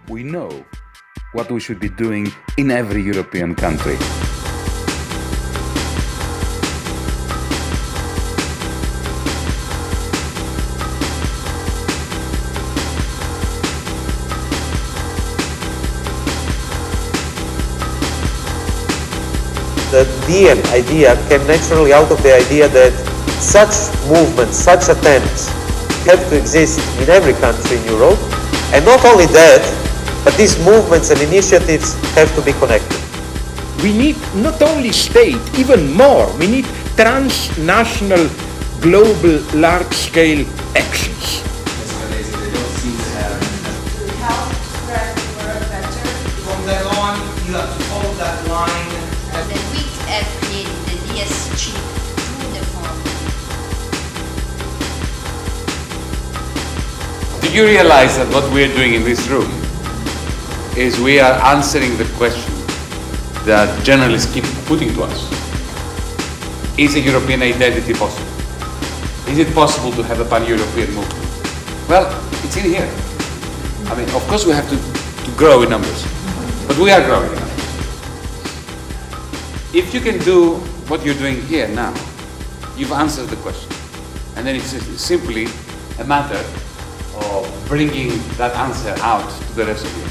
we know what we should be doing in every European country. The DiEM idea came naturally out of the idea that such movements, such attempts have to exist in every country in Europe. And not only that, but these movements and initiatives have to be connected. We need not only state, even more, we need transnational, global, large-scale actions. Help spread the word better. From then on, you have to follow that line. The weak have created the DSG through the form. Do you realize that what we're doing in this room is we are answering the question that journalists keep putting to us? Is a European identity possible? Is it possible to have a pan-European movement? Well, it's in here. I mean, of course we have to grow in numbers, but we are growing in numbers. If you can do what you're doing here now, you've answered the question. And then it's simply a matter of bringing that answer out to the rest of you.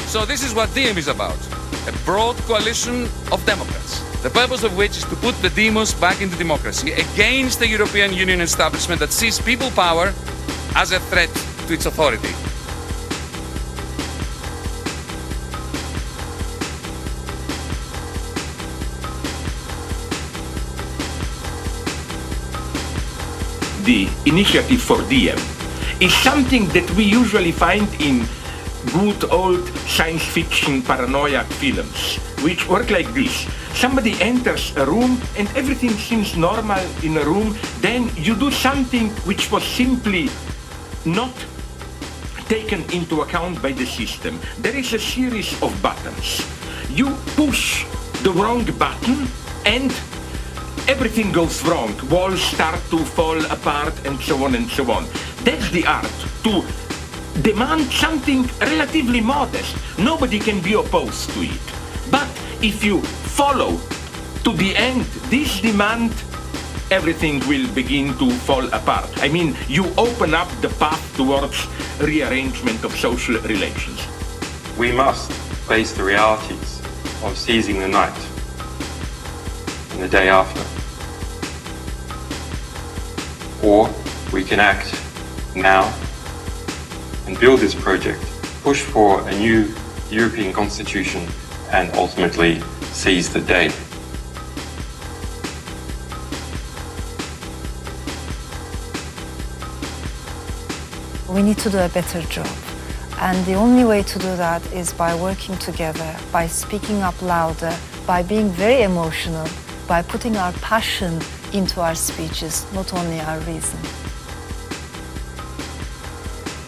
So this is what DiEM is about, a broad coalition of democrats, the purpose of which is to put the demos back into democracy against the European Union establishment that sees people power as a threat to its authority. The initiative for DiEM is something that we usually find in good old science fiction paranoia films, which work like this. Somebody enters a room and everything seems normal in a room, then you do something which was simply not taken into account by the system. There is a series of buttons. You push the wrong button and everything goes wrong. Walls start to fall apart and so on and so on. That's the art, to demand something relatively modest. Nobody can be opposed to it. But if you follow to the end this demand, everything will begin to fall apart. I mean, you open up the path towards rearrangement of social relations. We must face the realities of seizing the night and the day after. Or we can act now and build this project, push for a new European constitution and ultimately seize the day. We need to do a better job. And the only way to do that is by working together, by speaking up louder, by being very emotional, by putting our passion into our speeches, not only our reason.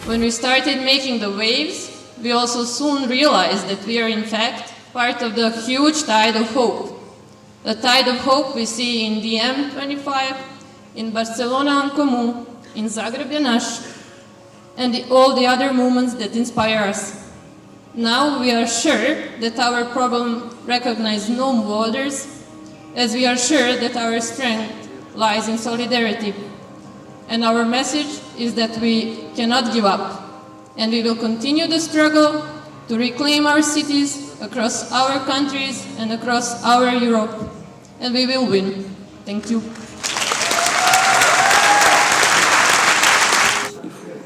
When we started making the waves, we also soon realized that we are in fact part of the huge tide of hope. The tide of hope we see in DiEM25, in Barcelona en Comú, in Zagreb je naš, and all the other movements that inspire us. Now we are sure that our problem recognizes no borders, as we are sure that our strength lies in solidarity. And our message is that we cannot give up, and we will continue the struggle to reclaim our cities across our countries and across our Europe, and we will win. Thank you.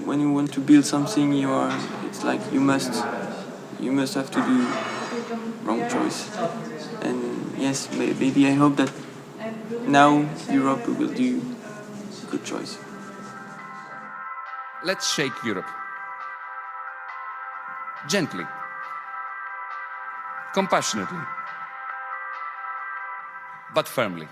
When you want to build something, it's like you must have to do wrong choice. And yes, maybe I hope that now Europe will do good choice. Let's shake Europe. Gently. Compassionately. But firmly.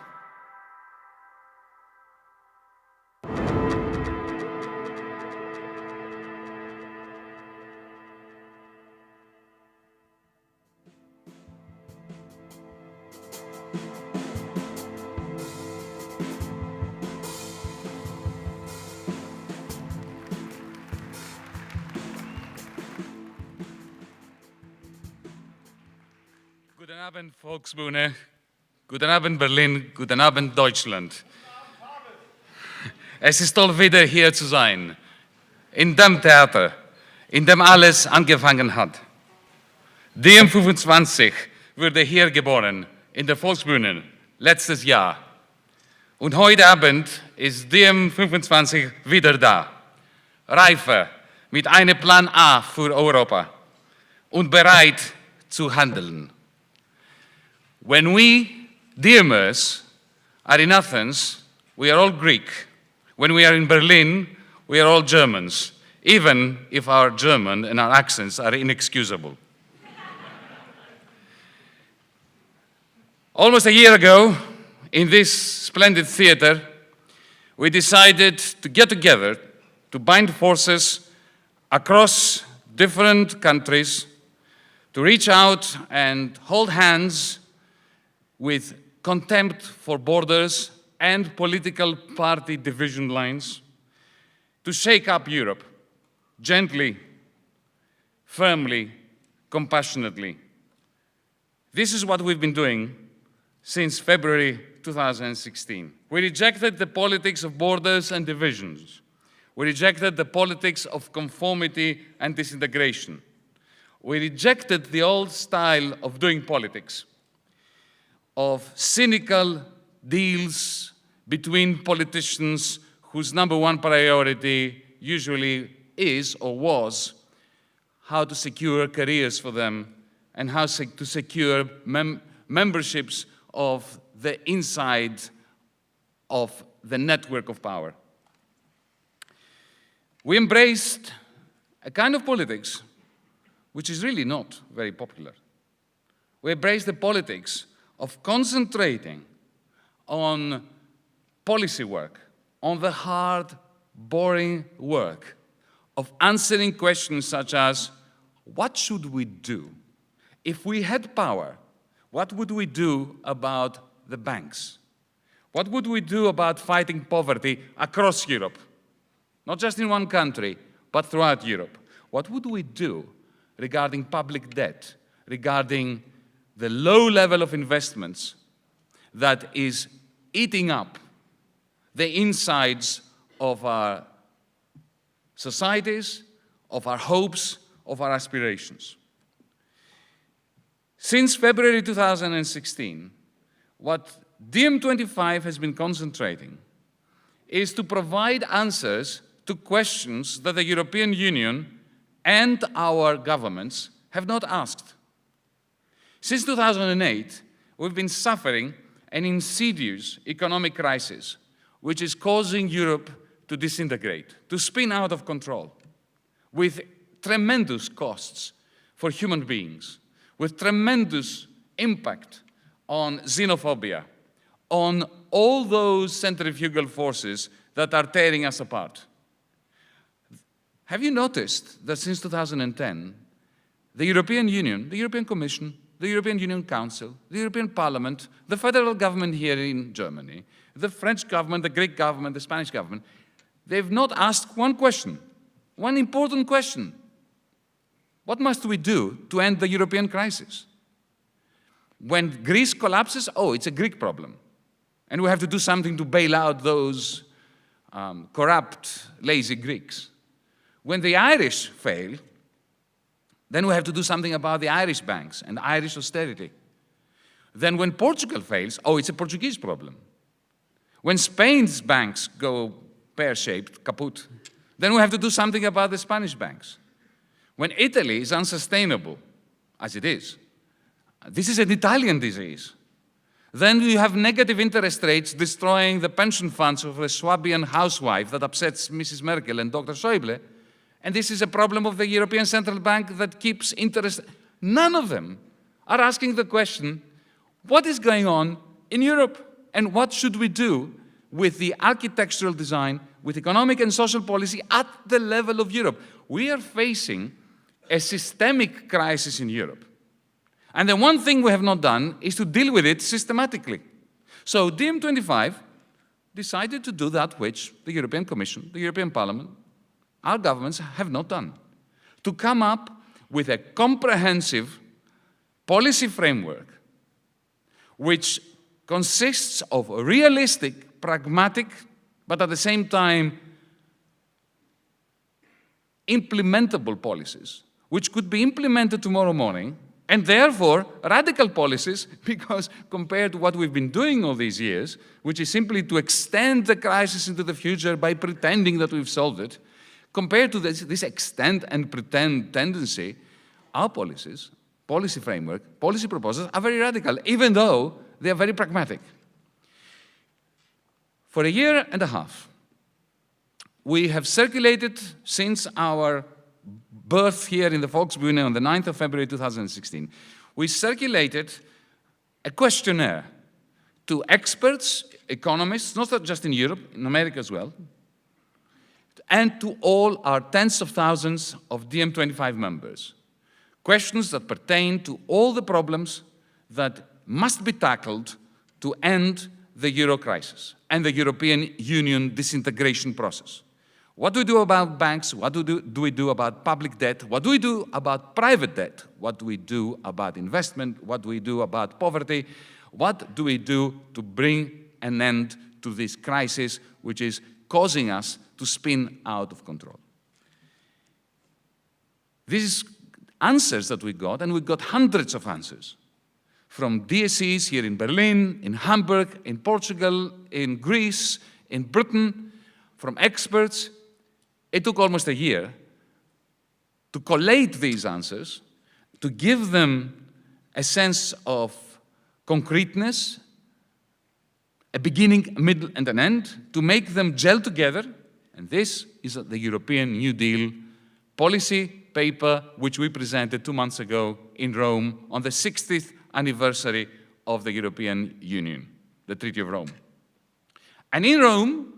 Abend, Volksbühne. Guten Abend, Berlin. Guten Abend, Deutschland. Es ist toll, wieder hier zu sein. In dem Theater, in dem alles angefangen hat. DiEM25 wurde hier geboren, in der Volksbühne, letztes Jahr. Und heute Abend ist DiEM25 wieder da. Reife, mit einem Plan A für Europa und bereit zu handeln. When we, DiEMers, are in Athens, we are all Greek. When we are in Berlin, we are all Germans, even if our German and our accents are inexcusable. Almost a year ago, in this splendid theater, we decided to get together to bind forces across different countries, to reach out and hold hands with contempt for borders and political party division lines, to shake up Europe gently, firmly, compassionately. This is what we've been doing since February 2016. We rejected the politics of borders and divisions. We rejected the politics of conformity and disintegration. We rejected the old style of doing politics, of cynical deals between politicians whose number one priority usually is or was how to secure careers for them and how to secure memberships of the inside of the network of power. We embraced a kind of politics which is really not very popular. We embraced the politics of concentrating on policy work, on the hard, boring work of answering questions such as, what should we do? If we had power, what would we do about the banks? What would we do about fighting poverty across Europe? Not just in one country, but throughout Europe. What would we do regarding public debt, regarding the low level of investments that is eating up the insides of our societies, of our hopes, of our aspirations? Since February 2016, what DiEM25 has been concentrating is to provide answers to questions that the European Union and our governments have not asked. Since 2008, we've been suffering an insidious economic crisis which is causing Europe to disintegrate, to spin out of control, with tremendous costs for human beings, with tremendous impact on xenophobia, on all those centrifugal forces that are tearing us apart. Have you noticed that since 2010, the European Union, the European Commission, the European Union Council, the European Parliament, the federal government here in Germany, the French government, the Greek government, the Spanish government, they've not asked one question, one important question. What must we do to end the European crisis? When Greece collapses, oh, it's a Greek problem. And we have to do something to bail out those corrupt, lazy Greeks. When the Irish fail, then we have to do something about the Irish banks and Irish austerity. Then when Portugal fails, oh, it's a Portuguese problem. When Spain's banks go pear-shaped, kaput, then we have to do something about the Spanish banks. When Italy is unsustainable, as it is, this is an Italian disease. Then you have negative interest rates destroying the pension funds of a Swabian housewife that upsets Mrs. Merkel and Dr. Schäuble. And this is a problem of the European Central Bank that keeps interest. None of them are asking the question, what is going on in Europe? And what should we do with the architectural design, with economic and social policy at the level of Europe? We are facing a systemic crisis in Europe. And the one thing we have not done is to deal with it systematically. So DiEM25 decided to do that which the European Commission, the European Parliament, our governments have not done. To come up with a comprehensive policy framework which consists of realistic, pragmatic, but at the same time implementable policies, which could be implemented tomorrow morning, and therefore radical policies, because compared to what we've been doing all these years, which is simply to extend the crisis into the future by pretending that we've solved it, compared to this extend and pretend tendency, our policies, policy framework, policy proposals are very radical, even though they are very pragmatic. For a year and a half, we have circulated since our birth here in the Volksbühne on the 9th of February 2016. We circulated a questionnaire to experts, economists, not just in Europe, in America as well, and to all our tens of thousands of DiEM25 members. Questions that pertain to all the problems that must be tackled to end the euro crisis and the European Union disintegration process. What do we do about banks? What do we do about public debt? What do we do about private debt? What do we do about investment? What do we do about poverty? What do we do to bring an end to this crisis, which is causing us to spin out of control? These answers that we got, and we got hundreds of answers, from DSEs here in Berlin, in Hamburg, in Portugal, in Greece, in Britain, from experts. It took almost a year to collate these answers, to give them a sense of concreteness, a beginning, a middle, and an end, to make them gel together. And this is the European New Deal policy paper, which we presented 2 months ago in Rome on the 60th anniversary of the European Union, the Treaty of Rome. And in Rome,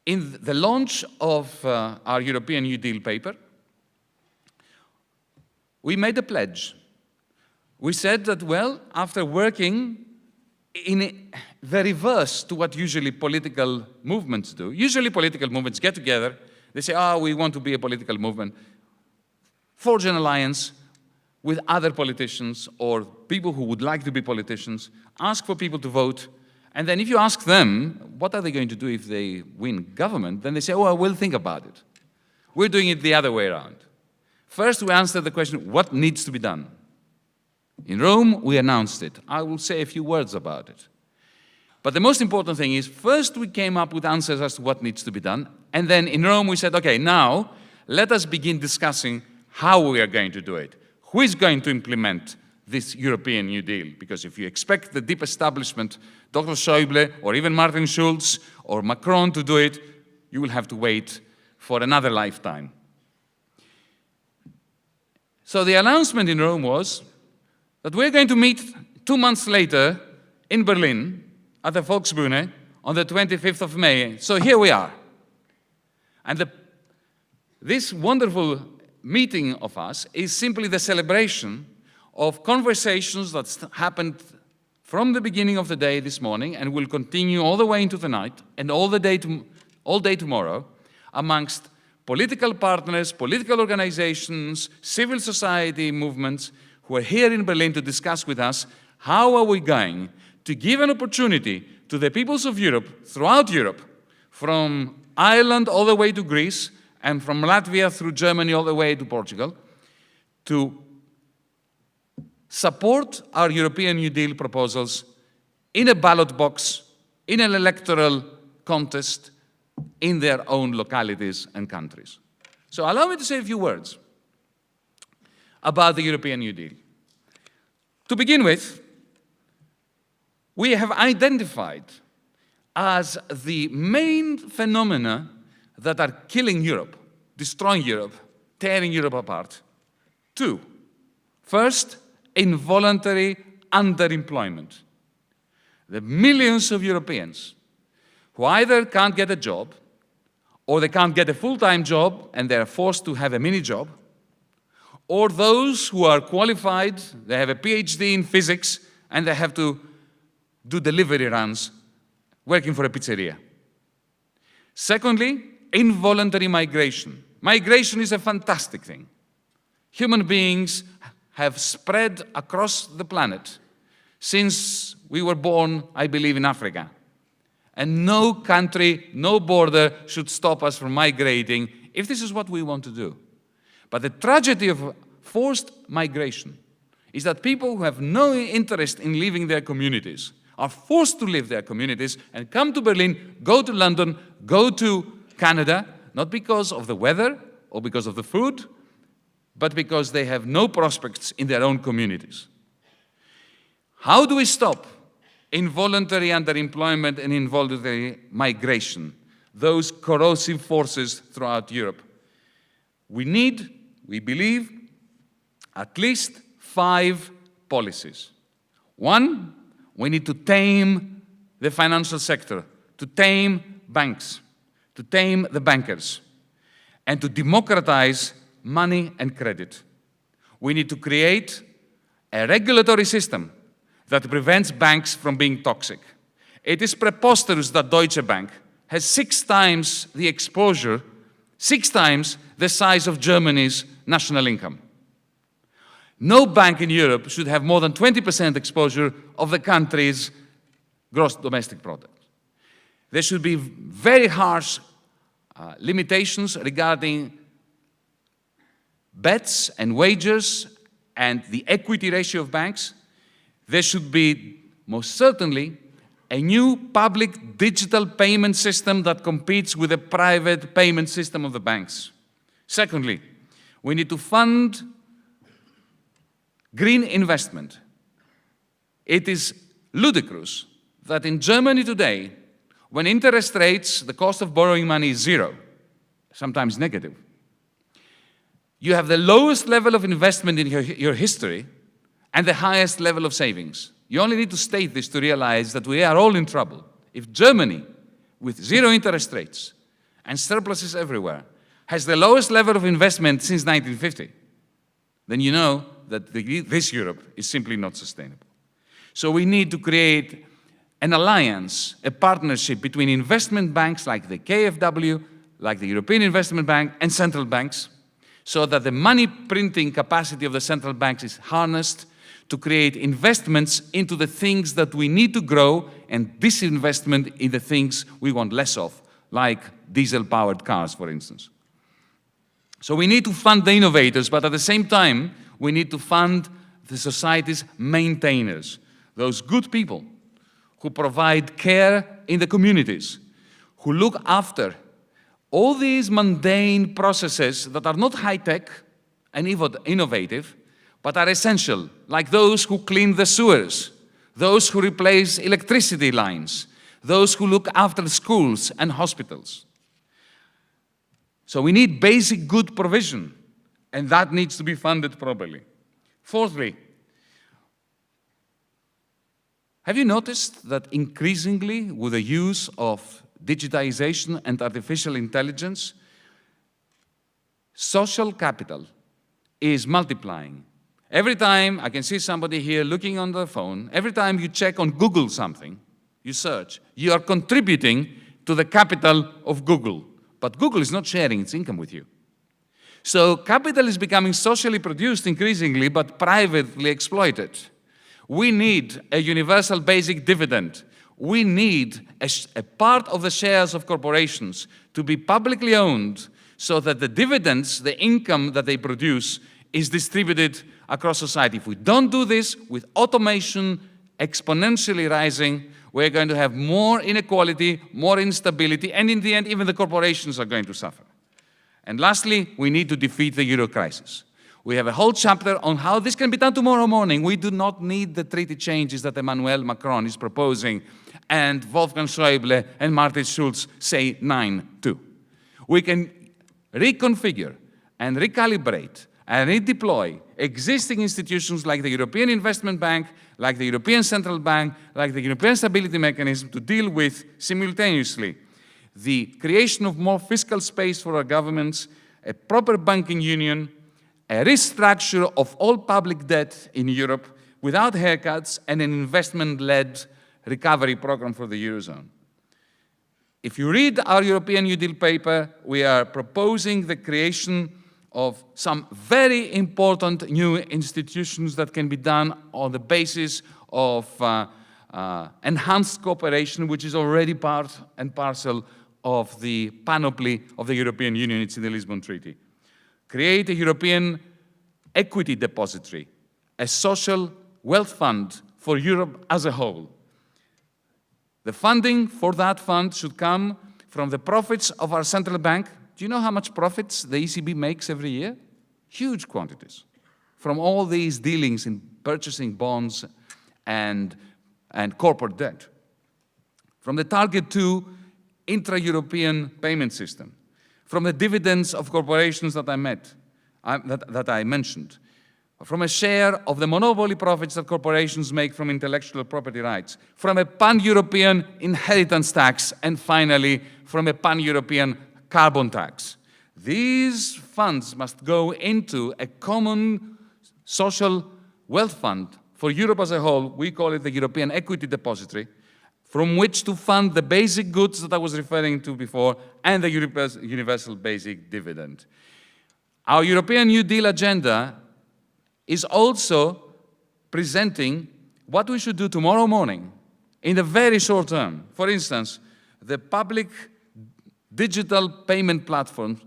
in the launch of our European New Deal paper, we made a pledge. We said that, well, after working in the reverse to what usually political movements do, usually political movements get together, they say, oh, we want to be a political movement, forge an alliance with other politicians or people who would like to be politicians, ask for people to vote, and then if you ask them, what are they going to do if they win government? Then they say, oh, I will think about it. We're doing it the other way around. First, we answer the question, what needs to be done? In Rome, we announced it. I will say a few words about it. But the most important thing is, first we came up with answers as to what needs to be done, and then in Rome we said, okay, now let us begin discussing how we are going to do it. Who is going to implement this European New Deal? Because if you expect the deep establishment, Dr. Schäuble, or even Martin Schulz, or Macron to do it, you will have to wait for another lifetime. So the announcement in Rome was that we're going to meet 2 months later in Berlin at the Volksbühne on the 25th of May. So here we are. And this wonderful meeting of us is simply the celebration of conversations that happened from the beginning of the day this morning and will continue all the way into the night and all day tomorrow amongst political partners, political organizations, civil society movements who are here in Berlin to discuss with us how are we going to give an opportunity to the peoples of Europe, throughout Europe, from Ireland all the way to Greece and from Latvia through Germany all the way to Portugal, to support our European New Deal proposals in a ballot box, in an electoral contest, in their own localities and countries. So allow me to say a few words about the European New Deal. To begin with, we have identified as the main phenomena that are killing Europe, destroying Europe, tearing Europe apart, two. First, involuntary underemployment. The millions of Europeans who either can't get a job, or they can't get a full-time job and they're forced to have a mini-job, or those who are qualified, they have a PhD in physics, and they have to do delivery runs working for a pizzeria. Secondly, involuntary migration. Migration is a fantastic thing. Human beings have spread across the planet Since we were born, I believe, in Africa. And no country, no border should stop us from migrating if this is what we want to do. But the tragedy of forced migration is that people who have no interest in leaving their communities are forced to leave their communities and come to Berlin, go to London, go to Canada, not because of the weather or because of the food, but because they have no prospects in their own communities. How do we stop involuntary underemployment and involuntary migration, those corrosive forces throughout Europe? We need, we believe, at least 5 policies. One, we need to tame the financial sector, to tame banks, to tame the bankers, and to democratize money and credit. We need to create a regulatory system that prevents banks from being toxic. It is preposterous that Deutsche Bank has 6 times the exposure, 6 times the size of Germany's national income. No bank in Europe should have more than 20% exposure of the country's gross domestic product. There should be very harsh limitations regarding bets and wagers and the equity ratio of banks. There should be, most certainly, a new public digital payment system that competes with the private payment system of the banks. Secondly, we need to fund green investment. It is ludicrous that in Germany today, when interest rates, the cost of borrowing money is 0, sometimes negative, you have the lowest level of investment in your history and the highest level of savings. You only need to state this to realize that we are all in trouble. If Germany, with 0 interest rates and surpluses everywhere, has the lowest level of investment since 1950, then you know that this Europe is simply not sustainable. So we need to create an alliance, a partnership between investment banks like the KfW, like the European Investment Bank, and central banks, so that the money printing capacity of the central banks is harnessed to create investments into the things that we need to grow and disinvestment in the things we want less of, like diesel-powered cars, for instance. So we need to fund the innovators, but at the same time, we need to fund the society's maintainers, those good people who provide care in the communities, who look after all these mundane processes that are not high-tech and innovative, but are essential, like those who clean the sewers, those who replace electricity lines, those who look after schools and hospitals. So we need basic good provision, and that needs to be funded properly. Fourthly, have you noticed that increasingly with the use of digitization and artificial intelligence, social capital is multiplying? Every time I can see somebody here looking on their phone, every time you check on Google something, you search, you are contributing to the capital of Google. But Google is not sharing its income with you. So capital is becoming socially produced increasingly, but privately exploited. We need a universal basic dividend. We need a part of the shares of corporations to be publicly owned so that the dividends, the income that they produce, is distributed across society. If we don't do this, with automation exponentially rising, we're going to have more inequality, more instability, and in the end, even the corporations are going to suffer. And lastly, we need to defeat the euro crisis. We have a whole chapter on how this can be done tomorrow morning. We do not need the treaty changes that Emmanuel Macron is proposing and Wolfgang Schäuble and Martin Schulz say 9 to. We can reconfigure and recalibrate and redeploy existing institutions like the European Investment Bank, like the European Central Bank, like the European Stability Mechanism to deal with simultaneously the creation of more fiscal space for our governments, a proper banking union, a restructure of all public debt in Europe without haircuts, and an investment-led recovery program for the Eurozone. If you read our European New Deal paper, we are proposing the creation of some very important new institutions that can be done on the basis of enhanced cooperation, which is already part and parcel of the panoply of the European Union. It's in the Lisbon Treaty. Create a European equity depository, a social wealth fund for Europe as a whole. The funding for that fund should come from the profits of our central bank. Do you know how much profits the ECB makes every year? Huge quantities. From all these dealings in purchasing bonds and corporate debt. From the Target 2 intra-European payment system. From the dividends of corporations that I mentioned. From a share of the monopoly profits that corporations make from intellectual property rights. From a pan-European inheritance tax. And finally, from a pan-European carbon tax. These funds must go into a common social wealth fund for Europe as a whole. We call it the European Equity Depository, from which to fund the basic goods that I was referring to before and the universal basic dividend. Our European New Deal agenda is also presenting what we should do tomorrow morning in the very short term. For instance, the public digital payment platform,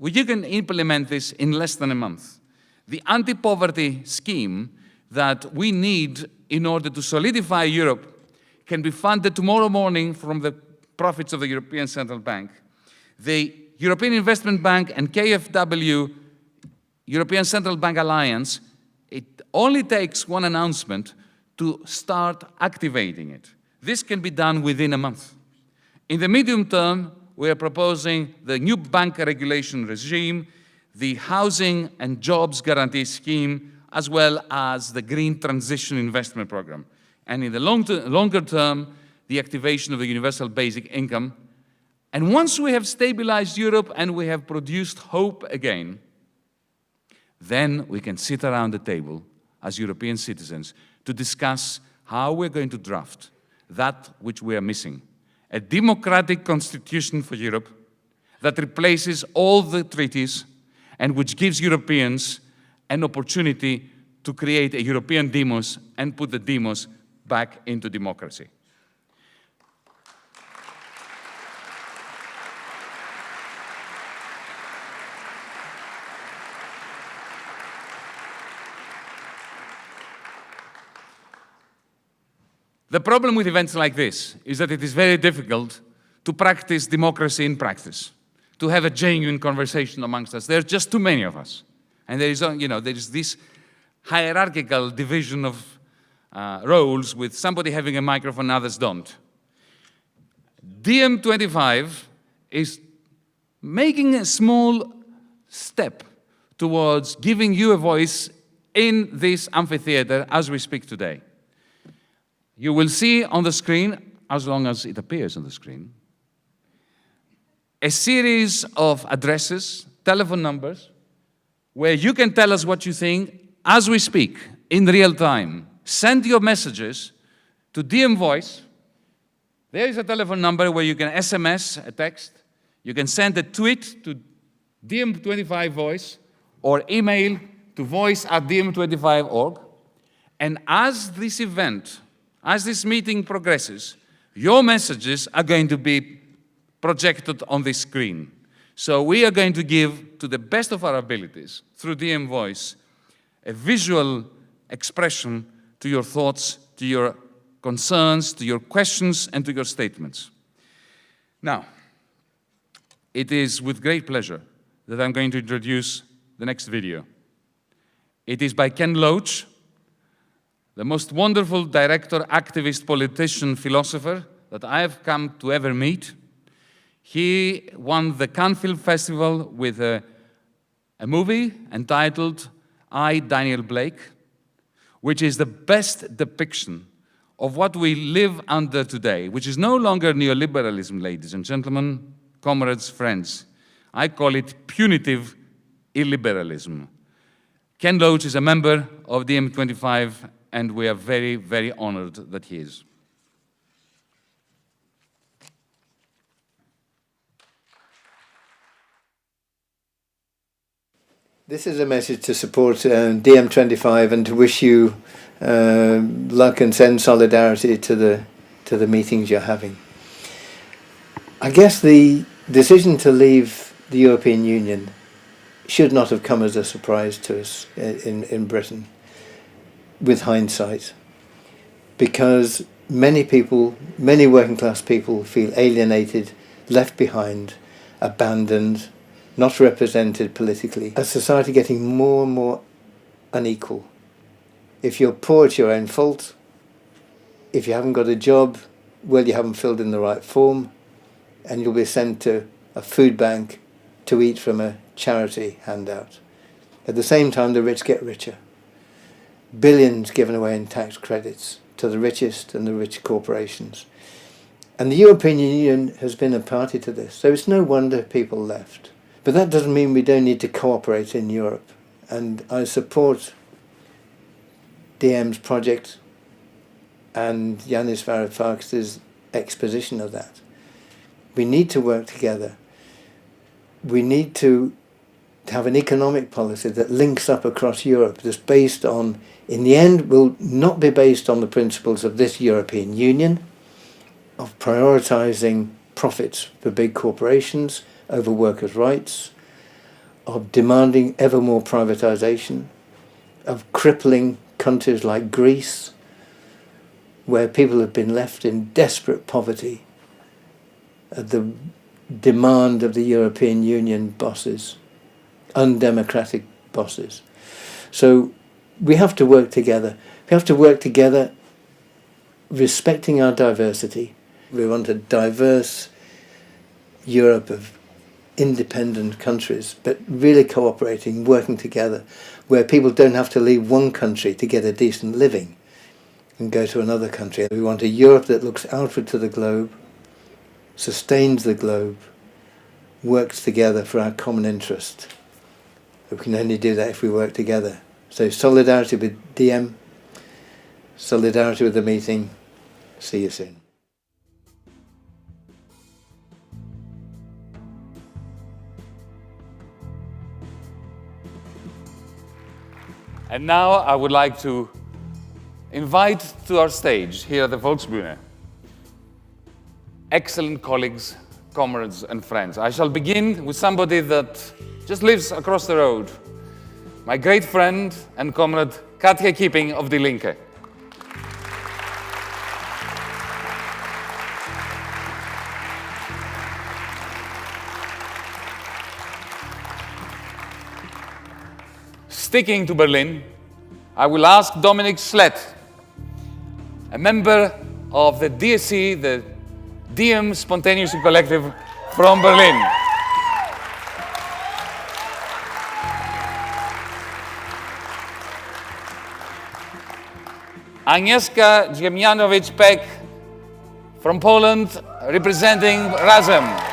you can implement this in less than a month. The anti-poverty scheme that we need in order to solidify Europe can be funded tomorrow morning from the profits of the European Central Bank. The European Investment Bank and KfW, European Central Bank Alliance, it only takes one announcement to start activating it. This can be done within a month. In the medium term, we are proposing the new bank regulation regime, the housing and jobs guarantee scheme, as well as the green transition investment program. And in the longer term, the activation of the universal basic income. And once we have stabilized Europe and we have produced hope again, then we can sit around the table as European citizens to discuss how we're going to draft that which we are missing. A democratic constitution for Europe that replaces all the treaties and which gives Europeans an opportunity to create a European demos and put the demos back into democracy. The problem with events like this is that it is very difficult to practice democracy in practice, to have a genuine conversation amongst us. There are just too many of us. And there is this hierarchical division of roles with somebody having a microphone, others don't. DiEM25 is making a small step towards giving you a voice in this amphitheater as we speak today. You will see on the screen, as long as it appears on the screen, a series of addresses, telephone numbers, where you can tell us what you think as we speak, in real time. Send your messages to DiEM Voice. There is a telephone number where you can SMS a text. You can send a tweet to DiEM25 Voice or email to voice@diem25.org. And as this event, as this meeting progresses, your messages are going to be projected on this screen. So we are going to give, to the best of our abilities, through DiEM Voice, a visual expression to your thoughts, to your concerns, to your questions, and to your statements. Now, it is with great pleasure that I'm going to introduce the next video. It is by Ken Loach, the most wonderful director, activist, politician, philosopher that I have come to ever meet. He won the Cannes Film Festival with a movie entitled I, Daniel Blake, which is the best depiction of what we live under today, which is no longer neoliberalism, ladies and gentlemen, comrades, friends. I call it punitive illiberalism. Ken Loach is a member of DiEM25, and we are very, very honored that he is. This is a message to support DiEM25 and to wish you luck and send solidarity to the meetings you're having. I guess the decision to leave the European Union should not have come as a surprise to us in Britain, with hindsight, because many people, many working class people feel alienated, left behind, abandoned, not represented politically. A society getting more and more unequal. If you're poor, it's your own fault. If you haven't got a job, well, you haven't filled in the right form, and you'll be sent to a food bank to eat from a charity handout. At the same time, the rich get richer. Billions given away in tax credits to the richest and the rich corporations. And the European Union has been a party to this, so it's no wonder people left. But that doesn't mean we don't need to cooperate in Europe. And I support DiEM's project and Yanis Varoufakis' exposition of that. We need to work together. We need to have an economic policy that links up across Europe, that's based on, in the end, will not be based on the principles of this European Union, of prioritising profits for big corporations over workers' rights, of demanding ever more privatisation, of crippling countries like Greece, where people have been left in desperate poverty at the demand of the European Union bosses, undemocratic bosses. So we have to work together. We have to work together respecting our diversity. We want a diverse Europe of independent countries, but really cooperating, working together, where people don't have to leave one country to get a decent living and go to another country. We want a Europe that looks outward to the globe, sustains the globe, works together for our common interest. We can only do that if we work together. So solidarity with DiEM, solidarity with the meeting. See you soon. And now I would like to invite to our stage here at the Volksbühne excellent colleagues, comrades and friends. I shall begin with somebody that just lives across the road, my great friend and comrade Katja Kipping of Die Linke. Sticking to Berlin, I will ask Dominic Slett, a member of the DSC, the DiEM Spontaneous Collective from Berlin. Agnieszka Dziemianowicz-Peck from Poland, representing Razem.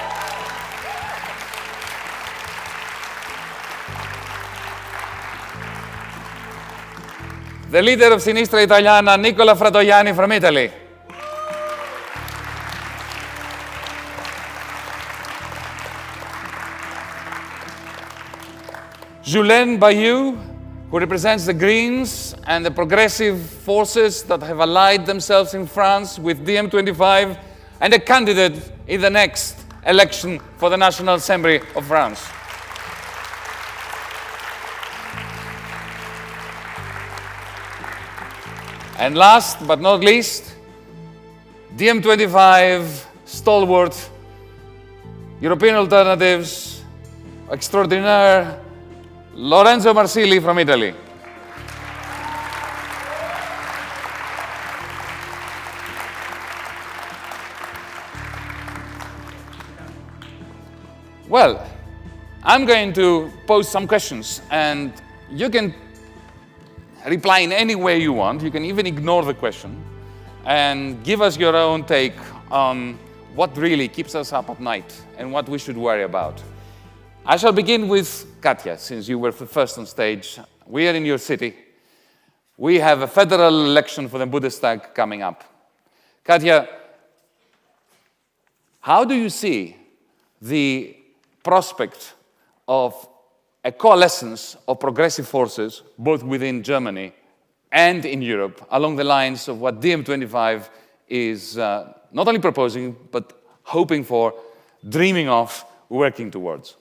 The leader of Sinistra Italiana, Nicola Fratoianni from Italy. Julien Bayou, who represents the Greens and the progressive forces that have allied themselves in France with DiEM25 and a candidate in the next election for the National Assembly of France. And last but not least, DiEM25 stalwart, European Alternatives, extraordinaire, Lorenzo Marsili from Italy. Well, I'm going to pose some questions, and you can reply in any way you want. You can even ignore the question and give us your own take on what really keeps us up at night and what we should worry about. I shall begin with Katja, since you were first on stage. We are in your city. We have a federal election for the Bundestag coming up. Katja, how do you see the prospect of a coalescence of progressive forces, both within Germany and in Europe, along the lines of what DiEM25 is not only proposing, but hoping for, dreaming of, working towards.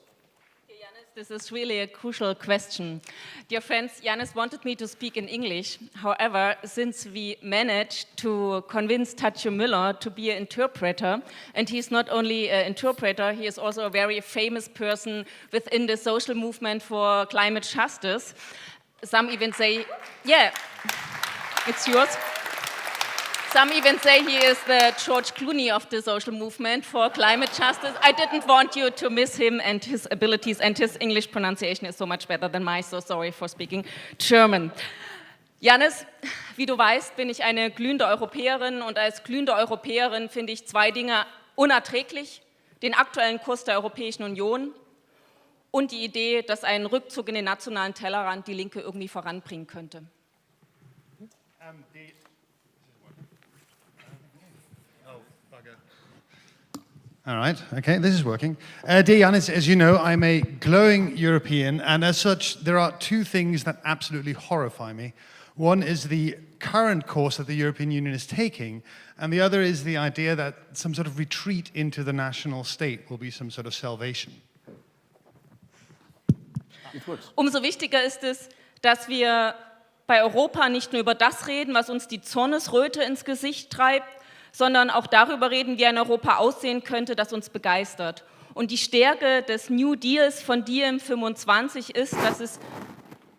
Yanis, this is really a crucial question. Dear friends, Yanis wanted me to speak in English. However, since we managed to convince Katja Müller to be an interpreter, and he's not only an interpreter, he is also a very famous person within the social movement for climate justice. Some even say, yeah, it's yours. Some even say he is the George Clooney of the social movement for climate justice. I didn't want you to miss him and his abilities, and his English pronunciation is so much better than mine, so sorry for speaking German. Yanis, wie du weißt, bin ich eine glühende Europäerin, und als glühende Europäerin finde ich zwei Dinge unerträglich: den aktuellen Kurs der Europäischen Union und die Idee, dass ein Rückzug in den nationalen Tellerrand die Linke irgendwie voranbringen könnte. All right, okay, this is working. Dear Yanis, as you know, I'm a glowing European, and as such, there are two things that absolutely horrify me. One is the current course that the European Union is taking, and the other is the idea that some sort of retreat into the national state will be some sort of salvation. Umso wichtiger ist es, dass wir bei Europa nicht nur über das reden, was uns die Zornesröte ins Gesicht treibt, sondern auch darüber reden, wie ein Europa aussehen könnte, das uns begeistert. Und die Stärke des New Deals von DiEM25 ist, dass es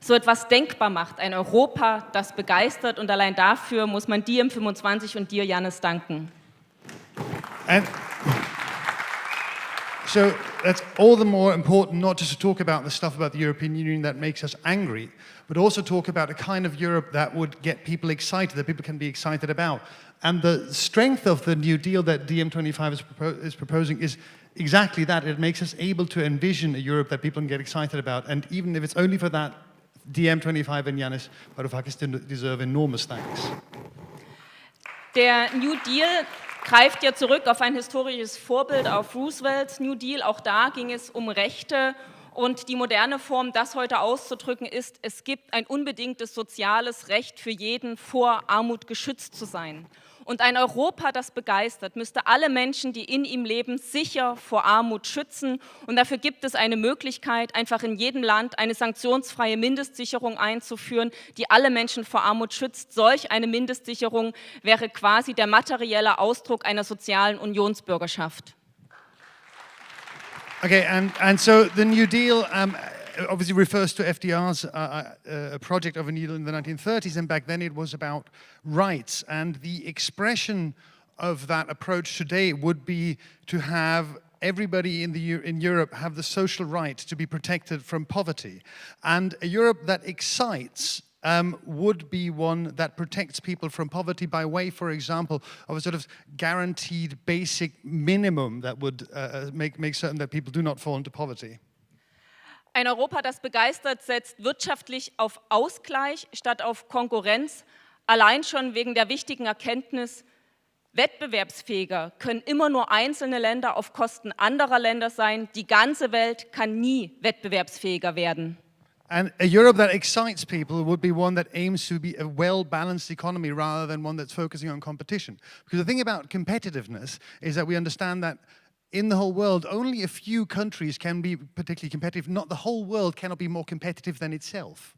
so etwas denkbar macht, ein Europa, das begeistert, und allein dafür muss man DiEM25 und dir, Yanis, danken. And so that's all the more important not just to talk about the stuff about the European Union that makes us angry, but also talk about a kind of Europe that would get people excited, that people can be excited about. And the strength of the New Deal that DiEM25 is proposing is exactly that. It makes us able to envision a Europe that people can get excited about. And even if it's only for that, DiEM25 and Yanis Varoufakis deserve enormous thanks. Der New Deal greift ja zurück auf ein historisches Vorbild, auf Roosevelts New Deal. Auch da ging es um Rechte. Und die moderne Form, das heute auszudrücken, ist: Es gibt ein unbedingtes soziales Recht für jeden, vor Armut geschützt zu sein. Und ein Europa, das begeistert, müsste alle Menschen, die in ihm leben, sicher vor Armut schützen. Und dafür gibt es eine Möglichkeit, einfach in jedem Land eine sanktionsfreie Mindestsicherung einzuführen, die alle Menschen vor Armut schützt. Solch eine Mindestsicherung wäre quasi der materielle Ausdruck einer sozialen Unionsbürgerschaft. Okay, and so the New Deal obviously refers to FDR's project of a New Deal in the 1930s, and back then it was about rights. And the expression of that approach today would be to have everybody in Europe have the social right to be protected from poverty. And a Europe that excites would be one that protects people from poverty by way, for example, of a sort of guaranteed basic minimum that would make certain that people do not fall into poverty. Ein Europa, das begeistert, setzt wirtschaftlich auf Ausgleich statt auf Konkurrenz, allein schon wegen der wichtigen Erkenntnis: Wettbewerbsfähiger können immer nur einzelne Länder auf Kosten anderer Länder sein. Die ganze Welt kann nie wettbewerbsfähiger werden. And a Europe that excites people would be one that aims to be a well-balanced economy rather than one that's focusing on competition. Because the thing about competitiveness is that we understand that in the whole world, only a few countries can be particularly competitive. Not the whole world cannot be more competitive than itself.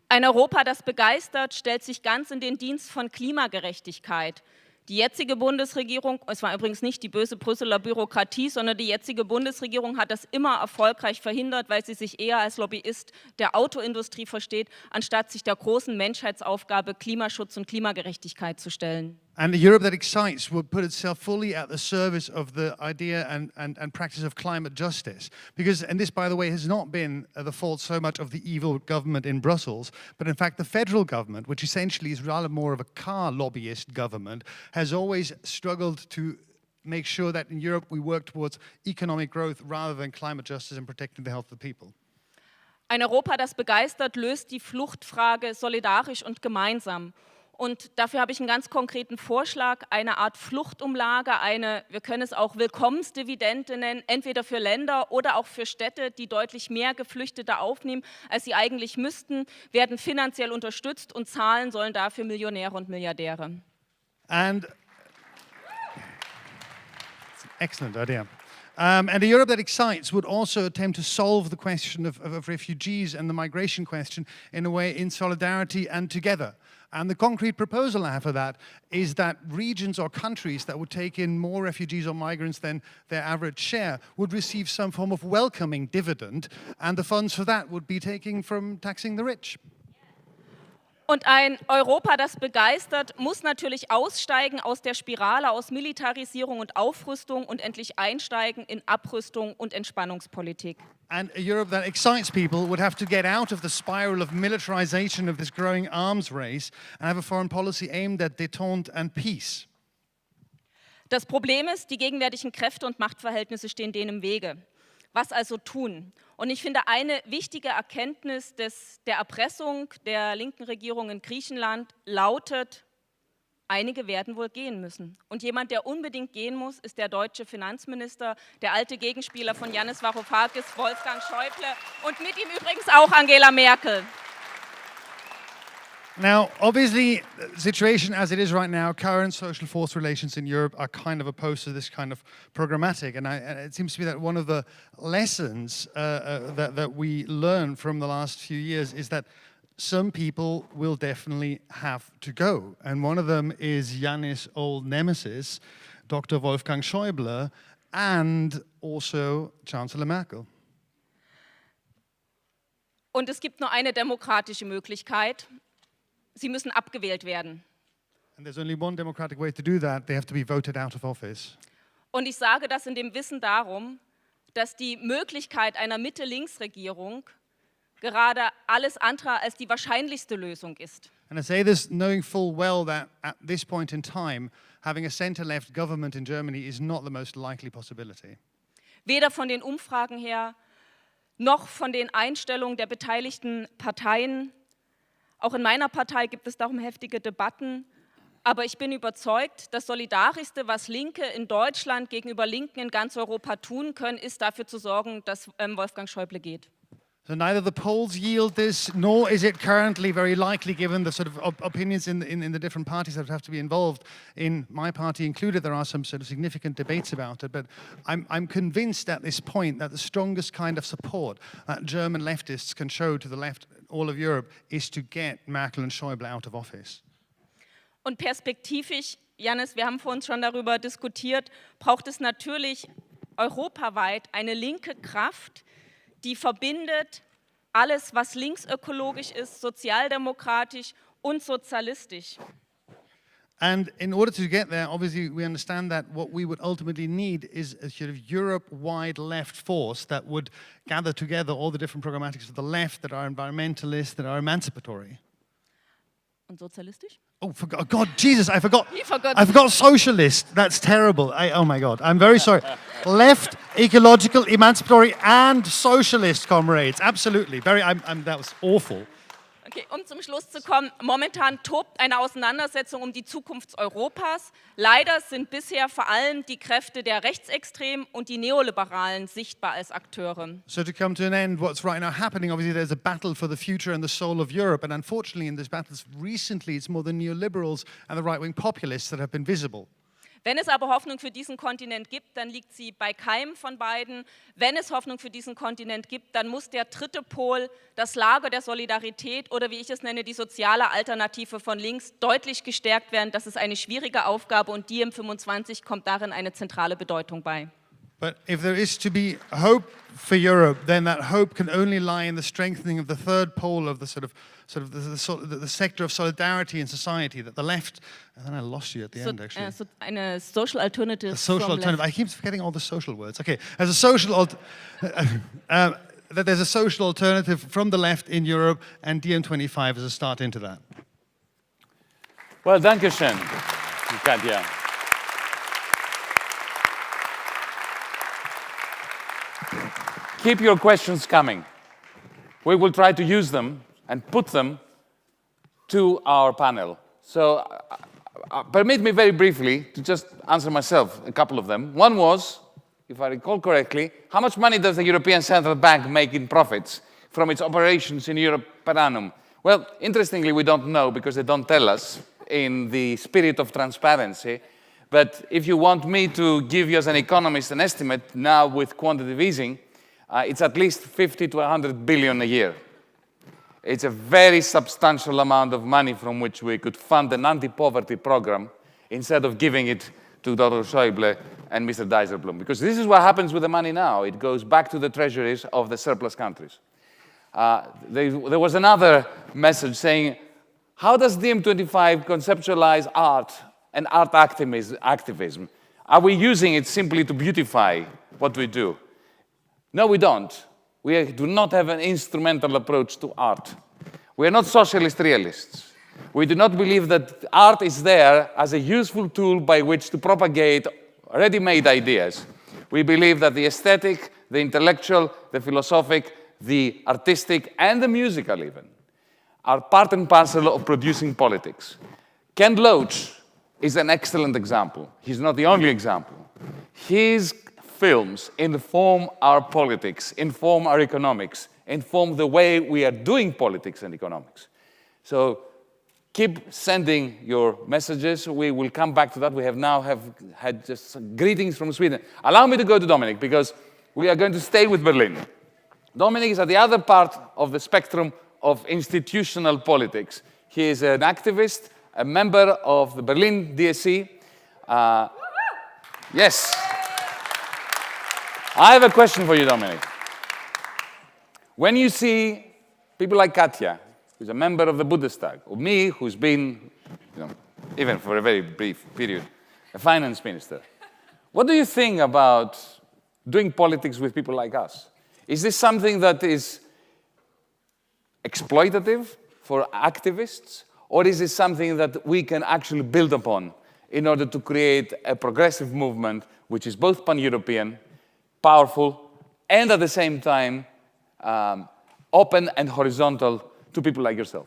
Ein Europa, das begeistert, stellt sich ganz in den Dienst von Klimagerechtigkeit. Die jetzige Bundesregierung, es war übrigens nicht die böse Brüsseler Bürokratie, sondern die jetzige Bundesregierung hat das immer erfolgreich verhindert, weil sie sich eher als Lobbyist der Autoindustrie versteht, anstatt sich der großen Menschheitsaufgabe Klimaschutz und Klimagerechtigkeit zu stellen. And a Europe that excites would put itself fully at the service of the idea and practice of climate justice. Because, and this, by the way, has not been the fault so much of the evil government in Brussels, but in fact the federal government, which essentially is rather more of a car lobbyist government, has always struggled to make sure that in Europe we work towards economic growth rather than climate justice and protecting the health of the people. Ein Europa, das begeistert, löst die Fluchtfrage solidarisch und gemeinsam. Und dafür habe ich einen ganz konkreten Vorschlag, eine Art Fluchtumlage, wir können es auch Willkommensdividende nennen, entweder für Länder oder auch für Städte, die deutlich mehr Geflüchtete aufnehmen, als sie eigentlich müssten, werden finanziell unterstützt und zahlen sollen dafür Millionäre und Milliardäre. And excellent idea. And a Europe that excites would also attempt to solve the question of refugees and the migration question in a way in solidarity and together. And the concrete proposal I have for that is that regions or countries that would take in more refugees or migrants than their average share would receive some form of welcoming dividend, and the funds for that would be taken from taxing the rich. Und ein Europa, das begeistert, muss natürlich aussteigen aus der Spirale aus Militarisierung und Aufrüstung und endlich einsteigen in Abrüstung und Entspannungspolitik. And a Europe that excites people would have to get out of the spiral of militarization of this growing arms race and have a foreign policy aimed at détente and peace. Das Problem ist, die gegenwärtigen Kräfte und Machtverhältnisse stehen denen im Wege. Was also tun? Und ich finde, eine wichtige Erkenntnis der Erpressung der linken Regierung in Griechenland lautet, einige werden wohl gehen müssen. Und jemand, der unbedingt gehen muss, ist der deutsche Finanzminister, der alte Gegenspieler von Yanis Varoufakis, Wolfgang Schäuble und mit ihm übrigens auch Angela Merkel. Now, obviously, the situation as it is right now, current social force relations in Europe are kind of opposed to this kind of programmatic. And it seems to me that one of the lessons that we learned from the last few years is that some people will definitely have to go. And one of them is Yanis' old nemesis, Dr. Wolfgang Schäuble, and also Chancellor Merkel. Und es gibt nur eine demokratische Möglichkeit. Sie müssen abgewählt werden. And there's only one democratic way to do that. They have to be voted out of office. Und ich sage das in dem Wissen darum, dass die Möglichkeit einer Mitte-Links-Regierung gerade alles andere als die wahrscheinlichste Lösung ist. And I say this knowing full well that at this point in time, having a center-left government in Germany is not the most likely possibility. Weder von den Umfragen her, noch von den Einstellungen der beteiligten Parteien. Auch in meiner Partei gibt es darum heftige Debatten, aber ich bin überzeugt, das Solidarischste, was Linke in Deutschland gegenüber Linken in ganz Europa tun können, ist dafür zu sorgen, dass Wolfgang Schäuble geht. So neither the polls yield this, nor is it currently very likely, given the sort of opinions in the different parties that have to be involved. In my party included, there are some sort of significant debates about it, but I'm convinced at this point that the strongest kind of support that German leftists can show to the left, all of Europe, is to get Merkel and Schäuble out of office. Und perspektivisch, Yanis, wir haben vorhin schon darüber diskutiert, braucht es natürlich europaweit eine linke Kraft, die verbindet alles, was linksökologisch ist, sozialdemokratisch und sozialistisch. And in order to get there, obviously we understand that what we would ultimately need is a sort of Europe-wide left force that would gather together all the different programmatics of the left that are environmentalist, that are emancipatory. Und sozialistisch? Oh, God, Jesus, I forgot. You forgot. I forgot socialist. That's terrible. Oh my God, I'm very sorry. Left, ecological, emancipatory, and socialist, comrades. Absolutely. That was awful. Okay, um zum Schluss zu kommen, momentan tobt eine Auseinandersetzung um die Zukunft Europas. Leider sind bisher vor allem die Kräfte der Rechtsextremen und die Neoliberalen sichtbar als Akteure. So to come to an end, what's right now happening, obviously there's a battle for the future and the soul of Europe, and unfortunately in this battle recently it's more the neoliberals and the right-wing populists that have been visible. Wenn es aber Hoffnung für diesen Kontinent gibt, dann liegt sie bei keinem von beiden. Wenn es Hoffnung für diesen Kontinent gibt, dann muss der dritte Pol, das Lager der Solidarität oder wie ich es nenne, die soziale Alternative von links, deutlich gestärkt werden. Das ist eine schwierige Aufgabe und DiEM25 kommt darin eine zentrale Bedeutung bei. But if there is to be hope for Europe, then that hope can only lie in the strengthening of the third pole of the the sector of solidarity in society, that the left, and then I lost you at the end actually. Eine social alternative. A social alternative. I keep forgetting all the social words. Okay, as a social that there's a social alternative from the left in Europe, and DiEM25 is a start into that. Well, danke schön, Katja. Keep your questions coming. We will try to use them and put them to our panel. So permit me very briefly to just answer myself a couple of them. One was, if I recall correctly, how much money does the European Central Bank make in profits from its operations in Europe per annum? Well, interestingly, we don't know because they don't tell us in the spirit of transparency. But if you want me to give you as an economist an estimate now with quantitative easing, it's at least 50 to 100 billion a year. It's a very substantial amount of money from which we could fund an anti-poverty program instead of giving it to Dr. Schäuble and Mr. Dijsselbloem. Because this is what happens with the money now. It goes back to the treasuries of the surplus countries. There was another message saying, how does DiEM25 conceptualize art and art activism? Are we using it simply to beautify what we do? No, we don't. We do not have an instrumental approach to art. We are not socialist realists. We do not believe that art is there as a useful tool by which to propagate ready-made ideas. We believe that the aesthetic, the intellectual, the philosophic, the artistic, and the musical even, are part and parcel of producing politics. Ken Loach is an excellent example. He's not the only example. His films inform our politics, inform our economics, inform the way we are doing politics and economics. So keep sending your messages. We will come back to that. We have had just greetings from Sweden. Allow me to go to Dominic, because we are going to stay with Berlin. Dominic is at the other part of the spectrum of institutional politics. He is an activist, a member of the Berlin DSC. Yes. I have a question for you, Dominic. When you see people like Katja, who's a member of the Bundestag, or me, who's been, even for a very brief period, a finance minister, what do you think about doing politics with people like us? Is this something that is exploitative for activists, or is it something that we can actually build upon in order to create a progressive movement which is both pan-European, powerful, and at the same time open and horizontal to people like yourself?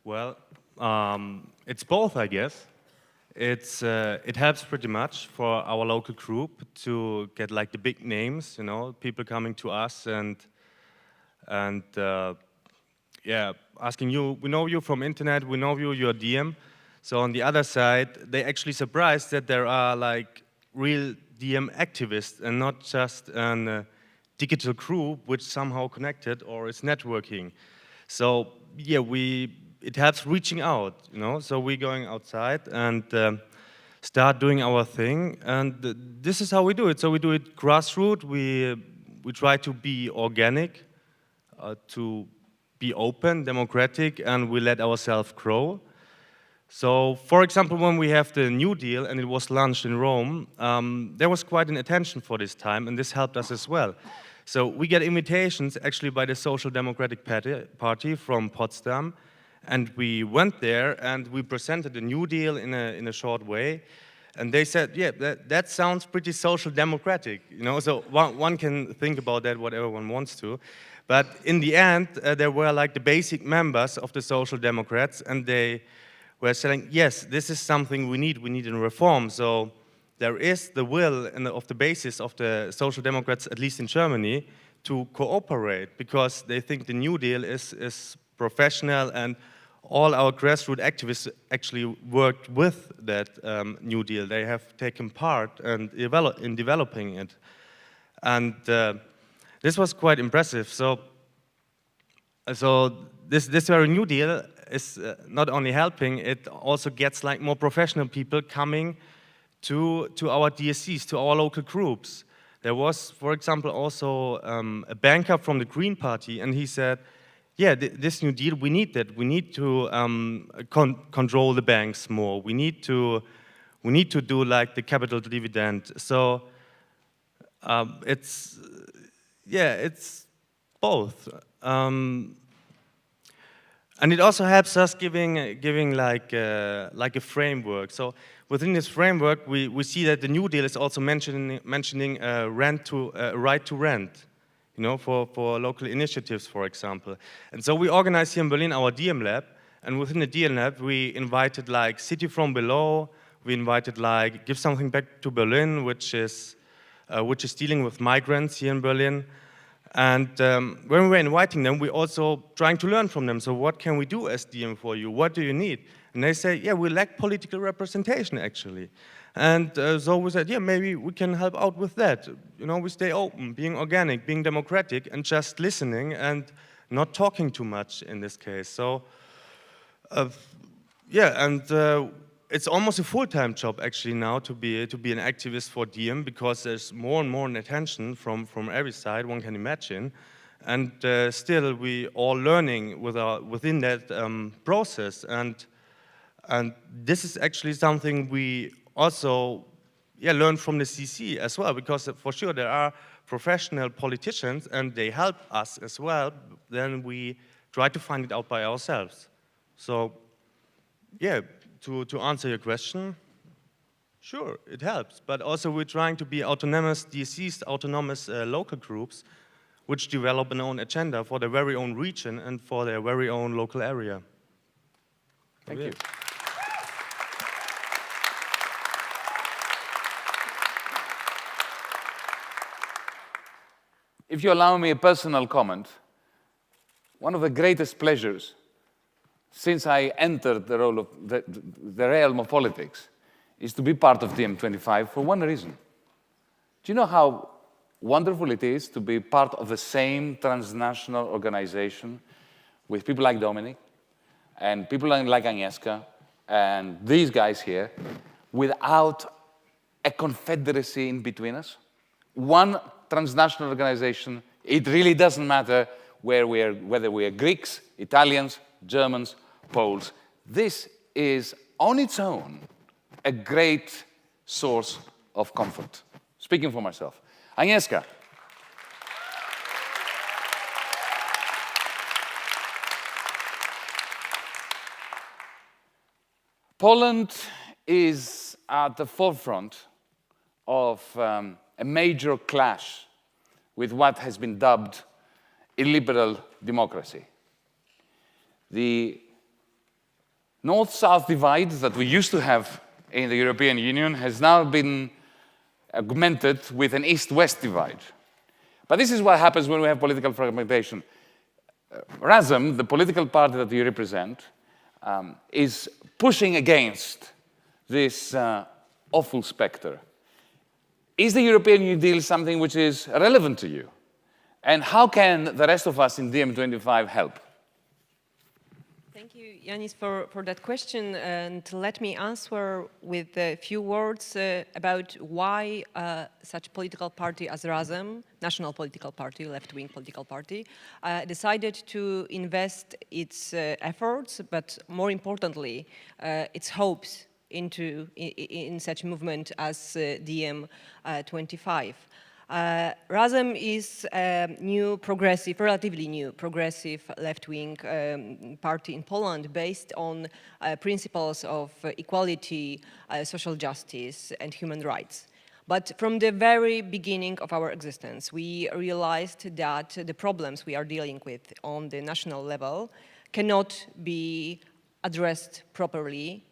Well, it's both, I guess. It helps pretty much for our local group to get like the big names, people coming to us and yeah, asking you, we know you from internet, we know you're DiEM. So on the other side, they actually surprised that there are like real DiEM activists and not just a digital group which somehow connected or is networking. So yeah, it helps reaching out, So we're going outside and start doing our thing, and this is how we do it. So we do it grassroots. We try to be organic, to be open, democratic, and we let ourselves grow. So, for example, when we have the New Deal and it was launched in Rome, there was quite an attention for this time, and this helped us as well. So we get invitations actually by the Social Democratic Party from Potsdam, and we went there and we presented the New Deal in a short way, and they said, yeah, that sounds pretty social democratic, So one can think about that whatever one wants to, but in the end, there were like the basic members of the Social Democrats, and they were saying, yes, this is something we need a reform. So there is the will of the basis of the Social Democrats, at least in Germany, to cooperate, because they think the New Deal is professional, and all our grassroots activists actually worked with that New Deal. They have taken part in developing it. And this was quite impressive. So this very New Deal is not only helping, it also gets like more professional people coming to our DSCs, to our local groups. There was, for example, also a banker from the Green Party, and he said, yeah, this New Deal, we need that. We need to control the banks more. We need to do like the capital dividend. So it's both. And it also helps us giving like a framework. So within this framework, we see that the New Deal is also mentioning right to rent, for local initiatives, for example. And so we organize here in Berlin our DiEM Lab, And within the DiEM Lab, we invited like City from Below. We invited like Give Something Back to Berlin, which is dealing with migrants here in Berlin. And when we were inviting them, we also trying to learn from them. So what can we do as DiEM for you? What do you need? And they say, yeah, we lack political representation, actually. And so we said, yeah, maybe we can help out with that. You know, we stay open, being organic, being democratic, and just listening and not talking too much in this case. So, yeah, and it's almost a full-time job actually now to be an activist for DiEM, because there's more and more attention from every side, one can imagine. And still we all learning within that process. And this is actually something we also learn from the CC as well, because for sure there are professional politicians and they help us as well. Then we try to find it out by ourselves. So, yeah, to answer your question, sure, it helps. But also we're trying to be autonomous DSCs, autonomous local groups, which develop an own agenda for their very own region and for their very own local area. Thank you. If you allow me a personal comment, one of the greatest pleasures since I entered the role of the realm of politics is to be part of DiEM25 for one reason. Do you know how wonderful it is to be part of the same transnational organization with people like Dominic and people like Agnieszka and these guys here without a confederacy in between us? One transnational organization, it really doesn't matter whether we are Greeks, Italians, Germans, Poles. This is on its own a great source of comfort. Speaking for myself. Agnieszka. Poland is at the forefront of a major clash with what has been dubbed illiberal democracy. The North-South divide that we used to have in the European Union has now been augmented with an East-West divide. But this is what happens when we have political fragmentation. RASM, the political party that you represent, is pushing against this awful specter. Is the European New Deal something which is relevant to you? And how can the rest of us in DiEM25 help? Thank you, Yanis, for that question. And let me answer with a few words about why such political party as RASM, national political party, left-wing political party, decided to invest its efforts, but more importantly, its hopes in such movement as DiEM25. RASM is a new progressive, relatively new progressive left-wing party in Poland based on principles of equality, social justice and human rights. But from the very beginning of our existence, we realized that the problems we are dealing with on the national level cannot be addressed properly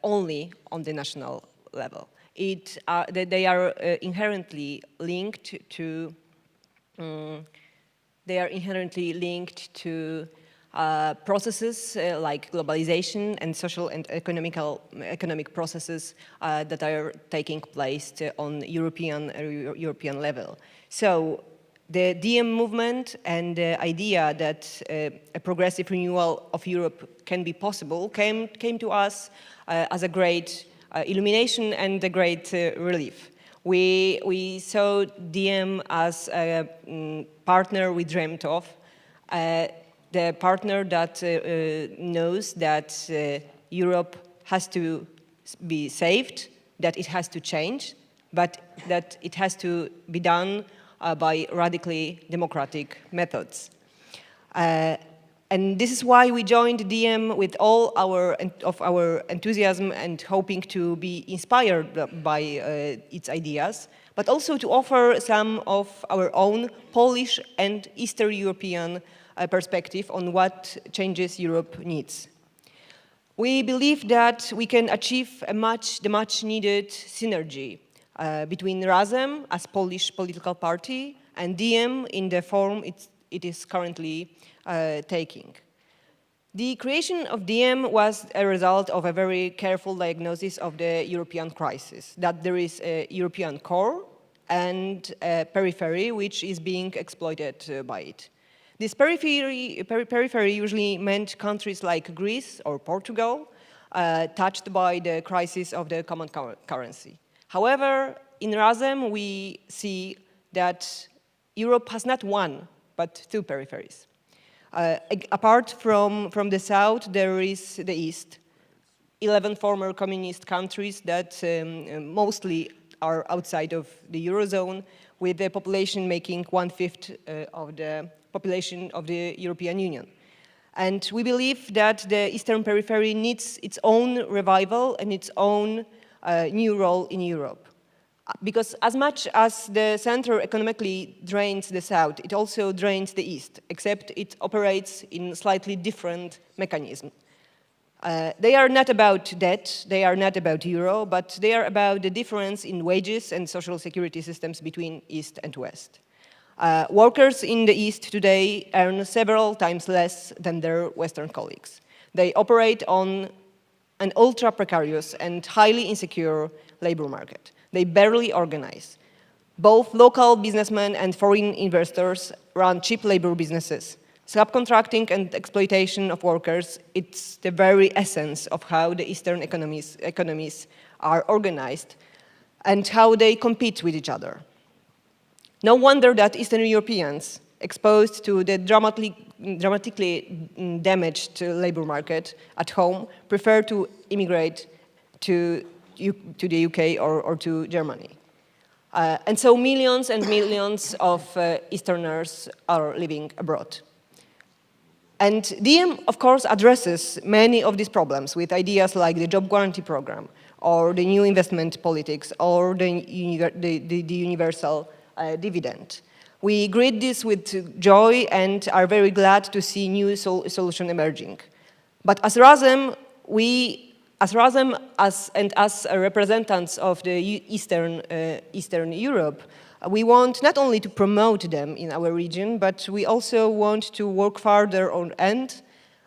only on the national level. They are inherently linked to processes like globalization and social and economic processes that are taking place on European level. So the DiEM movement and the idea that a progressive renewal of Europe can be possible came to us as a great illumination and a great relief. We saw DiEM as a partner we dreamed of, the partner that knows that Europe has to be saved, that it has to change, but that it has to be done by radically democratic methods. And this is why we joined DiEM with all our enthusiasm and hoping to be inspired by its ideas, but also to offer some of our own Polish and Eastern European perspective on what changes Europe needs. We believe that we can achieve the much needed synergy between Razem as Polish political party and DiEM in the form it is currently taking. The creation of DiEM was a result of a very careful diagnosis of the European crisis, that there is a European core and a periphery which is being exploited by it. This periphery usually meant countries like Greece or Portugal, touched by the crisis of the common currency. However, in Razem we see that Europe has not one, but two peripheries. Apart from the south, there is the east, 11 former communist countries that mostly are outside of the Eurozone, with the population making 1/5 of the population of the European Union. And we believe that the eastern periphery needs its own revival and its own new role in Europe. Because as much as the center economically drains the south, it also drains the east, except it operates in slightly different mechanism. They are not about debt, they are not about euro, but they are about the difference in wages and social security systems between east and west. Workers in the east today earn several times less than their western colleagues. They operate on an ultra-precarious and highly insecure labor market. They barely organize. Both local businessmen and foreign investors run cheap labor businesses. Subcontracting and exploitation of workers, it's the very essence of how the Eastern economies are organized and how they compete with each other. No wonder that Eastern Europeans, exposed to the dramatically damaged labor market at home, prefer to immigrate to the UK or to Germany. And so millions and millions of Easterners are living abroad. And DiEM, of course, addresses many of these problems with ideas like the job guarantee program, or the new investment politics, or the universal dividend. We greet this with joy and are very glad to see new solution emerging. But as Razem, as representatives of the Eastern Europe, we want not only to promote them in our region, but we also want to work further on end,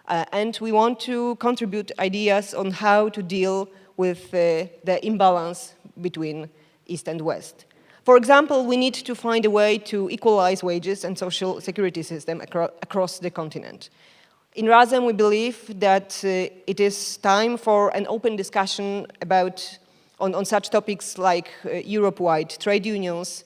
and we want to contribute ideas on how to deal with the imbalance between East and West. For example, we need to find a way to equalize wages and social security system across the continent. In Razem, we believe that it is time for an open discussion on such topics like Europe-wide trade unions,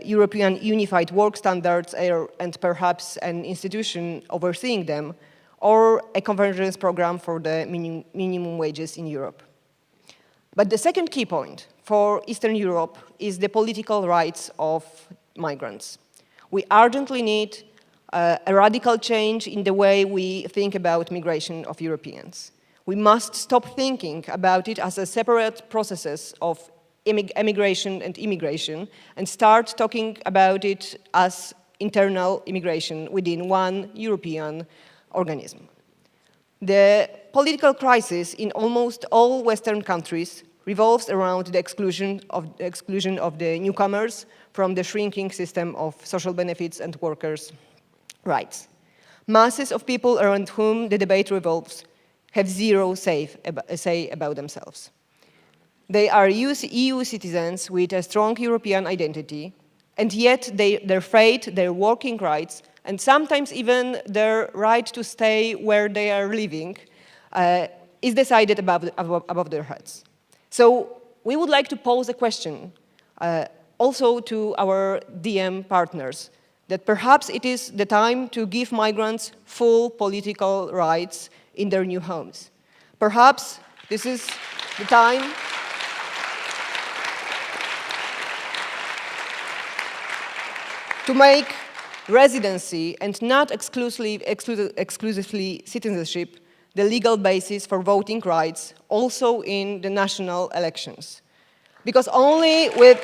European unified work standards, and perhaps an institution overseeing them, or a convergence program for the minimum wages in Europe. But the second key point for Eastern Europe is the political rights of migrants. We urgently need a radical change in the way we think about migration of Europeans. We must stop thinking about it as a separate processes of emigration and immigration and start talking about it as internal immigration within one European organism. The political crisis in almost all Western countries revolves around the exclusion of the newcomers from the shrinking system of social benefits and workers' rights. Masses of people around whom the debate revolves have zero say about themselves. They are EU citizens with a strong European identity, and yet their fate, their working rights, and sometimes even their right to stay where they are living is decided above their heads. So we would like to pose a question also to our DiEM partners, that perhaps it is the time to give migrants full political rights in their new homes. Perhaps this is the time to make residency and not exclusively citizenship the legal basis for voting rights also in the national elections. Because only with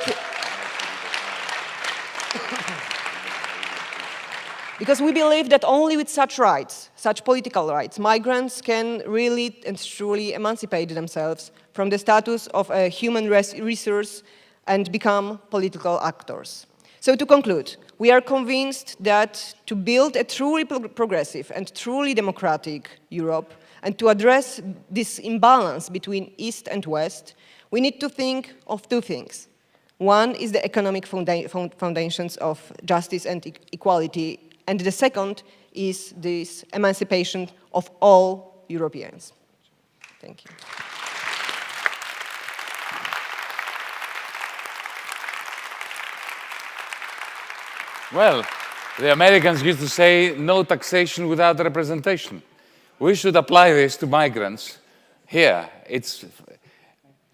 Because we believe that only with such rights, such political rights, migrants can really and truly emancipate themselves from the status of a human resource and become political actors. So to conclude, we are convinced that to build a truly progressive and truly democratic Europe and to address this imbalance between East and West, we need to think of two things. One is the economic foundations of justice and equality, and the second is this emancipation of all Europeans. Thank you. Well, the Americans used to say, no taxation without representation. We should apply this to migrants here.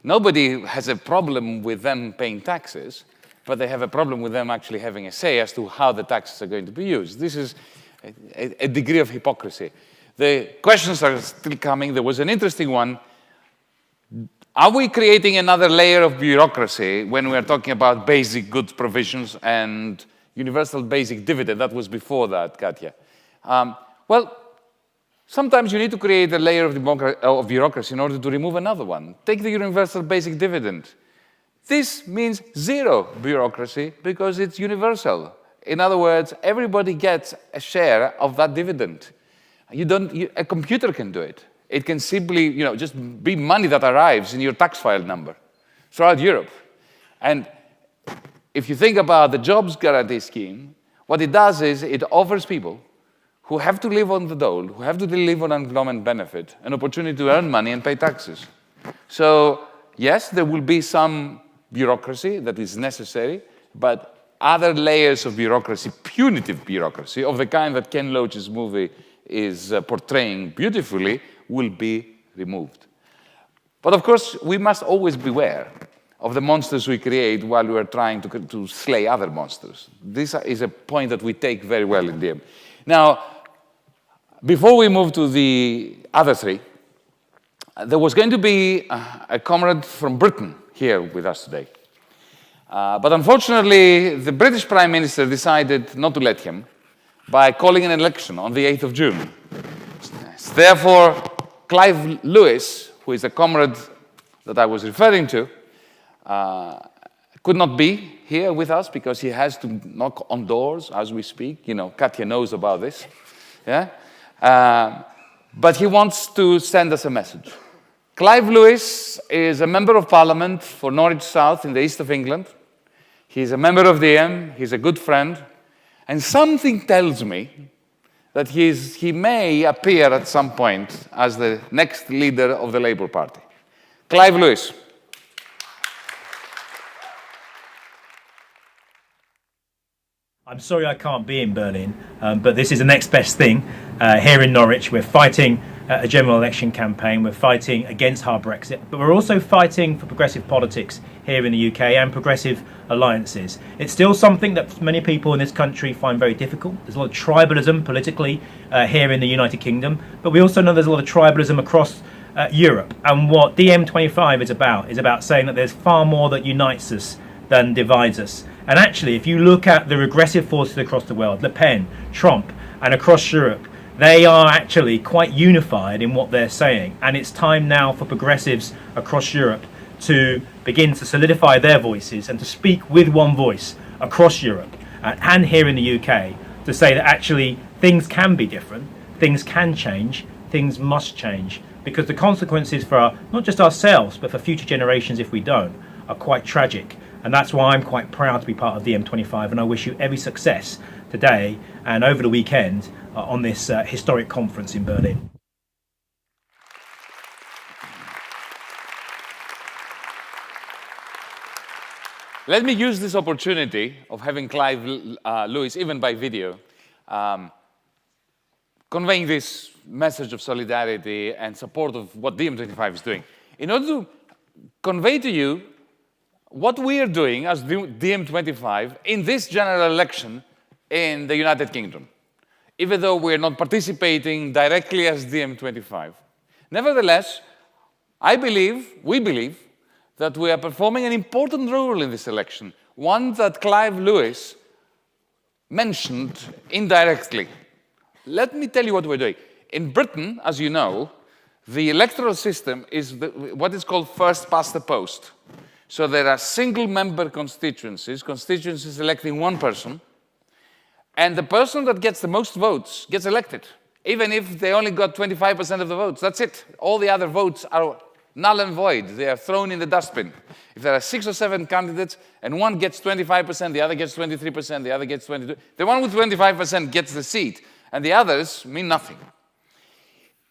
Nobody has a problem with them paying taxes, but they have a problem with them actually having a say as to how the taxes are going to be used. This is a degree of hypocrisy. The questions are still coming. There was an interesting one. Are we creating another layer of bureaucracy when we are talking about basic goods provisions and universal basic dividend? That was before that, Katja. Well, sometimes you need to create a layer of bureaucracy in order to remove another one. Take the universal basic dividend. This means zero bureaucracy because it's universal. In other words, everybody gets a share of that dividend. A computer can do it. It can simply, just be money that arrives in your tax file number throughout Europe. And if you think about the jobs guarantee scheme, what it does is it offers people who have to live on the dole, who have to live on unemployment benefit, an opportunity to earn money and pay taxes. So, yes, there will be some bureaucracy that is necessary, but other layers of bureaucracy, punitive bureaucracy, of the kind that Ken Loach's movie is portraying beautifully, will be removed. But of course, we must always beware of the monsters we create while we are trying to slay other monsters. This is a point that we take very well in DiEM. Now, before we move to the other three, there was going to be a comrade from Britain here with us today. But unfortunately, the British Prime Minister decided not to let him by calling an election on the 8th of June. Therefore, Clive Lewis, who is a comrade that I was referring to, could not be here with us because he has to knock on doors as we speak. Katja knows about this. Yeah? But he wants to send us a message. Clive Lewis is a member of Parliament for Norwich South in the east of England. He's a member of DiEM, he's a good friend, and something tells me that he may appear at some point as the next leader of the Labour Party. Clive Lewis. I'm sorry I can't be in Berlin, but this is the next best thing. Here in Norwich, we're fighting a general election campaign, we're fighting against hard Brexit, but we're also fighting for progressive politics here in the UK and progressive alliances. It's still something that many people in this country find very difficult. There's a lot of tribalism politically here in the United Kingdom, but we also know there's a lot of tribalism across Europe. And what DiEM25 is about saying that there's far more that unites us than divides us. And actually, if you look at the regressive forces across the world, Le Pen, Trump, and across Europe, they are actually quite unified in what they're saying. And it's time now for progressives across Europe to begin to solidify their voices and to speak with one voice across Europe and here in the UK to say that actually things can be different, things can change, things must change, because the consequences for not just ourselves, but for future generations if we don't, are quite tragic. And that's why I'm quite proud to be part of DiEM25, and I wish you every success today and over the weekend on this historic conference in Berlin. Let me use this opportunity of having Clive Lewis, even by video, conveying this message of solidarity and support of what DiEM25 is doing, in order to convey to you what we are doing as DiEM25 in this general election in the United Kingdom. Even though we're not participating directly as DiEM25. Nevertheless, we believe, that we are performing an important role in this election, one that Clive Lewis mentioned indirectly. Let me tell you what we're doing. In Britain, as you know, the electoral system is what is called first past the post. So there are single-member constituencies electing one person, and the person that gets the most votes gets elected, even if they only got 25% of the votes. That's it. All the other votes are null and void. They are thrown in the dustbin. If there are 6 or 7 candidates, and one gets 25%, the other gets 23%, the other gets 22%, the one with 25% gets the seat, and the others mean nothing.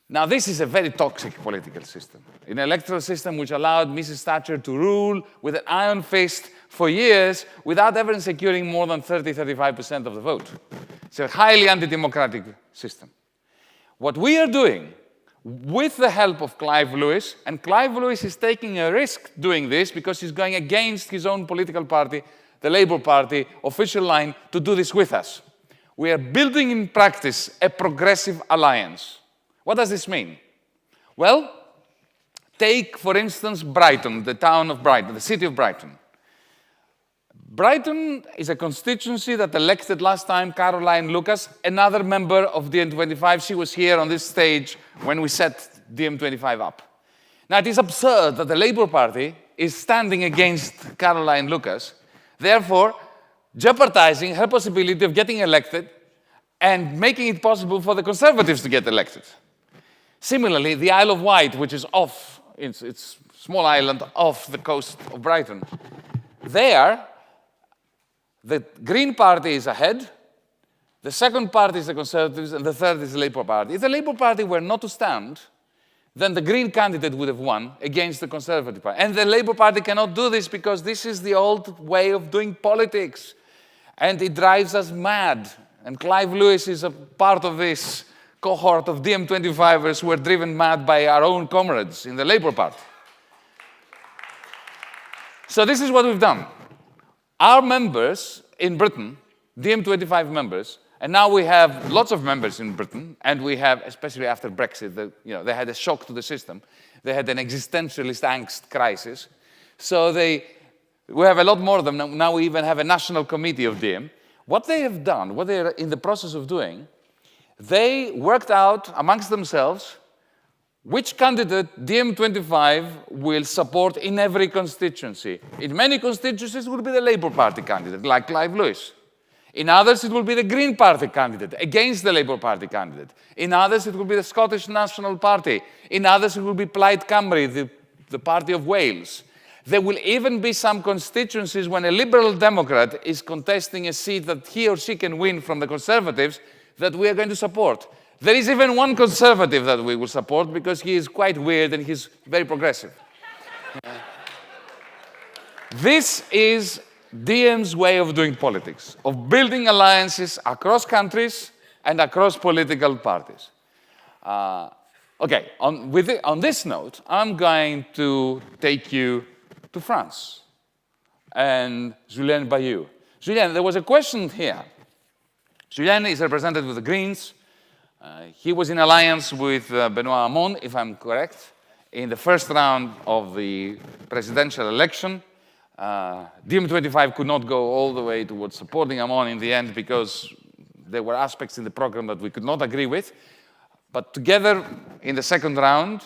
Now, this is a very toxic political system, an electoral system which allowed Mrs. Thatcher to rule with an iron fist for years without ever securing more than 30–35% of the vote. It's a highly anti-democratic system. What we are doing, with the help of Clive Lewis, and Clive Lewis is taking a risk doing this because he's going against his own political party, the Labour Party, official line, to do this with us. We are building in practice a progressive alliance. What does this mean? Well, take, for instance, Brighton, the town of Brighton, the city of Brighton. Brighton is a constituency that elected last time Caroline Lucas, another member of DiEM25. She was here on this stage when we set DiEM25 up. Now, it is absurd that the Labour Party is standing against Caroline Lucas, therefore jeopardizing her possibility of getting elected and making it possible for the Conservatives to get elected. Similarly, the Isle of Wight, which is off, it's a small island off the coast of Brighton, there, the Green Party is ahead, the second party is the Conservatives, and the third is the Labour Party. If the Labour Party were not to stand, then the Green candidate would have won against the Conservative Party. And the Labour Party cannot do this because this is the old way of doing politics. And it drives us mad. And Clive Lewis is a part of this cohort of DiEM25ers who were driven mad by our own comrades in the Labour Party. So this is what we've done. Our members in Britain, DiEM25 members, and now we have lots of members in Britain, and we have, especially after Brexit, they had a shock to the system. They had an existentialist angst crisis. So we have a lot more of them. Now we even have a national committee of DiEM. What they have done, what they are in the process of doing, they worked out amongst themselves which candidate DiEM25 will support in every constituency. In many constituencies, it will be the Labour Party candidate, like Clive Lewis. In others, it will be the Green Party candidate against the Labour Party candidate. In others, it will be the Scottish National Party. In others, it will be Plaid Cymru, the party of Wales. There will even be some constituencies when a Liberal Democrat is contesting a seat that he or she can win from the Conservatives that we are going to support. There is even one Conservative that we will support because he is quite weird and he's very progressive. This is DiEM's way of doing politics, of building alliances across countries and across political parties. Okay, on this note, I'm going to take you to France and Julien Bayou. Julien, there was a question here. Julien is represented with the Greens. He was in alliance with Benoît Hamon, if I'm correct, in the first round of the presidential election. DiEM25 could not go all the way towards supporting Hamon in the end because there were aspects in the program that we could not agree with. But together, in the second round,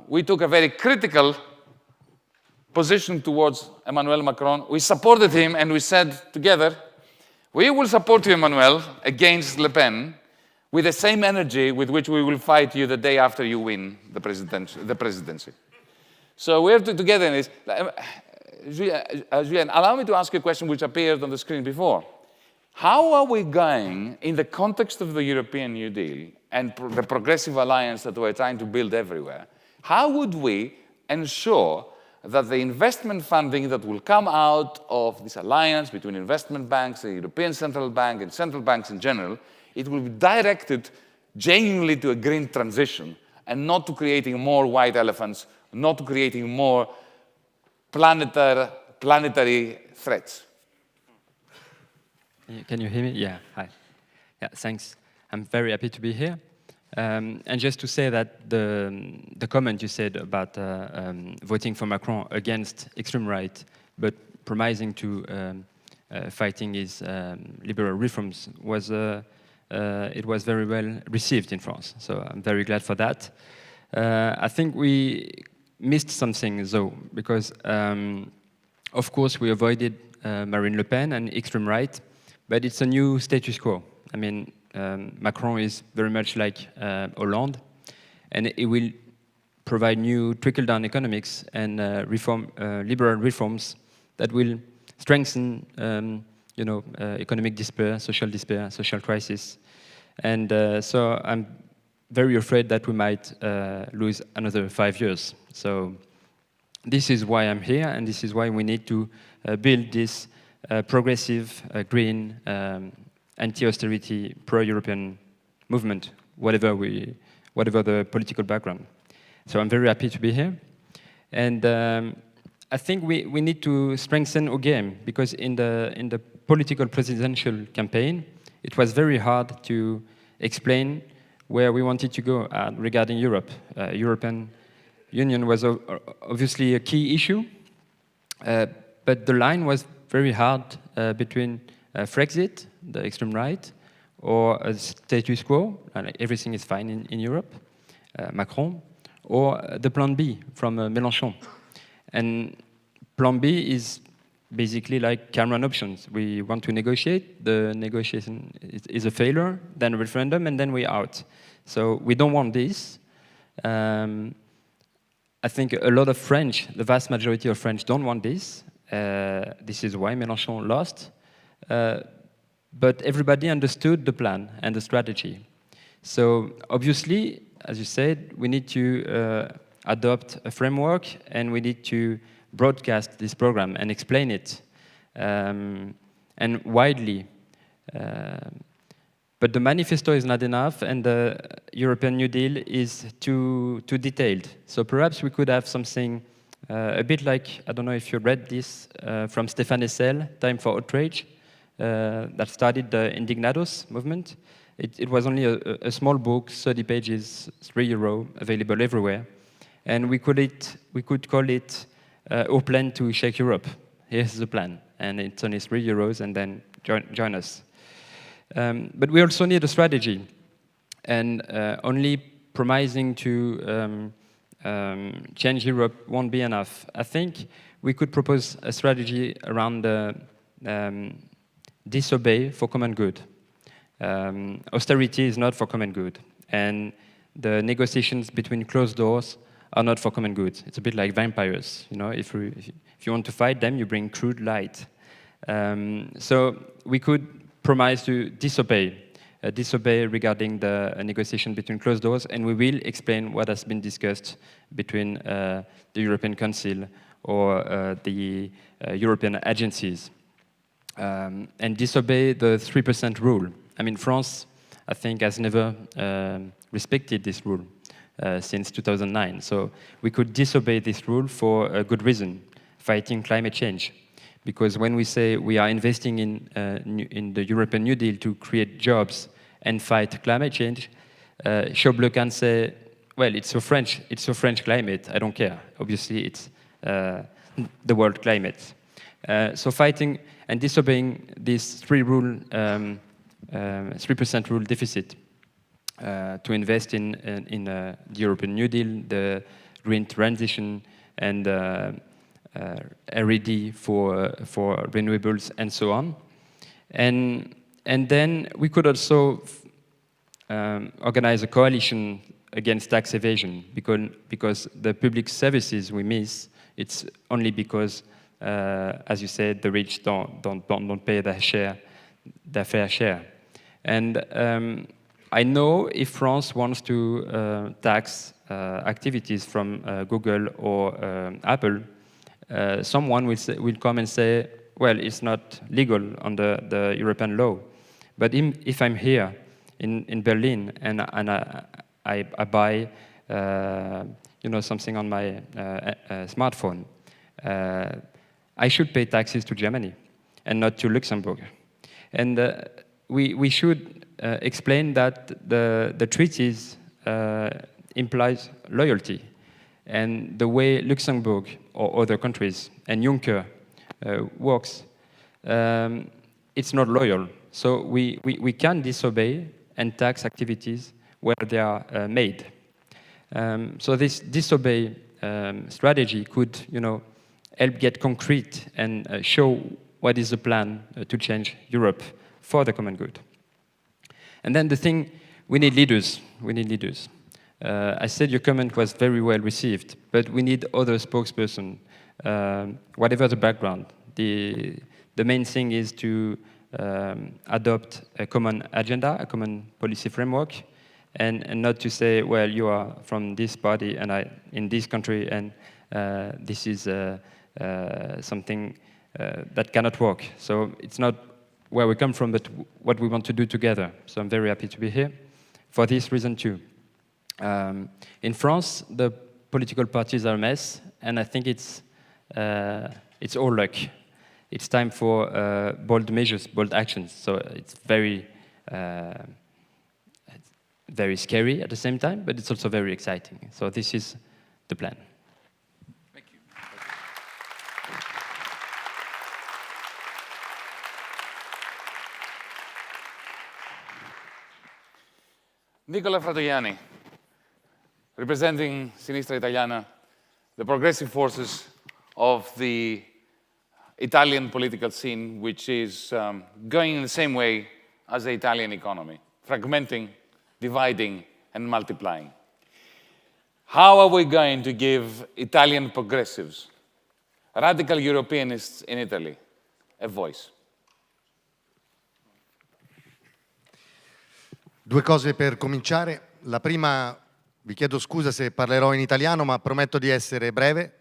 we took a very critical position towards Emmanuel Macron. We supported him and we said together, we will support you, Emmanuel, against Le Pen with the same energy with which we will fight you the day after you win the presidency. So we're together in this. Julien, allow me to ask you a question which appeared on the screen before. How are we going, in the context of the European New Deal and the progressive alliance that we're trying to build everywhere, how would we ensure that the investment funding that will come out of this alliance between investment banks, the European Central Bank, and central banks in general, it will be directed genuinely to a green transition and not to creating more white elephants, not to creating more planetary threats? Can you hear me? Yeah, hi. Yeah, thanks. I'm very happy to be here. And just to say that the comment you said about voting for Macron against extreme right, but promising to fighting his liberal reforms was it was very well received in France. So I'm very glad for that. I think we missed something though, because of course we avoided Marine Le Pen and extreme right, but it's a new status quo. I mean, Macron is very much like Hollande, and it will provide new trickle-down economics and liberal reforms that will strengthen, economic despair, social crisis. And so I'm very afraid that we might lose another 5 years. So this is why I'm here, and this is why we need to build this progressive, green, anti-austerity, pro-European movement, whatever the political background. So I'm very happy to be here. And I think we need to strengthen our game, because in the political presidential campaign, it was very hard to explain where we wanted to go regarding Europe. European Union was obviously a key issue, but the line was very hard between Frexit, the extreme right, or a status quo, like everything is fine in Europe, Macron, or the Plan B from Mélenchon. And Plan B is basically like Cameron options. We want to negotiate, the negotiation is a failure, then a referendum, and then we're out. So we don't want this. I think a lot of French, the vast majority of French don't want this. This is why Mélenchon lost. But everybody understood the plan and the strategy. So obviously, as you said, we need to adopt a framework, and we need to broadcast this program and explain it, and widely. But the manifesto is not enough, and the European New Deal is too detailed. So perhaps we could have something a bit like, I don't know if you read this, from Stéphane Hessel, Time for Outrage, that started the Indignados movement. It was only a small book, 30 pages, €3, available everywhere. And we could call it Our Plan to Shake Europe. Here's the plan. And it's only €3, and then join us. But we also need a strategy. And only promising to change Europe won't be enough. I think we could propose a strategy around the disobey for common good. Austerity is not for common good, and the negotiations between closed doors are not for common good. It's a bit like vampires, you know. If you want to fight them, you bring crude light. So we could promise to disobey regarding the negotiation between closed doors, and we will explain what has been discussed between the European Council or the European agencies, and disobey the 3% rule. I mean, France, I think, has never respected this rule since 2009. So we could disobey this rule for a good reason, fighting climate change. Because when we say we are investing in the European New Deal to create jobs and fight climate change, Schäuble can say, well, it's so French climate, I don't care. Obviously, it's the world climate. So fighting and disobeying this 3% rule deficit to invest in the European New Deal, the green transition, and R&D for renewables and so on. And then we could also organize a coalition against tax evasion, because the public services we miss, it's only because, as you said, the rich don't pay their fair share. And I know if France wants to tax activities from Google or Apple, someone will come and say, well, it's not legal under the European law. But if I'm here in Berlin and I buy something on my smartphone, I should pay taxes to Germany and not to Luxembourg. And we should explain that the treaties implies loyalty. And the way Luxembourg or other countries and Juncker works, it's not loyal. So we can disobey and tax activities where they are made. So this disobey strategy could, help get concrete and show what is the plan to change Europe for the common good. And then the thing, we need leaders. We need leaders. I said your comment was very well received, but we need other spokesperson, whatever the background. The main thing is to adopt a common agenda, a common policy framework, and not to say, well, you are from this party and I in this country, and this is something that cannot work. So it's not where we come from, but what we want to do together. So I'm very happy to be here for this reason too. In France, the political parties are a mess, and I think it's all luck. It's time for bold measures, bold actions. So it's very scary at the same time, but it's also very exciting. So this is the plan. Thank you. Nicola Fratoianni, representing Sinistra Italiana, the progressive forces of the Italian political scene, which is going in the same way as the Italian economy, fragmenting, dividing, and multiplying. How are we going to give Italian progressives, radical Europeanists in Italy, a voice? Due cose per cominciare. La prima, vi chiedo scusa se parlerò in italiano, ma prometto di essere breve.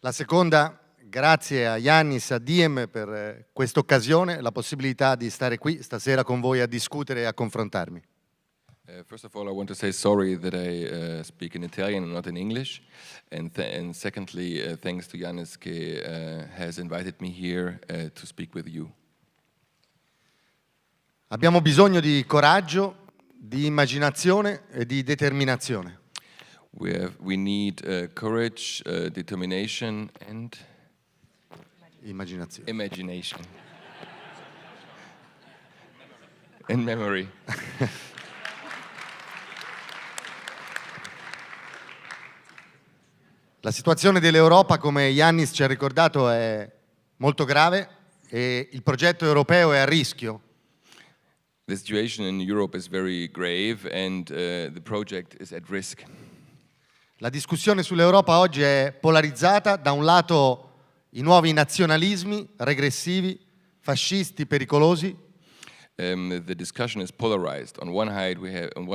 La seconda, grazie a Yanis, a DiEM per questa occasione, la possibilità di stare qui stasera con voi a discutere e a confrontarmi. First of all, I want to say sorry that I speak in Italian and not in English. And secondly, thanks to Yanis che has invited me here to speak with you. Abbiamo bisogno di coraggio, di immaginazione e di determinazione. We need courage, determination and immaginazione. And memory. La situazione dell'Europa, come Yanis ci ha ricordato, è molto grave e il progetto europeo è a rischio. The situation in Europe is very grave and the project is at risk. La discussione sull'Europa oggi è polarizzata, da un lato i nuovi nazionalismi regressivi, fascisti, pericolosi. The discussion is polarized. On one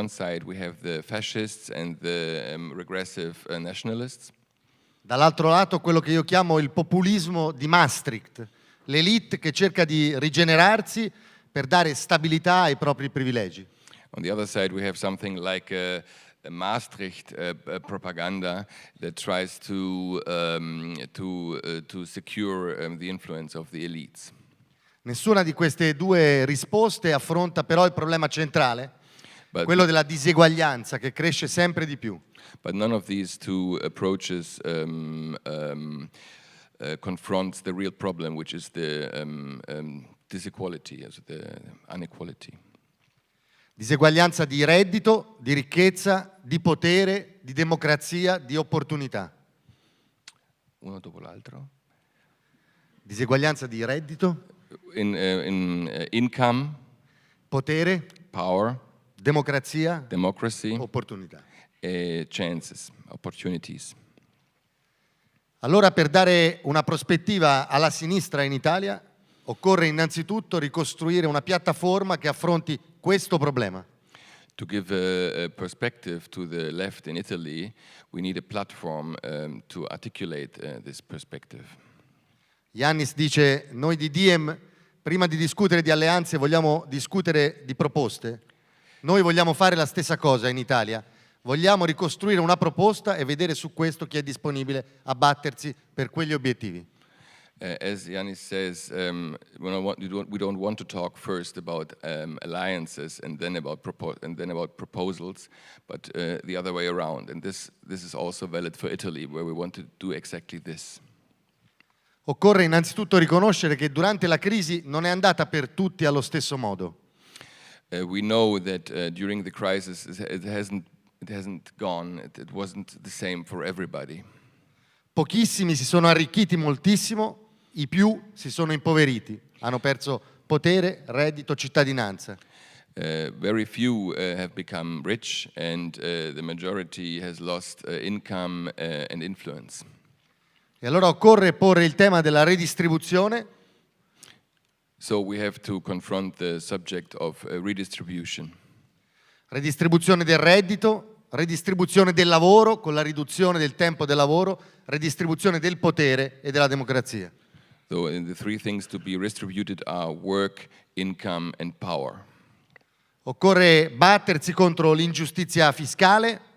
side we have the fascists and the regressive nationalists. Dall'altro lato quello che io chiamo il populismo di Maastricht, l'elite che cerca di rigenerarsi per dare stabilità ai propri privilegi. On the other side we have something like a Maastricht propaganda that tries to secure the influence of the elites. Nessuna di queste due risposte affronta però il problema centrale, quello della diseguaglianza che cresce sempre di più. But none of these two approaches confronts the real problem, which is the disequality, the inequality. Diseguaglianza di reddito, di ricchezza, di potere, di democrazia, di opportunità. Uno dopo l'altro. Diseguaglianza di reddito, income, potere, power, democrazia, democracy, opportunità. Chances, opportunities. Allora, per dare una prospettiva alla sinistra in Italia, occorre innanzitutto ricostruire una piattaforma che affronti questo problema. To give a perspective to the left in Italy, we need a platform to articulate this perspective. Yanis dice, noi di DiEM, prima di discutere di alleanze, vogliamo discutere di proposte. Noi vogliamo fare la stessa cosa in Italia. Vogliamo ricostruire una proposta e vedere su questo chi è disponibile a battersi per quegli obiettivi. As Yanis says, we don't want to talk first about alliances and then about proposals, but the other way around. And this is also valid for Italy, where we want to do exactly this. Occorre innanzitutto riconoscere che durante la crisi non è andata per tutti allo stesso modo. We know that during the crisis it hasn't gone, it wasn't the same for everybody. Pochissimi si sono arricchiti moltissimo, i più si sono impoveriti, hanno perso potere, reddito, cittadinanza. Very few have become rich and the majority has lost income and influence. E allora occorre porre il tema della redistribuzione. So we have to confront the subject of redistribution. Redistribuzione del reddito, redistribuzione del lavoro con la riduzione del tempo del lavoro, redistribuzione del potere e della democrazia. So the three things to be redistributed are work, income and power. Occorre battersi contro l'ingiustizia fiscale.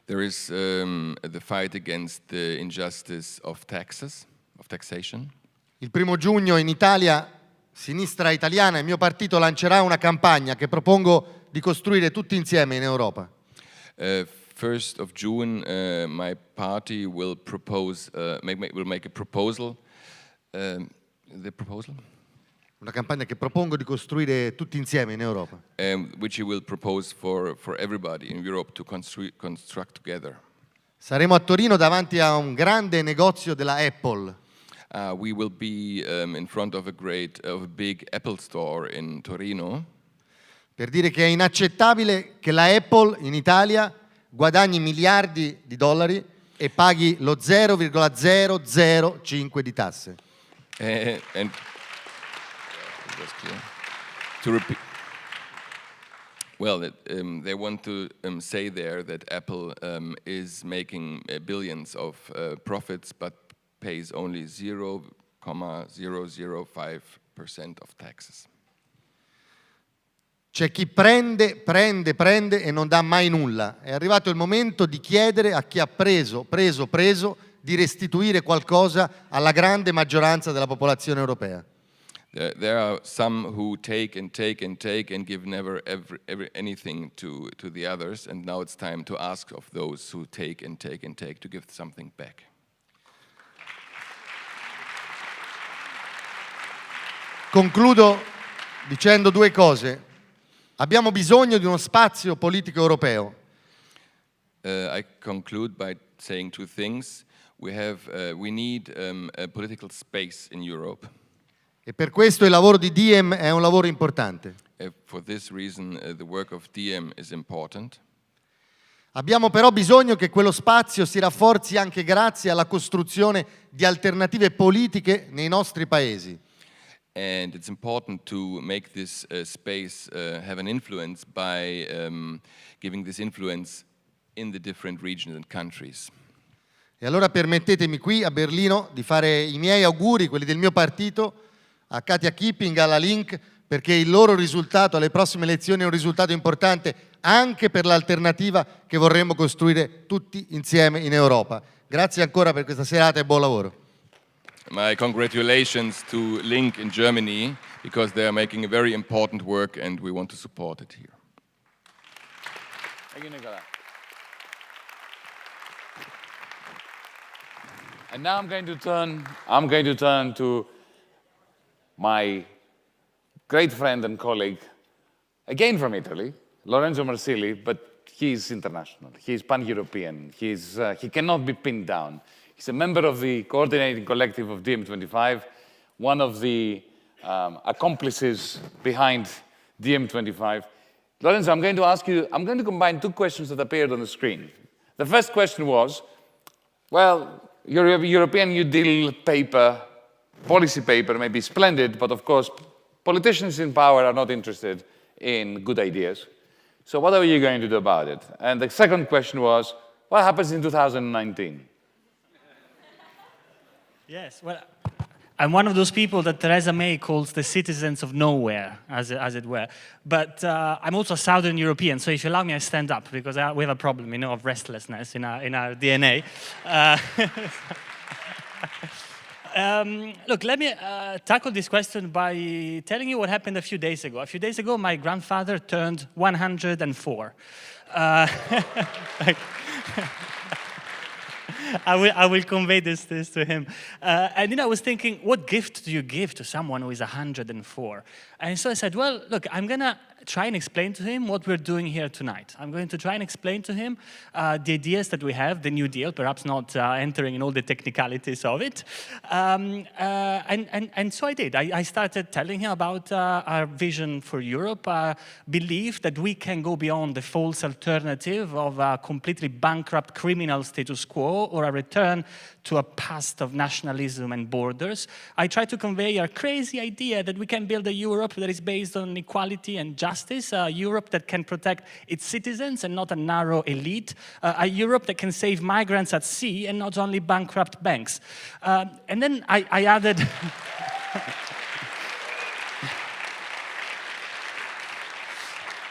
There is the fight against the injustice of taxes, of taxation. Il 1° giugno in Italia, Sinistra Italiana, il mio partito lancerà una campagna che propongo di costruire tutti insieme in Europa. 1st of June, my party will propose, will make a proposal. The proposal? Una campagna che propongo di costruire tutti insieme in Europa. Which he will propose for everybody in Europe to construct together. Saremo a Torino davanti a un grande negozio della Apple. We will be in front of a big Apple store in Torino. Per dire che è inaccettabile che la Apple in Italia guadagni miliardi di dollari e paghi lo 0,005 di tasse. And to repeat, well, they want to say there that Apple is making billions of profits, but pays only 0,005% of taxes. C'è chi prende e non dà mai nulla. È arrivato il momento di chiedere a chi ha preso, di restituire qualcosa alla grande maggioranza della popolazione europea. There are some who take and give never anything to the others, and now it's time to ask of those who take to give something back. Concludo dicendo due cose. Abbiamo bisogno di uno spazio politico europeo. I conclude by saying two things. We need a political space in Europe. E per questo il lavoro di DiEM è un lavoro importante. For this reason, the work of DiEM is important. Abbiamo però bisogno che quello spazio si rafforzi anche grazie alla costruzione di alternative politiche nei nostri paesi. And it's important to make this space have an influence by giving this influence in the different regions and countries. E allora permettetemi qui a Berlino di fare i miei auguri, quelli del mio partito, a Katja Kipping, alla Link, perché il loro risultato alle prossime elezioni è un risultato importante anche per l'alternativa che vorremmo costruire tutti insieme in Europa. Grazie ancora per questa serata e buon lavoro. My congratulations to Link in Germany, because they are making a very important work and we want to support it here. Thank you, Nicola. And now I'm going to turn to my great friend and colleague, again from Italy, Lorenzo Marsili, but he's international. He's pan-European. He cannot be pinned down. He's a member of the coordinating collective of DiEM25, one of the accomplices behind DiEM25. Lorenzo, I'm going to combine two questions that appeared on the screen. The first question was, well, your European New Deal paper, policy paper may be splendid, but of course, politicians in power are not interested in good ideas. So what are you going to do about it? And the second question was, what happens in 2019? Yes, well, I'm one of those people that Theresa May calls the citizens of nowhere, as it were. But I'm also a Southern European, so if you allow me, I stand up, because we have a problem, of restlessness in our DNA. Look, let me tackle this question by telling you what happened a few days ago. A few days ago, my grandfather turned 104. I will convey this to him. And I was thinking, what gift do you give to someone who is 104? And so I said, well, look, I'm going to try and explain to him what we're doing here tonight. I'm going to try and explain to him the ideas that we have, the New Deal, perhaps not entering in all the technicalities of it. And so I did. I started telling him about our vision for Europe, our belief that we can go beyond the false alternative of a completely bankrupt criminal status quo or a return to a past of nationalism and borders. I tried to convey our crazy idea that we can build a Europe that is based on equality and justice, a Europe that can protect its citizens and not a narrow elite, a Europe that can save migrants at sea and not only bankrupt banks. And then I added...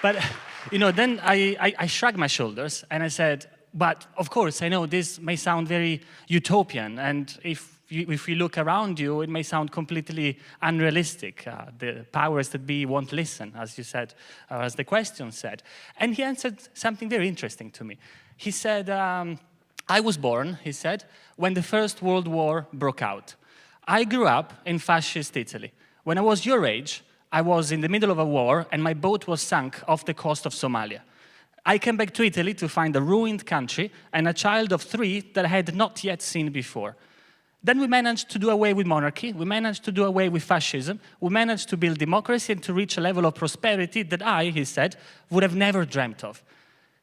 But, then I shrugged my shoulders and I said, but of course, I know this may sound very utopian, and if you look around you, it may sound completely unrealistic. The powers that be won't listen, as you said, or as the question said. And he answered something very interesting to me. He said, I was born, he said, when the First World War broke out. I grew up in fascist Italy. When I was your age, I was in the middle of a war and my boat was sunk off the coast of Somalia. I came back to Italy to find a ruined country and a child of 3 that I had not yet seen before. Then we managed to do away with monarchy, we managed to do away with fascism, we managed to build democracy and to reach a level of prosperity that I, he said, would have never dreamt of.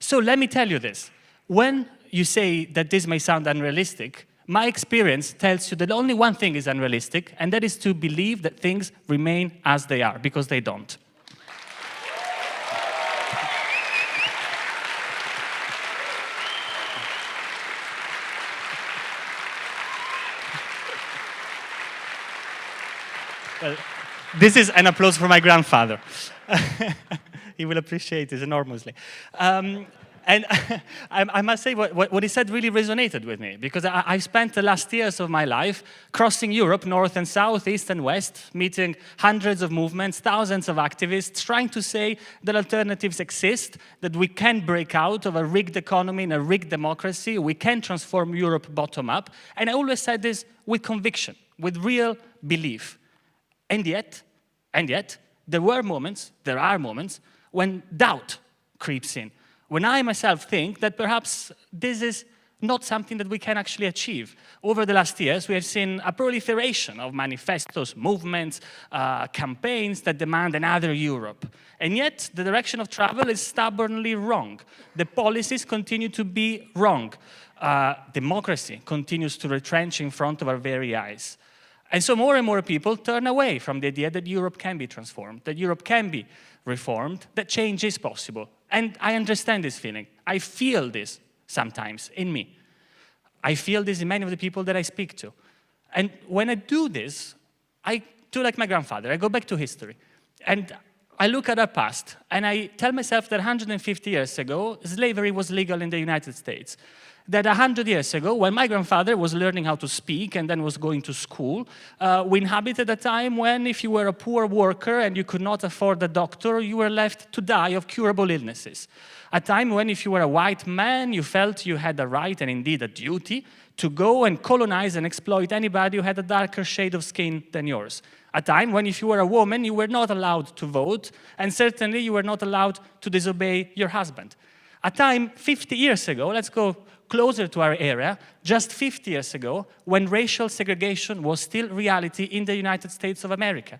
So let me tell you this. When you say that this may sound unrealistic, my experience tells you that only one thing is unrealistic, and that is to believe that things remain as they are, because they don't. Well, this is an applause for my grandfather. He will appreciate this enormously. And I must say, what he said really resonated with me, because I spent the last years of my life crossing Europe, north and south, east and west, meeting hundreds of movements, thousands of activists, trying to say that alternatives exist, that we can break out of a rigged economy and a rigged democracy, we can transform Europe bottom up. And I always said this with conviction, with real belief. And yet, there are moments, when doubt creeps in. When I myself think that perhaps this is not something that we can actually achieve. Over the last years, we have seen a proliferation of manifestos, movements, campaigns that demand another Europe. And yet, the direction of travel is stubbornly wrong. The policies continue to be wrong. Democracy continues to retrench in front of our very eyes. And so more and more people turn away from the idea that Europe can be transformed, that Europe can be reformed, that change is possible. And I understand this feeling. I feel this sometimes in me. I feel this in many of the people that I speak to. And when I do this, I do like my grandfather. I go back to history. And I look at our past, and I tell myself that 150 years ago, slavery was legal in the United States. That 100 years ago, when my grandfather was learning how to speak and then was going to school, we inhabited a time when if you were a poor worker and you could not afford a doctor, you were left to die of curable illnesses. A time when if you were a white man, you felt you had a right and indeed a duty to go and colonize and exploit anybody who had a darker shade of skin than yours. A time when if you were a woman, you were not allowed to vote, and certainly you were not allowed to disobey your husband. A time 50 years ago, let's go closer to our era, just 50 years ago, when racial segregation was still reality in the United States of America.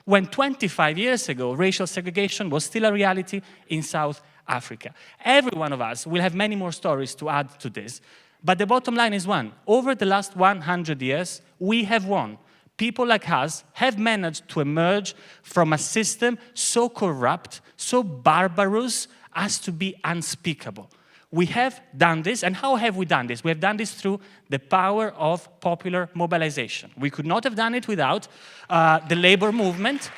When 25 years ago, racial segregation was still a reality in South Africa. Every one of us will have many more stories to add to this. But the bottom line is one. Over the last 100 years, we have won. People like us have managed to emerge from a system so corrupt, so barbarous, as to be unspeakable. We have done this, and how have we done this? We have done this through the power of popular mobilization. We could not have done it without the labor movement.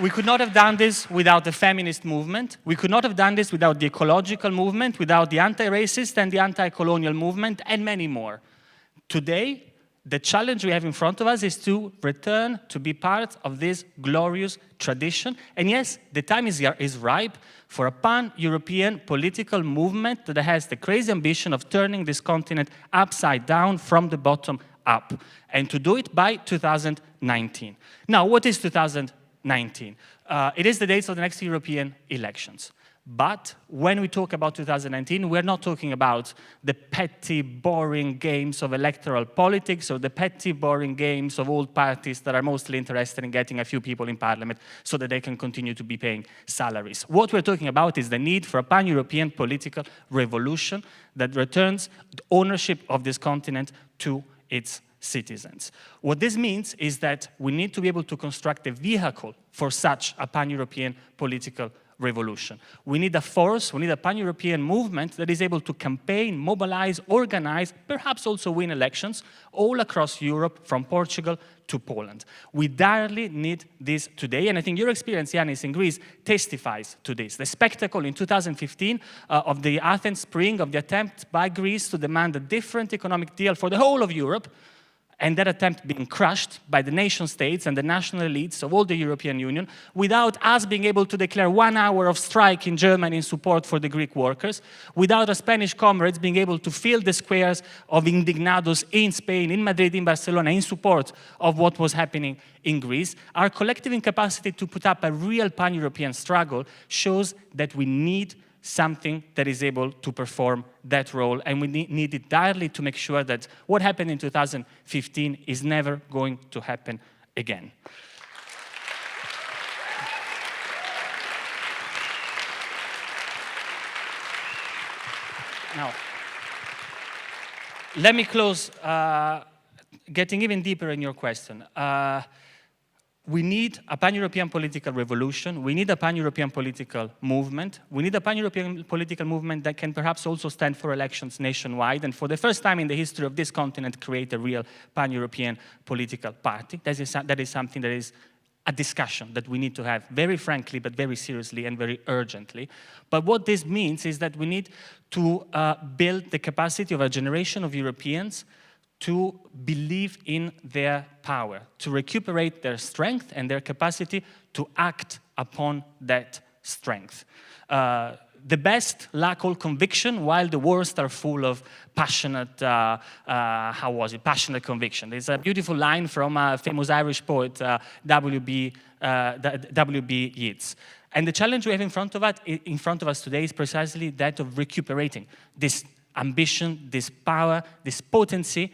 We could not have done this without the feminist movement. We could not have done this without the ecological movement, without the anti-racist and the anti-colonial movement, and many more. Today, The challenge we have in front of us is to return to be part of this glorious tradition. And yes, the time is ripe for a pan-European political movement that has the crazy ambition of turning this continent upside down from the bottom up, and to do it by 2019. Now, what is 2019? It is the date of the next European elections. But when we talk about 2019, we're not talking about the petty, boring games of electoral politics or the petty, boring games of old parties that are mostly interested in getting a few people in parliament so that they can continue to be paying salaries. What we're talking about is the need for a pan-European political revolution that returns the ownership of this continent to its citizens. What this means is that we need to be able to construct a vehicle for such a pan-European political revolution. We need a force, we need a pan-European movement that is able to campaign, mobilize, organize, perhaps also win elections all across Europe, from Portugal to Poland. We direly need this today, and I think your experience, Yanis, in Greece testifies to this. The spectacle in 2015 of the Athens Spring, of the attempt by Greece to demand a different economic deal for the whole of Europe, and that attempt being crushed by the nation states and the national elites of all the European Union, without us being able to declare 1 hour of strike in Germany in support for the Greek workers, without our Spanish comrades being able to fill the squares of indignados in Spain, in Madrid, in Barcelona, in support of what was happening in Greece. Our collective incapacity to put up a real pan-European struggle shows that we need something that is able to perform that role, and we need it direly to make sure that what happened in 2015 is never going to happen again. Now, let me close, getting even deeper in your question. We need a pan-European political revolution. We need a pan-European political movement. We need a pan-European political movement that can perhaps also stand for elections nationwide, and for the first time in the history of this continent, create a real pan-European political party. That is something that is a discussion that we need to have very frankly, but very seriously and very urgently. But what this means is that we need to build the capacity of a generation of Europeans to believe in their power, to recuperate their strength and their capacity to act upon that strength. The best lack all conviction, while the worst are full of passionate, passionate conviction. There's a beautiful line from a famous Irish poet, W.B. Yeats. And the challenge we have in front of us today is precisely that of recuperating this ambition, this power, this potency,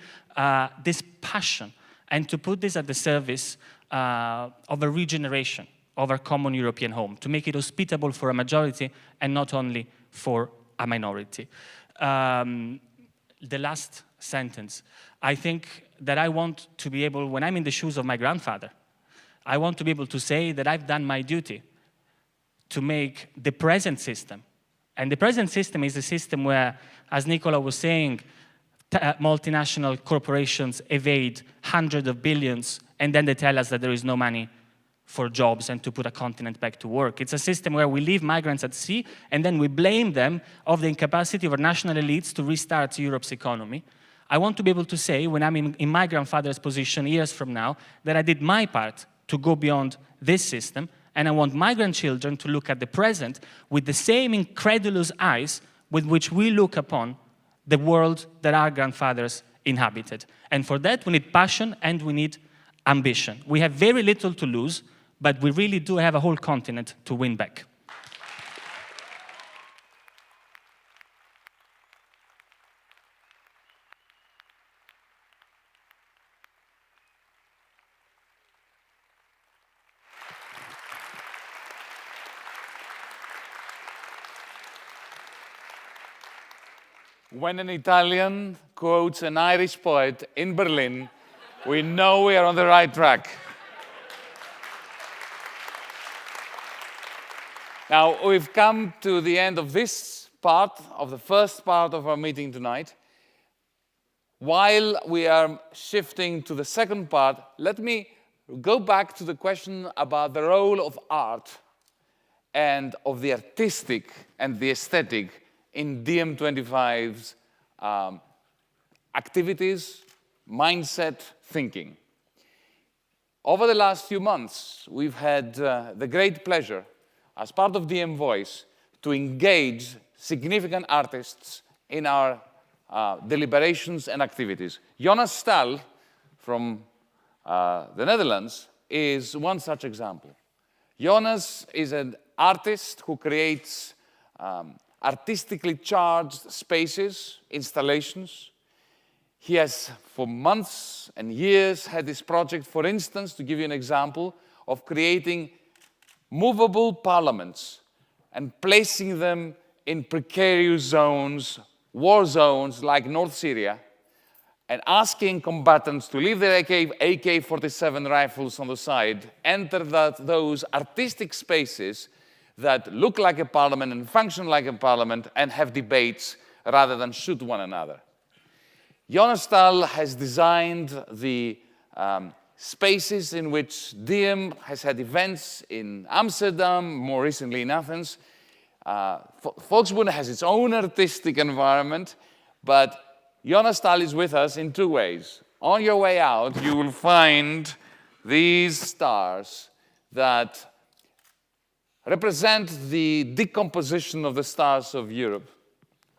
this passion, and to put this at the service of a regeneration of our common European home, to make it hospitable for a majority and not only for a minority. The last sentence, I think that I want to be able, when I'm in the shoes of my grandfather, I want to be able to say that I've done my duty to make the present system, and the present system is a system where, as Nicola was saying, multinational corporations evade hundreds of billions, and then they tell us that there is no money for jobs and to put a continent back to work. It's a system where we leave migrants at sea, and then we blame them of the incapacity of our national elites to restart Europe's economy. I want to be able to say, when I'm in my grandfather's position years from now, that I did my part to go beyond this system, and I want my grandchildren to look at the present with the same incredulous eyes with which we look upon the world that our grandfathers inhabited. And for that, we need passion and we need ambition. We have very little to lose, but we really do have a whole continent to win back. When an Italian quotes an Irish poet in Berlin, we know we are on the right track. Now, we've come to the end of this part, of the first part of our meeting tonight. While we are shifting to the second part, let me go back to the question about the role of art and of the artistic and the aesthetic in DiEM25's activities, mindset thinking. Over the last few months, we've had the great pleasure, as part of DiEM Voice, to engage significant artists in our deliberations and activities. Jonas Staal from the Netherlands is one such example. Jonas is an artist who creates artistically charged spaces, installations. He has, for months and years, had this project, for instance, to give you an example, of creating movable parliaments and placing them in precarious zones, war zones like North Syria, and asking combatants to leave their AK-47 rifles on the side, enter those artistic spaces that look like a parliament and function like a parliament and have debates rather than shoot one another. Jonas Staal has designed the spaces in which DiEM has had events in Amsterdam, more recently in Athens. Volksbühne has its own artistic environment, but Jonas Staal is with us in two ways. On your way out, you will find these stars that represent the decomposition of the stars of Europe,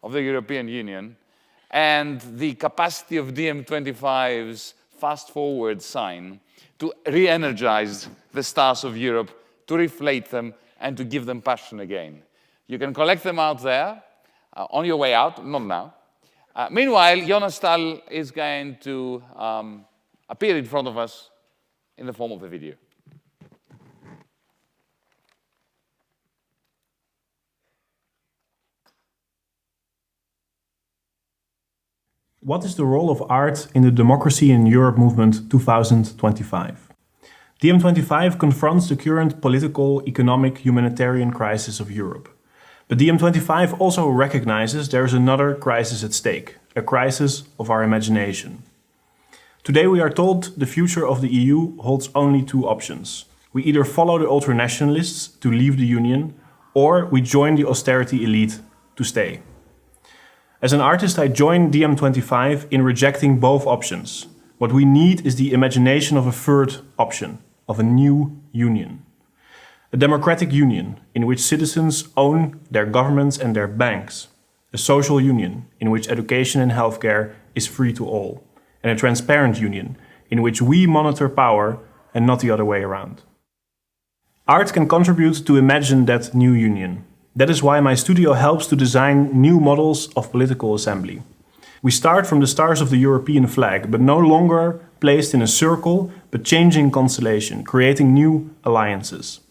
of the European Union, and the capacity of DiEM25's fast-forward sign to re-energize the stars of Europe, to reflate them, and to give them passion again. You can collect them out there, on your way out, not now. Meanwhile, Jonas Staal is going to appear in front of us in the form of a video. What is the role of art in the Democracy in Europe movement 2025? DiEM25 confronts the current political, economic, humanitarian crisis of Europe. But DiEM25 also recognizes there is another crisis at stake, a crisis of our imagination. Today we are told the future of the EU holds only two options. We either follow the ultranationalists to leave the Union, or we join the austerity elite to stay. As an artist, I join DiEM25 in rejecting both options. What we need is the imagination of a third option, of a new union. A democratic union in which citizens own their governments and their banks. A social union in which education and healthcare is free to all. And a transparent union in which we monitor power and not the other way around. Art can contribute to imagine that new union. That is why my studio helps to design new models of political assembly. We start from the stars of the European flag, but no longer placed in a circle, but changing constellation, creating new alliances.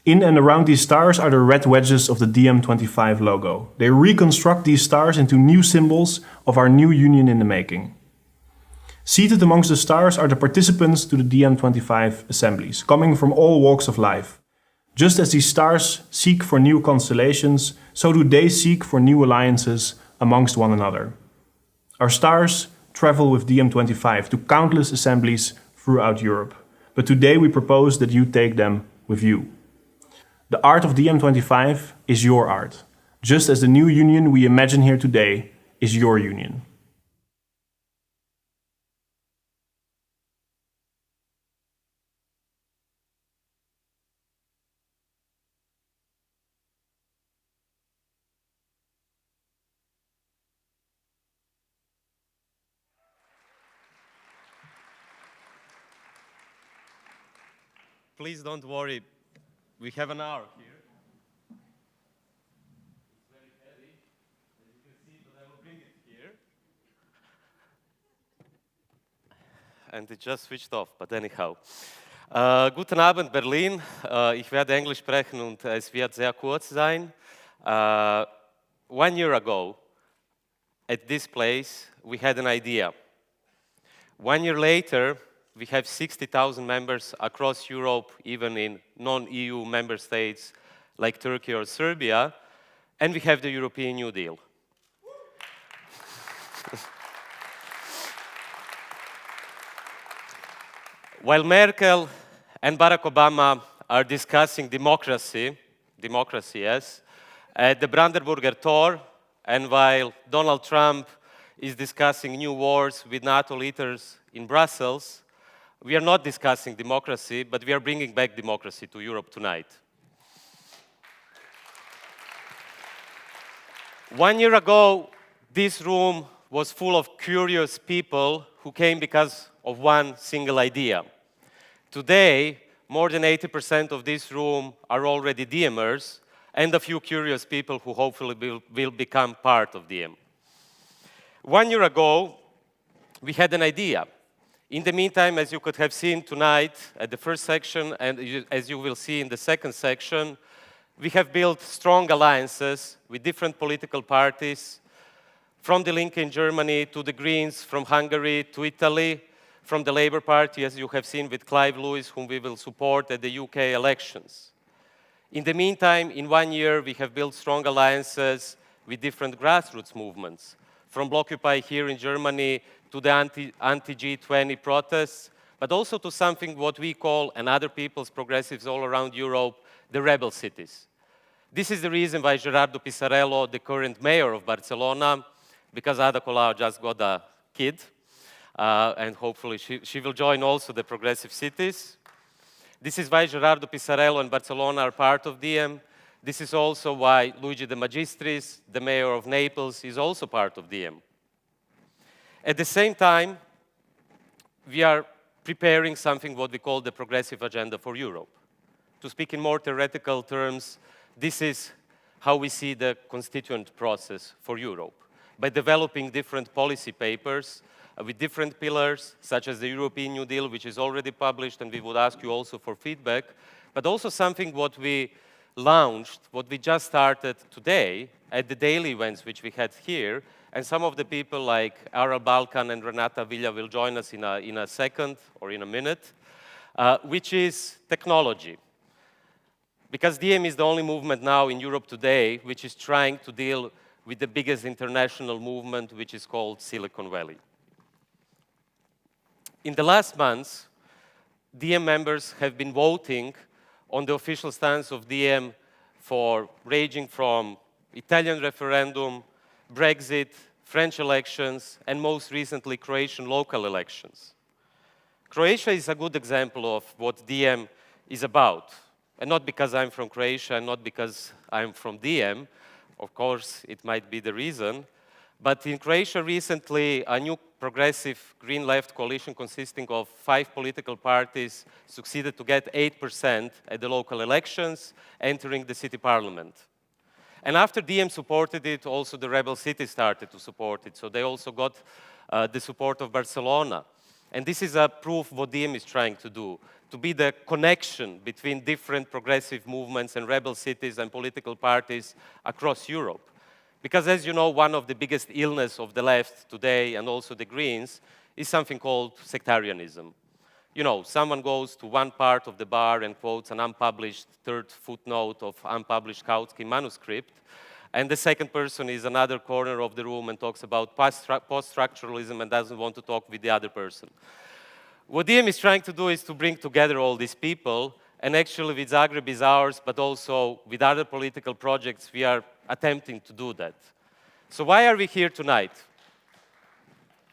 In and around these stars are the red wedges of the DiEM25 logo. They reconstruct these stars into new symbols of our new union in the making. Seated amongst the stars are the participants to the DiEM25 assemblies, coming from all walks of life. Just as these stars seek for new constellations, so do they seek for new alliances amongst one another. Our stars travel with DiEM25 to countless assemblies throughout Europe, but today we propose that you take them with you. The art of DiEM25 is your art, just as the new union we imagine here today is your union. Please don't worry, we have an hour here. It's very heavy, as you can see, but I will bring it here. And it just switched off, but anyhow. Guten Abend, Berlin. Ich werde Englisch sprechen und es wird sehr kurz sein. 1 year ago, at this place, we had an idea. 1 year later, we have 60,000 members across Europe, even in non-EU member states like Turkey or Serbia, and we have the European New Deal. While Merkel and Barack Obama are discussing democracy, yes, at the Brandenburger Tor, and while Donald Trump is discussing new wars with NATO leaders in Brussels, we are not discussing democracy, but we are bringing back democracy to Europe tonight. 1 year ago, this room was full of curious people who came because of one single idea. Today, more than 80% of this room are already DiEMers, and a few curious people who hopefully will become part of DiEM. 1 year ago, we had an idea. In the meantime, as you could have seen tonight at the first section, and as you will see in the second section, we have built strong alliances with different political parties, from the Linke in Germany to the Greens, from Hungary to Italy, from the Labour Party, as you have seen with Clive Lewis, whom we will support at the UK elections. In the meantime, in 1 year, we have built strong alliances with different grassroots movements, from Blockupy here in Germany to the anti-G20 protests, but also to something what we call, and other people's progressives all around Europe, the rebel cities. This is the reason why Gerardo Pisarello, the current mayor of Barcelona, because Ada Colau just got a kid, and hopefully she will join also the progressive cities. This is why Gerardo Pisarello and Barcelona are part of DiEM. This is also why Luigi De Magistris, the mayor of Naples, is also part of DiEM. At the same time, we are preparing something what we call the progressive agenda for Europe. To speak in more theoretical terms, this is how we see the constituent process for Europe. By developing different policy papers with different pillars, such as the European New Deal, which is already published, and we would ask you also for feedback, but also something what we launched, what we just started today at the daily events which we had here, and some of the people like Ara Balkan and Renata Villa will join us in a second or in a minute, which is technology. Because DiEM is the only movement now in Europe today which is trying to deal with the biggest international movement, which is called Silicon Valley. In the last months, DiEM members have been voting on the official stance of DiEM for ranging from Italian referendum, Brexit, French elections, and most recently, Croatian local elections. Croatia is a good example of what DiEM is about. And not because I'm from Croatia, and not because I'm from DiEM. Of course, it might be the reason. But in Croatia recently, a new progressive green-left coalition consisting of 5 political parties succeeded to get 8% at the local elections, entering the city parliament. And after DiEM supported it, also the rebel cities started to support it. So they also got the support of Barcelona. And this is a proof what DiEM is trying to do, to be the connection between different progressive movements and rebel cities and political parties across Europe. Because as you know, one of the biggest illness of the left today, and also the Greens, is something called sectarianism. You know, someone goes to one part of the bar and quotes an unpublished third footnote of unpublished Kautsky manuscript, and the second person is another corner of the room and talks about post-structuralism and doesn't want to talk with the other person. What DiEM is trying to do is to bring together all these people, and actually with Zagreb is ours, but also with other political projects, we are attempting to do that. So why are we here tonight?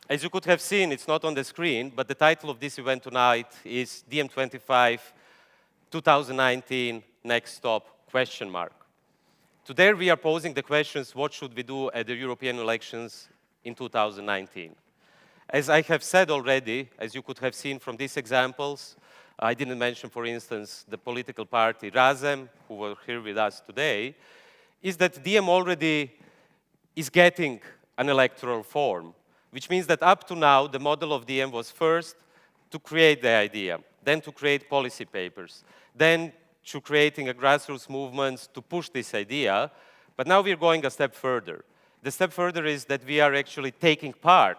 As you could have seen, it's not on the screen, but the title of this event tonight is DiEM25 2019 Next Stop ? Today we are posing the questions, what should we do at the European elections in 2019? As I have said already, as you could have seen from these examples, I didn't mention, for instance, the political party Razem, who were here with us today, is that DiEM already is getting an electoral form, which means that up to now, the model of DiEM was first to create the idea, then to create policy papers, then to creating a grassroots movement to push this idea, but now we're going a step further. The step further is that we are actually taking part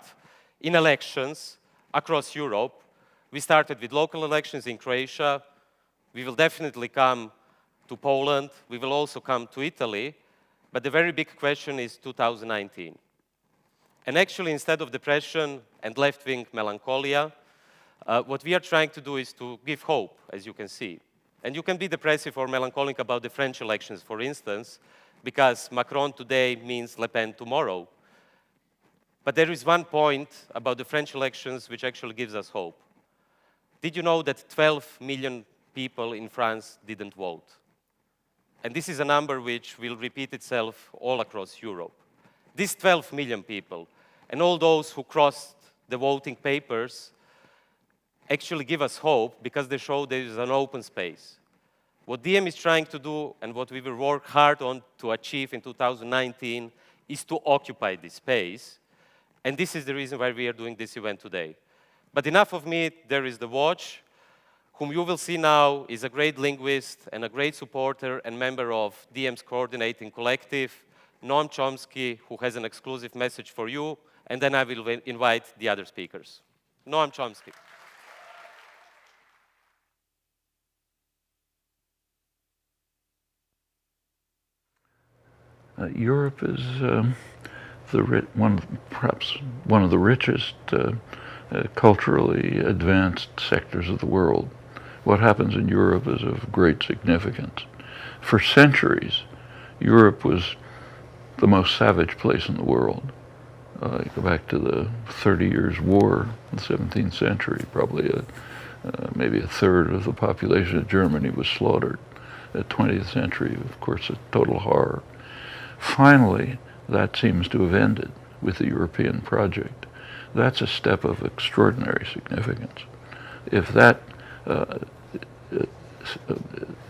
in elections across Europe. We started with local elections in Croatia. We will definitely come to Poland. We will also come to Italy. But the very big question is 2019. And actually, instead of depression and left-wing melancholia, what we are trying to do is to give hope, as you can see. And you can be depressive or melancholic about the French elections, for instance, because Macron today means Le Pen tomorrow. But there is one point about the French elections which actually gives us hope. Did you know that 12 million people in France didn't vote? And this is a number which will repeat itself all across Europe. These 12 million people, and all those who crossed the voting papers, actually give us hope because they show there is an open space. What DiEM is trying to do, and what we will work hard on to achieve in 2019, is to occupy this space. And this is the reason why we are doing this event today. But enough of me, there is the watch, whom you will see now is a great linguist and a great supporter and member of DiEM's coordinating collective, Noam Chomsky, who has an exclusive message for you, and then I will invite the other speakers. Noam Chomsky. Europe is perhaps one of the richest culturally advanced sectors of the world. What happens in Europe is of great significance. For centuries, Europe was the most savage place in the world. You go back to the 30 Years' War in the 17th century, probably maybe a third of the population of Germany was slaughtered. The 20th century, of course, a total horror. Finally, that seems to have ended with the European project. That's a step of extraordinary significance. If that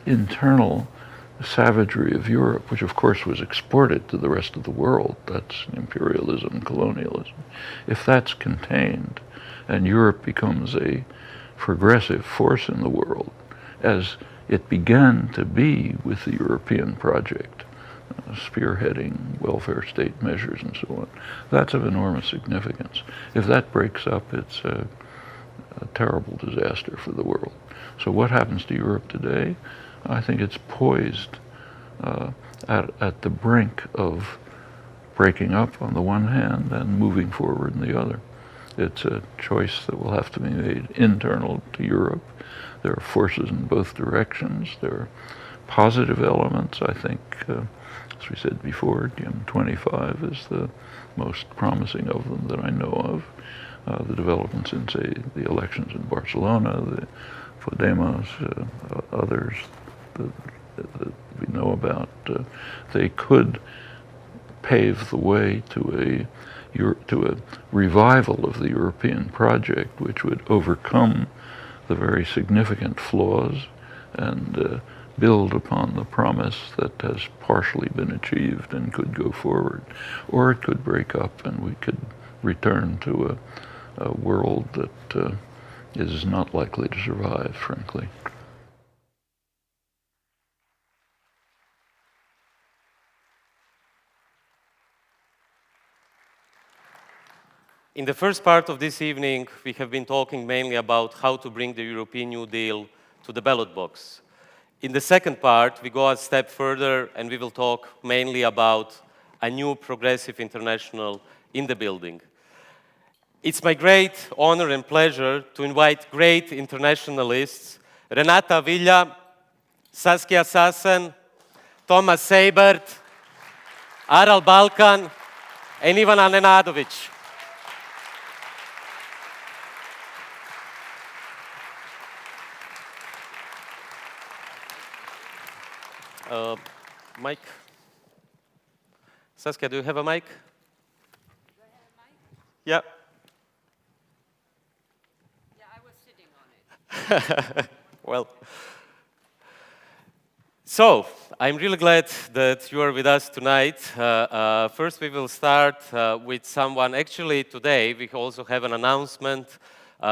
internal savagery of Europe, which of course was exported to the rest of the world, that's imperialism, colonialism, if that's contained and Europe becomes a progressive force in the world, as it began to be with the European project, spearheading welfare state measures and so on, that's of enormous significance. If that breaks up, it's a terrible disaster for the world. So what happens to Europe today? I think it's poised at the brink of breaking up on the one hand and moving forward on the other. It's a choice that will have to be made internal to Europe. There are forces in both directions. There are positive elements. I think, as we said before, DiEM25 is the most promising of them that I know of. The developments in, say, the elections in Barcelona, the Podemos, others that we know about, they could pave the way to a revival of the European project, which would overcome the very significant flaws and build upon the promise that has partially been achieved and could go forward. Or it could break up and we could return to a world that is not likely to survive, frankly. In the first part of this evening, we have been talking mainly about how to bring the European New Deal to the ballot box. In the second part, we go a step further and we will talk mainly about a new progressive international in the building. It's my great honor and pleasure to invite great internationalists, Renata Villa, Saskia Sassen, Thomas Seibert, Aral Balkan, and Ivan Nenadovic. Mic? Saskia, do you have a mic? Do I have a mic? Yeah. Yeah, I was sitting on it. Well, so I'm really glad that you are with us tonight. First, we will start with someone. Actually, today we also have an announcement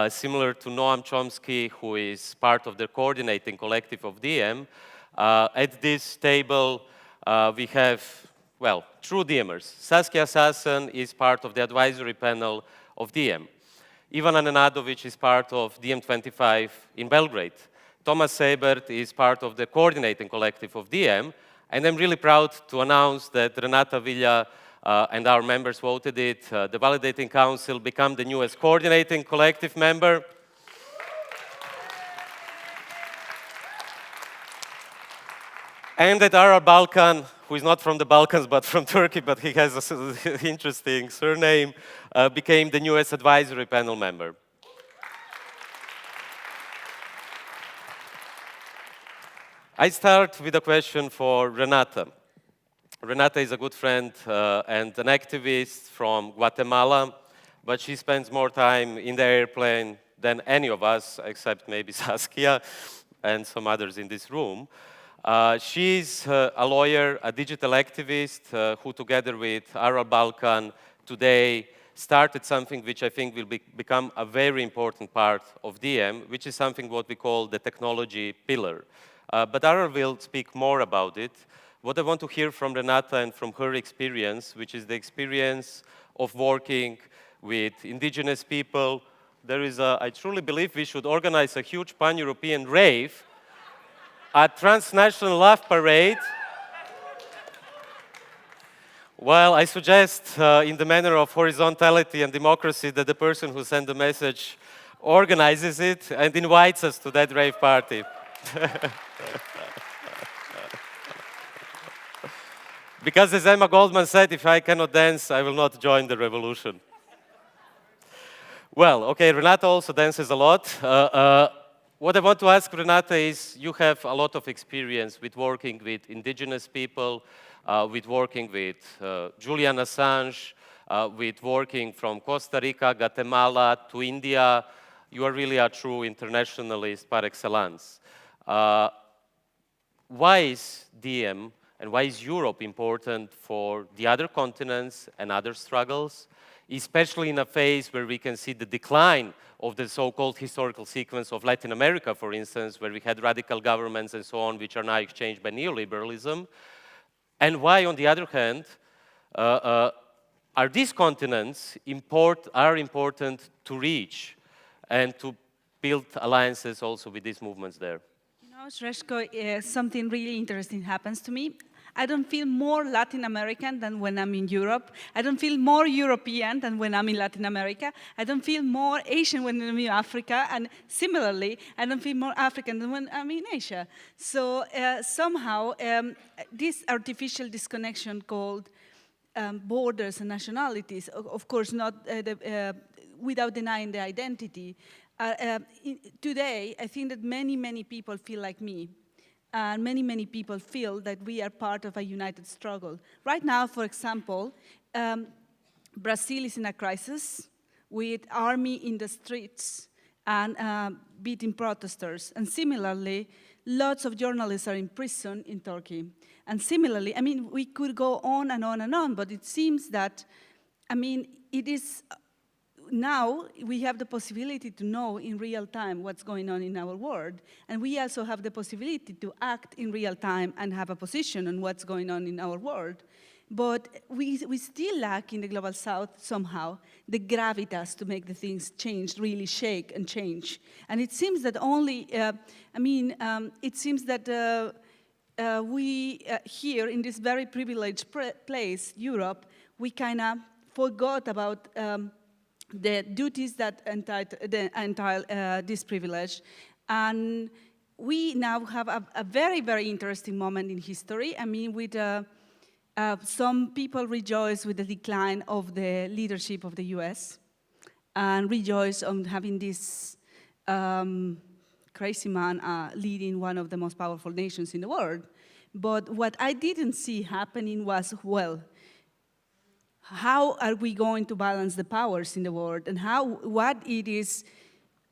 similar to Noam Chomsky, who is part of the coordinating collective of DiEM. At this table, we have, well, true DiEMers. Saskia Sassen is part of the advisory panel of DiEM. Ivan Nenadovic is part of DiEM25 in Belgrade. Thomas Seibert is part of the coordinating collective of DiEM. And I'm really proud to announce that Renata Villa and our members voted it. The validating council became the newest coordinating collective member. And that Aral Balkan who is not from the Balkans but from Turkey, but he has an interesting surname, became the newest advisory panel member. I start with a question for Renata. Renata is a good friend and an activist from Guatemala, but she spends more time in the airplane than any of us, except maybe Saskia and some others in this room. She's a lawyer, a digital activist, who together with Arab Balkan today started something which I think will become a very important part of DiEM, which is something what we call the technology pillar. But Ara will speak more about it. What I want to hear from Renata and from her experience, which is the experience of working with indigenous people. I truly believe we should organize a huge pan-European rave, a transnational love parade. Well, I suggest, in the manner of horizontality and democracy, that the person who sent the message organizes it and invites us to that rave party. Because as Emma Goldman said, if I cannot dance, I will not join the revolution. Well, okay, Renata also dances a lot. What I want to ask Renata is, you have a lot of experience with working with indigenous people, with working with Julian Assange, with working from Costa Rica, Guatemala to India. You are really a true internationalist par excellence. Why is DiEM and why is Europe important for the other continents and other struggles, especially in a phase where we can see the decline of the so-called historical sequence of Latin America, for instance, where we had radical governments and so on, which are now exchanged by neoliberalism? And why, on the other hand, are these continents important to reach and to build alliances also with these movements there? You know, Srećko, something really interesting happens to me. I don't feel more Latin American than when I'm in Europe. I don't feel more European than when I'm in Latin America. I don't feel more Asian when I'm in Africa. And similarly, I don't feel more African than when I'm in Asia. So somehow, this artificial disconnection called borders and nationalities, of course not without denying the identity. Today, I think that many, many people feel like me. And many, many people feel that we are part of a united struggle. Right now, for example, Brazil is in a crisis with army in the streets and beating protesters. And similarly, lots of journalists are in prison in Turkey. And similarly, I mean, we could go on and on and on, but it seems that, I mean, it is now we have the possibility to know in real time what's going on in our world. And we also have the possibility to act in real time and have a position on what's going on in our world. But we still lack in the Global South somehow the gravitas to make the things change, really shake and change. And it seems that only, it seems that we here in this very privileged place, Europe, we kind of forgot about the duties that entail this privilege. And we now have a very, very interesting moment in history. I mean, with some people rejoice with the decline of the leadership of the US and rejoice on having this crazy man leading one of the most powerful nations in the world. But what I didn't see happening was, well, how are we going to balance the powers in the world, and what it is?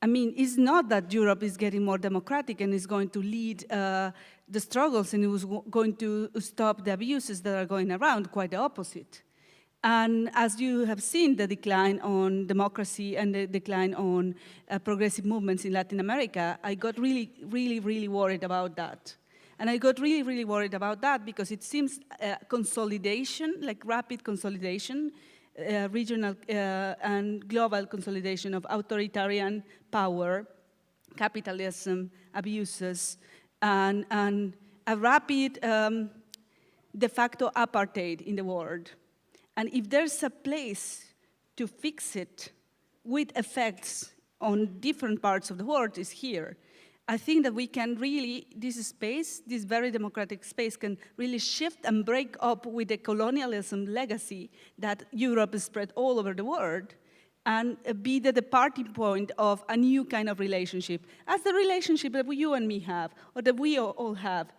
I mean, it's not that Europe is getting more democratic and is going to lead the struggles and it was going to stop the abuses that are going around, quite the opposite. And as you have seen, the decline on democracy and the decline on progressive movements in Latin America, I got really, really, really worried about that. And I got really, really worried about that because it seems consolidation, like rapid consolidation, regional and global consolidation of authoritarian power, capitalism, abuses, and a rapid de facto apartheid in the world. And if there's a place to fix it with effects on different parts of the world, is here. I think that we can really, this space, this very democratic space, can really shift and break up with the colonialism legacy that Europe has spread all over the world, and be the departing point of a new kind of relationship, as the relationship that you and me have, or that we all have,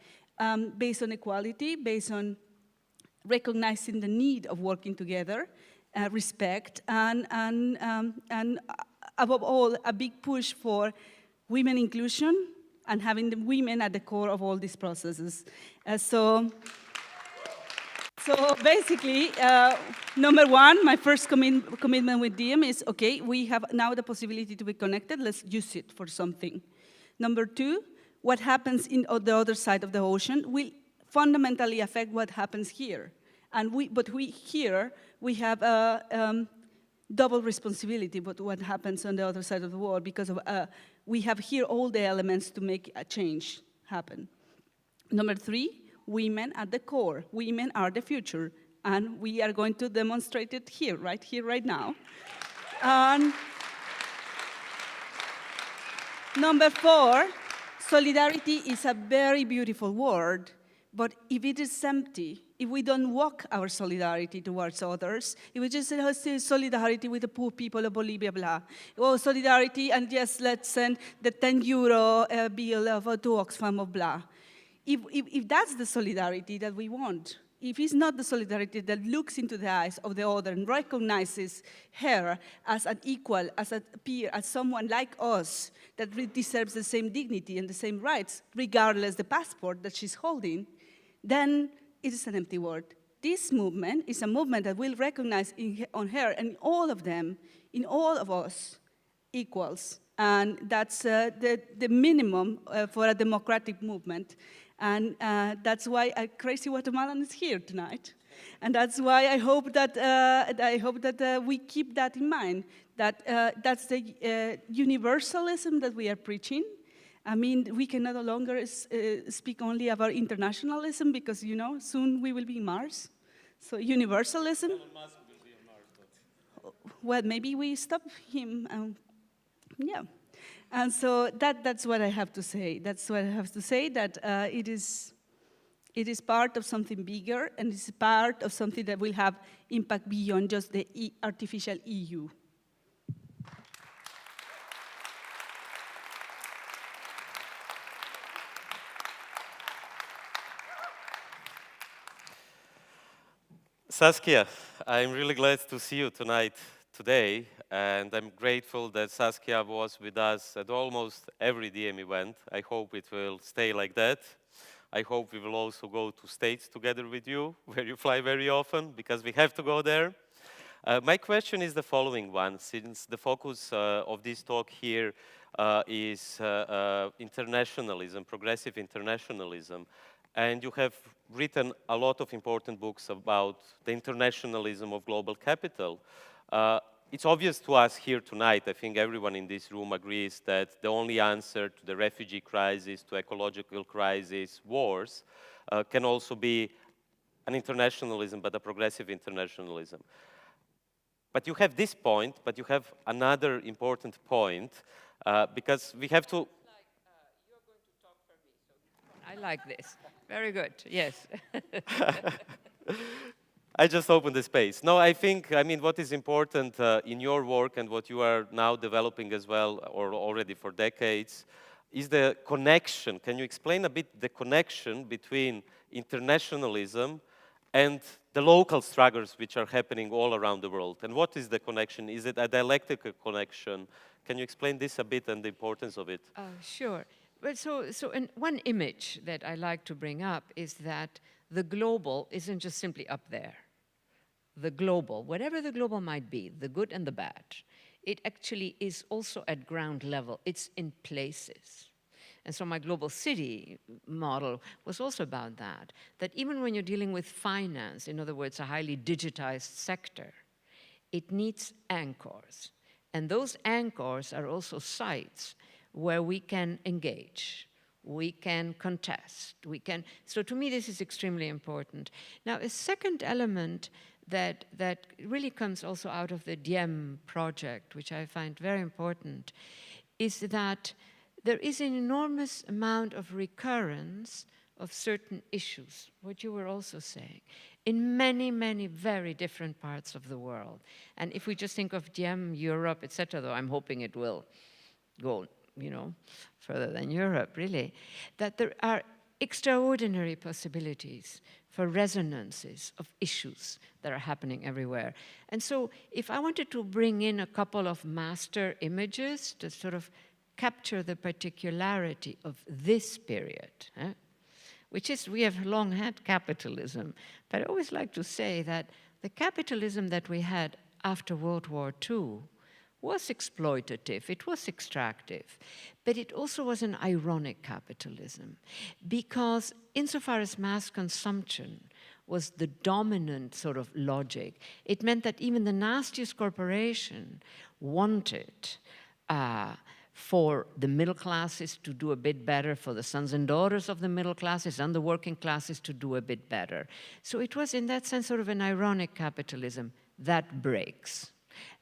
based on equality, based on recognizing the need of working together, respect, and above all, a big push for women inclusion and having the women at the core of all these processes. So basically, number one, my first commitment with DiEM is, okay, we have now the possibility to be connected, let's use it for something. Number two, what happens on the other side of the ocean will fundamentally affect what happens here. But here, we have a double responsibility with what happens on the other side of the world, because of, we have here all the elements to make a change happen. Number three, women at the core. Women are the future, and we are going to demonstrate it here, right now. Number four, solidarity is a very beautiful word, but if it is empty, if we don't walk our solidarity towards others, if we just say solidarity with the poor people of Bolivia, blah, or solidarity, and yes, let's send the 10 euro bill to Oxfam of blah. If that's the solidarity that we want, if it's not the solidarity that looks into the eyes of the other and recognizes her as an equal, as a peer, as someone like us that deserves the same dignity and the same rights, regardless the passport that she's holding, then it is an empty word. This movement is a movement that will recognize on her and all of them, in all of us, equals. And that's the minimum for a democratic movement. And that's why a crazy Guatemalan is here tonight. And that's why I hope that we keep that in mind, that that's the universalism that we are preaching. I mean, we can no longer speak only about internationalism, because, you know, soon we will be in Mars. So universalism. Well, maybe we stop him. Yeah. And so that's what I have to say. That's what I have to say, that it is part of something bigger, and it's part of something that will have impact beyond just the artificial EU. Saskia, I'm really glad to see you today, and I'm grateful that Saskia was with us at almost every DiEM event. I hope it will stay like that. I hope we will also go to States together with you, where you fly very often, because we have to go there. My question is the following one, since the focus of this talk here is internationalism, progressive internationalism. And you have written a lot of important books about the internationalism of global capital. It's obvious to us here tonight, I think everyone in this room agrees, that the only answer to the refugee crisis, to ecological crisis, wars, can also be an internationalism, but a progressive internationalism. But you have this point, but you have another important point, because we have to... You're going to talk for me, so I like this. Very good, yes. I just opened the space. No, I think, what is important in your work and what you are now developing as well, or already for decades, is the connection. Can you explain a bit the connection between internationalism and the local struggles which are happening all around the world? And what is the connection? Is it a dialectical connection? Can you explain this a bit and the importance of it? Sure. Well, so one image that I like to bring up is that the global isn't just simply up there. The global, whatever the global might be, the good and the bad, it actually is also at ground level. It's in places. And so my global city model was also about that even when you're dealing with finance, in other words, a highly digitized sector, it needs anchors. And those anchors are also sites where we can engage, we can contest, so to me this is extremely important. Now a second element that really comes also out of the DiEM project, which I find very important, is that there is an enormous amount of recurrence of certain issues, what you were also saying, in many, many very different parts of the world. And if we just think of DiEM, Europe, etc., though I'm hoping it will go, you know, further than Europe, really, that there are extraordinary possibilities for resonances of issues that are happening everywhere. And so if I wanted to bring in a couple of master images to sort of capture the particularity of this period, which is, we have long had capitalism, but I always like to say that the capitalism that we had after World War II was exploitative, it was extractive, but it also was an ironic capitalism, because insofar as mass consumption was the dominant sort of logic, it meant that even the nastiest corporation wanted for the middle classes to do a bit better, for the sons and daughters of the middle classes and the working classes to do a bit better. So it was, in that sense, sort of an ironic capitalism that breaks.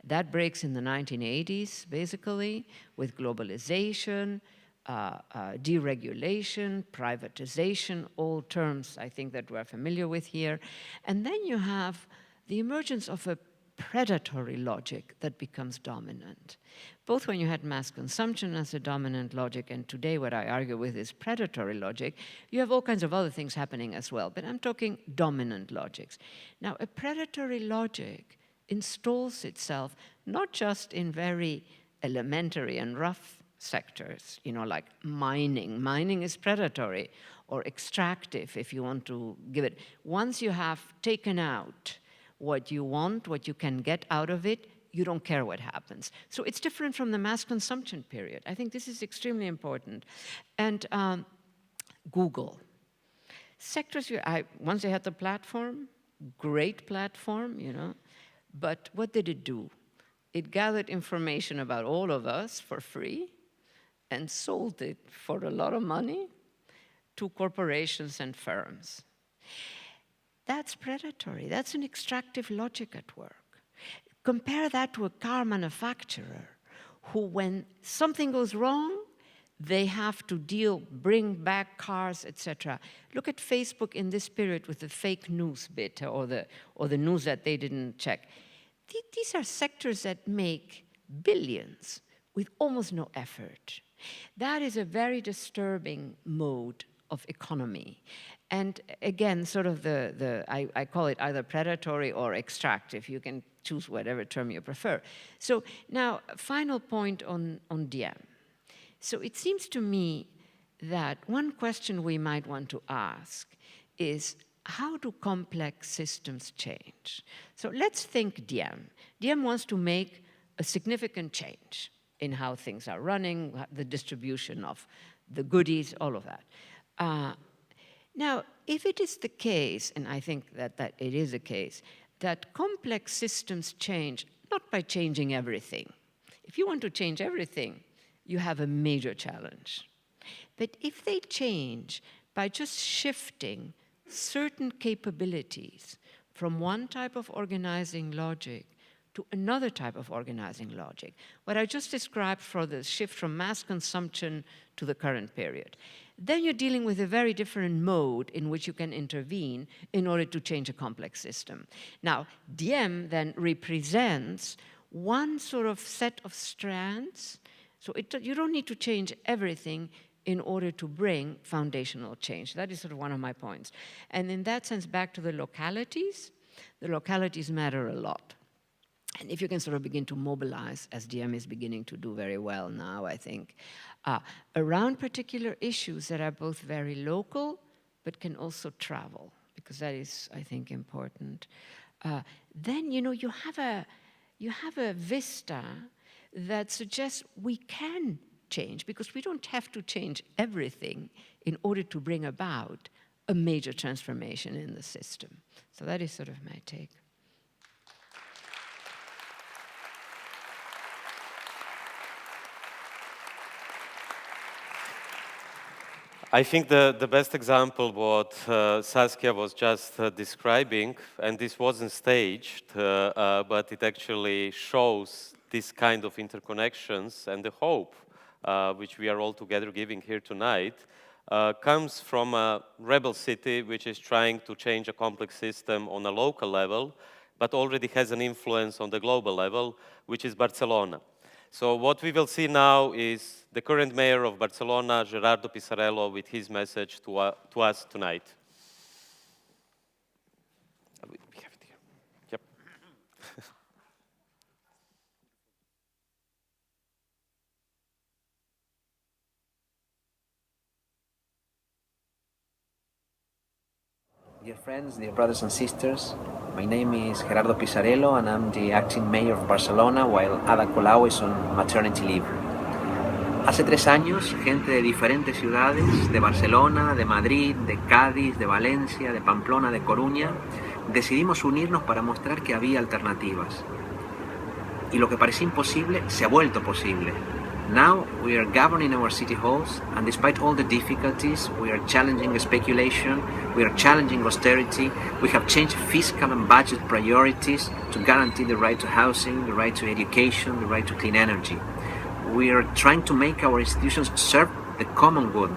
That breaks in the 1980s, basically, with globalization, deregulation, privatization, all terms I think that we're familiar with here. And then you have the emergence of a predatory logic that becomes dominant. Both when you had mass consumption as a dominant logic, and today what I argue with is predatory logic, you have all kinds of other things happening as well, but I'm talking dominant logics. Now, a predatory logic installs itself not just in very elementary and rough sectors, you know, like mining. Mining is predatory or extractive, if you want to give it. Once you have taken out what you want, what you can get out of it, you don't care what happens. So it's different from the mass consumption period. I think this is extremely important. And Google. Sectors, once they had the platform, great platform, you know, but what did it do? It gathered information about all of us for free and sold it for a lot of money to corporations and firms. That's predatory. That's an extractive logic at work. Compare that to a car manufacturer who, when something goes wrong, they have to bring back cars, etc. Look at Facebook in this period with the fake news bit or the news that they didn't check. These are sectors that make billions with almost no effort. That is a very disturbing mode of economy. And again, sort of I call it either predatory or extractive. You can choose whatever term you prefer. So now, final point on DiEM. So it seems to me that one question we might want to ask is, how do complex systems change? So let's think DiEM. DiEM wants to make a significant change in how things are running, the distribution of the goodies, all of that. Now, if it is the case, and I think that it is the case, that complex systems change not by changing everything. If you want to change everything, you have a major challenge. But if they change by just shifting certain capabilities from one type of organizing logic to another type of organizing logic, what I just described for the shift from mass consumption to the current period, then you're dealing with a very different mode in which you can intervene in order to change a complex system. Now, DiEM then represents one sort of set of strands, so you don't need to change everything in order to bring foundational change. That is sort of one of my points. And in that sense, back to the localities matter a lot. And if you can sort of begin to mobilize, as DiEM is beginning to do very well now, I think, around particular issues that are both very local, but can also travel, because that is, I think, important. Then, you know, you have a vista that suggests we can change, because we don't have to change everything in order to bring about a major transformation in the system. So that is sort of my take. I think the best example what Saskia was just describing, and this wasn't staged, but it actually shows this kind of interconnections and the hope which we are all together giving here tonight, comes from a rebel city which is trying to change a complex system on a local level, but already has an influence on the global level, which is Barcelona. So what we will see now is the current mayor of Barcelona, Gerardo Pisarello, with his message to us tonight. We have it here. Yep. Dear friends, dear brothers and sisters, my name is Gerardo Pisarello and I'm the acting mayor of Barcelona while Ada Colau is on maternity leave. Hace 3 años, gente de diferentes ciudades, de Barcelona, de Madrid, de Cádiz, de Valencia, de Pamplona, de Coruña, decidimos unirnos para mostrar que había alternativas. Y lo que parecía imposible se ha vuelto posible. Now we are governing our city halls, and despite all the difficulties, we are challenging speculation, we are challenging austerity, we have changed fiscal and budget priorities to guarantee the right to housing, the right to education, the right to clean energy. We are trying to make our institutions serve the common good.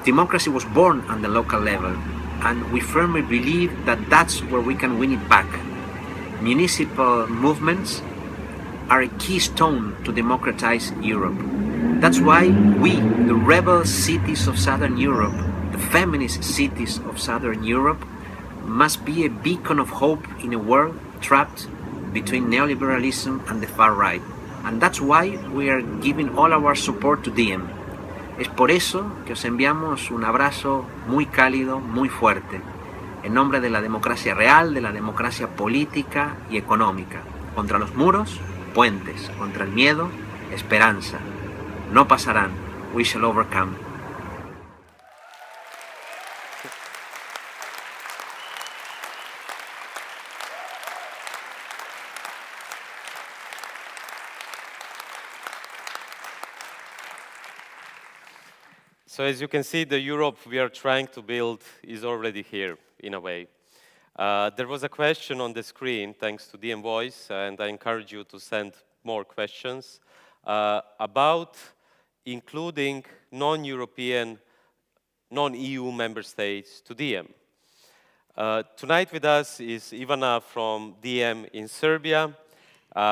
Democracy was born on the local level, and we firmly believe that that's where we can win it back. Municipal movements are a keystone to democratize Europe. That's why we, the rebel cities of Southern Europe, the feminist cities of Southern Europe, must be a beacon of hope in a world trapped between neoliberalism and the far right. And that's why we are giving all our support to DiEM. Es por eso que os enviamos un abrazo muy cálido, muy fuerte, en nombre de la democracia real, de la democracia política y económica. Contra los muros, puentes. Contra el miedo, esperanza. No pasarán. We shall overcome. So as you can see, the Europe we are trying to build is already here, in a way. There was a question on the screen, thanks to DiEM Voice, and I encourage you to send more questions, about including non-European, non-EU member states to DiEM. Tonight with us is Ivana from DiEM in Serbia,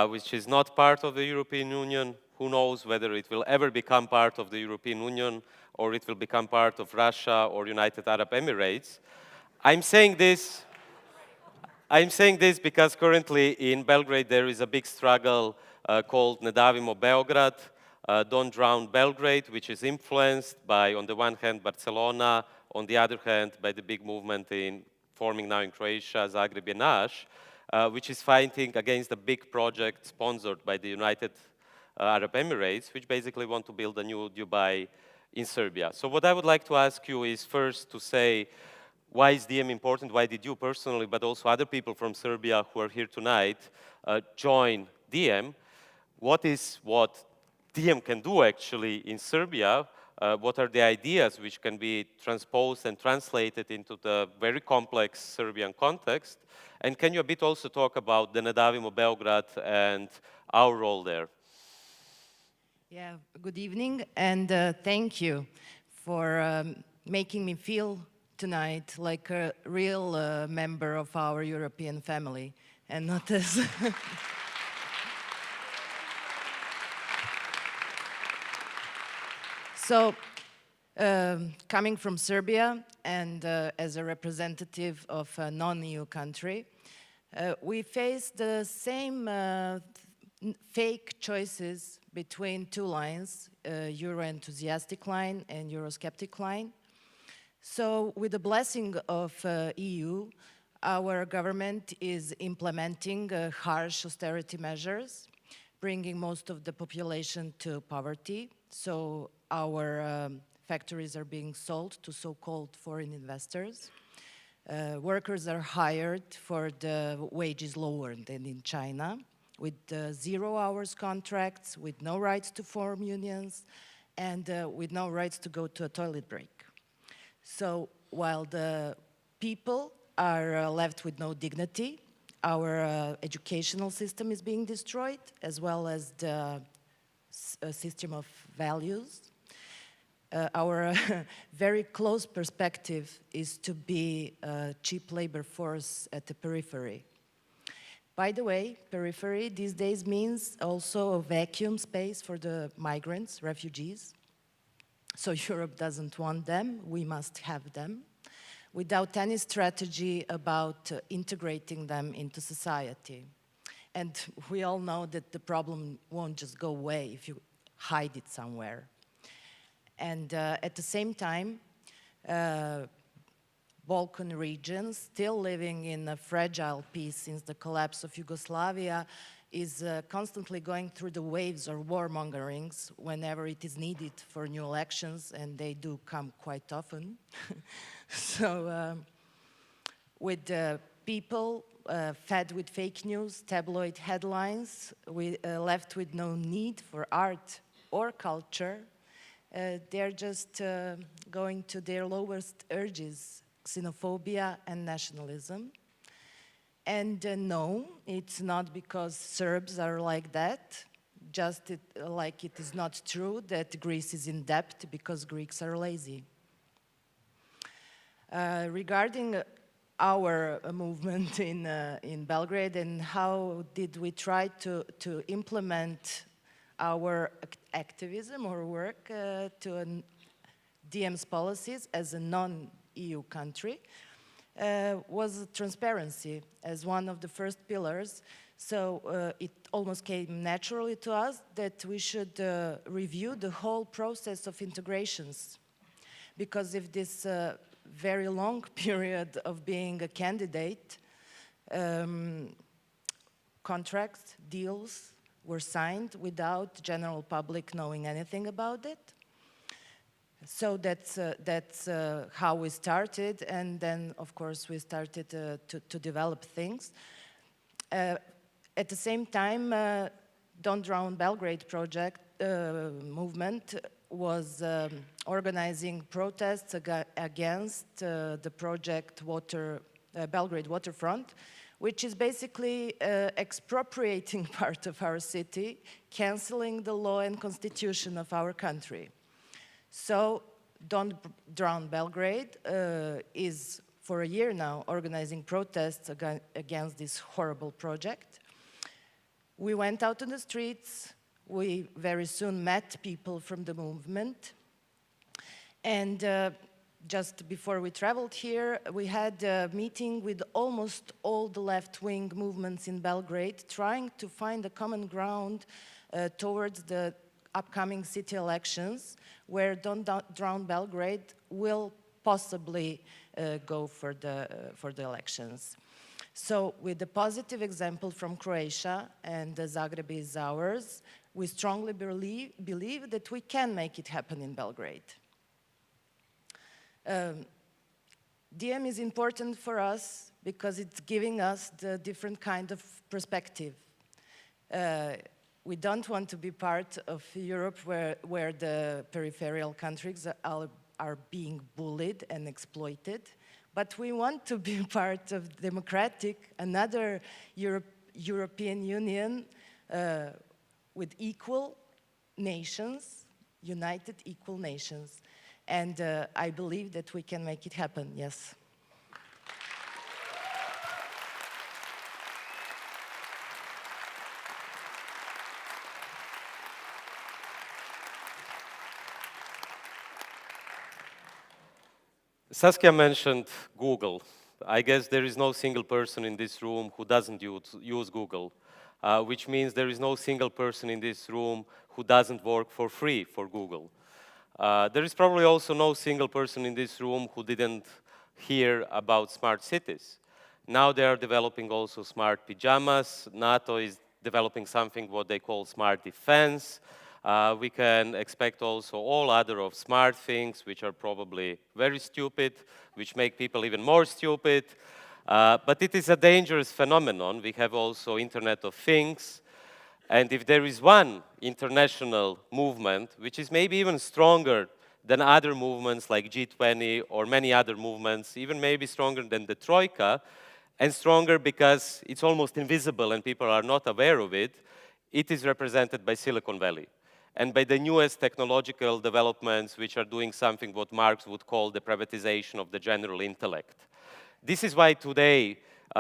which is not part of the European Union. Who knows whether it will ever become part of the European Union or it will become part of Russia or United Arab Emirates. I'm saying this because currently in Belgrade there is a big struggle called Ne davimo Beograd, Don't Drown Belgrade, which is influenced by, on the one hand, Barcelona, on the other hand, by the big movement forming now in Croatia, Zagreb and Nash, which is fighting against a big project sponsored by the United Arab Emirates, which basically want to build a new Dubai in Serbia. So what I would like to ask you is first to say, why is DiEM important? Why did you personally, but also other people from Serbia who are here tonight, join DiEM? What DiEM can do actually in Serbia? What are the ideas which can be transposed and translated into the very complex Serbian context? And can you a bit also talk about the Ne davimo Beograd and our role there? Yeah, good evening, and thank you for making me feel tonight like a real member of our European family, and not as... So, coming from Serbia and as a representative of a non-EU country, we face the same fake choices between two lines, Euro-enthusiastic line and Eurosceptic line. So with the blessing of EU, our government is implementing harsh austerity measures, bringing most of the population to poverty. So our factories are being sold to so-called foreign investors. Workers are hired for the wages lower than in China, with 0 hours contracts, with no rights to form unions, and with no rights to go to a toilet break. So while the people are left with no dignity, our educational system is being destroyed, as well as the system of values. Our very close perspective is to be a cheap labor force at the periphery. By the way, periphery these days means also a vacuum space for the migrants, refugees. So Europe doesn't want them, we must have them, without any strategy about integrating them into society. And we all know that the problem won't just go away if you hide it somewhere. And at the same time, Balkan region, still living in a fragile peace since the collapse of Yugoslavia, is constantly going through the waves or warmongerings whenever it is needed for new elections, and they do come quite often. So with people fed with fake news, tabloid headlines, left with no need for art or culture, they're just going to their lowest urges, xenophobia and nationalism. And no, it's not because Serbs are like that, just like it is not true that Greece is in debt because Greeks are lazy. Regarding our movement in Belgrade and how did we try to implement our activism or work to DiEM's policies as a non-EU country, was transparency as one of the first pillars. So it almost came naturally to us that we should review the whole process of integrations. Because if this very long period of being a candidate, contracts, deals were signed without general public knowing anything about it. So that's how we started, and then of course we started to develop things. At the same time, Don't Drown Belgrade project movement was organizing protests against the project Belgrade Waterfront, which is basically expropriating part of our city, canceling the law and constitution of our country. So Don't Drown Belgrade is for a year now organizing protests against this horrible project. We went out on the streets. We very soon met people from the movement. And just before we traveled here, we had a meeting with almost all the left-wing movements in Belgrade, trying to find a common ground towards the upcoming city elections, where Don't Drown Belgrade will possibly go for the elections. So with the positive example from Croatia, and Zagreb is ours, we strongly believe that we can make it happen in Belgrade. DiEM is important for us because it's giving us the different kind of perspective. We don't want to be part of Europe where the peripheral countries are being bullied and exploited, but we want to be part of another European Union with equal nations, united equal nations. And I believe that we can make it happen, yes. Saskia mentioned Google. I guess there is no single person in this room who doesn't use Google, which means there is no single person in this room who doesn't work for free for Google. There is probably also no single person in this room who didn't hear about smart cities. Now they are developing also smart pajamas. NATO is developing something what they call smart defense. We can expect also all other of smart things, which are probably very stupid, which make people even more stupid. But it is a dangerous phenomenon. We have also Internet of Things. And if there is one international movement, which is maybe even stronger than other movements like G20 or many other movements, even maybe stronger than the Troika, and stronger because it's almost invisible and people are not aware of it, it is represented by Silicon Valley. and by the newest technological developments which are doing something what Marx would call the privatization of the general intellect. This is why today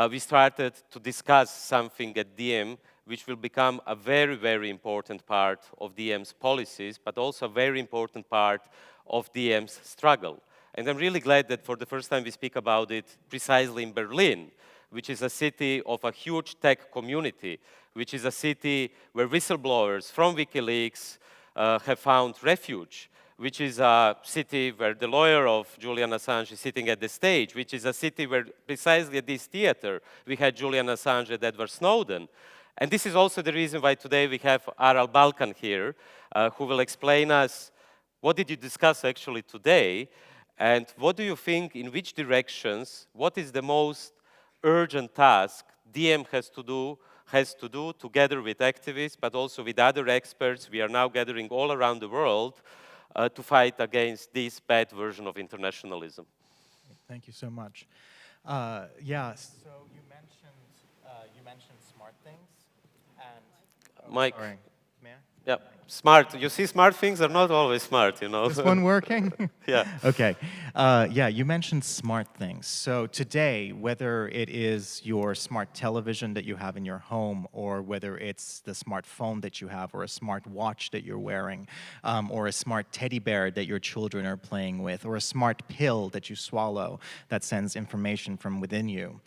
we started to discuss something at DiEM which will become a very, very important part of DiEM's policies, but also a very important part of DiEM's struggle. And I'm really glad that for the first time we speak about it precisely in Berlin, which is a city of a huge tech community, which is a city where whistleblowers from WikiLeaks have found refuge, which is a city where the lawyer of Julian Assange is sitting at the stage, which is a city where precisely at this theater we had Julian Assange and Edward Snowden. And this is also the reason why today we have Aral Balkan here, who will explain us what did you discuss actually today, and what do you think, in which directions, what is the most urgent task DiEM has to do together with activists, but also with other experts. We are now gathering all around the world to fight against this bad version of internationalism. Thank you so much. Yeah, so you mentioned smart things, and Mike. Sorry. May I? Yeah, smart. You see, smart things are not always smart, you know. Is this one working? Yeah. Okay. Yeah, you mentioned smart things. So today, whether it is your smart television that you have in your home, or whether it's the smartphone that you have, or a smart watch that you're wearing, or a smart teddy bear that your children are playing with, or a smart pill that you swallow that sends information from within you,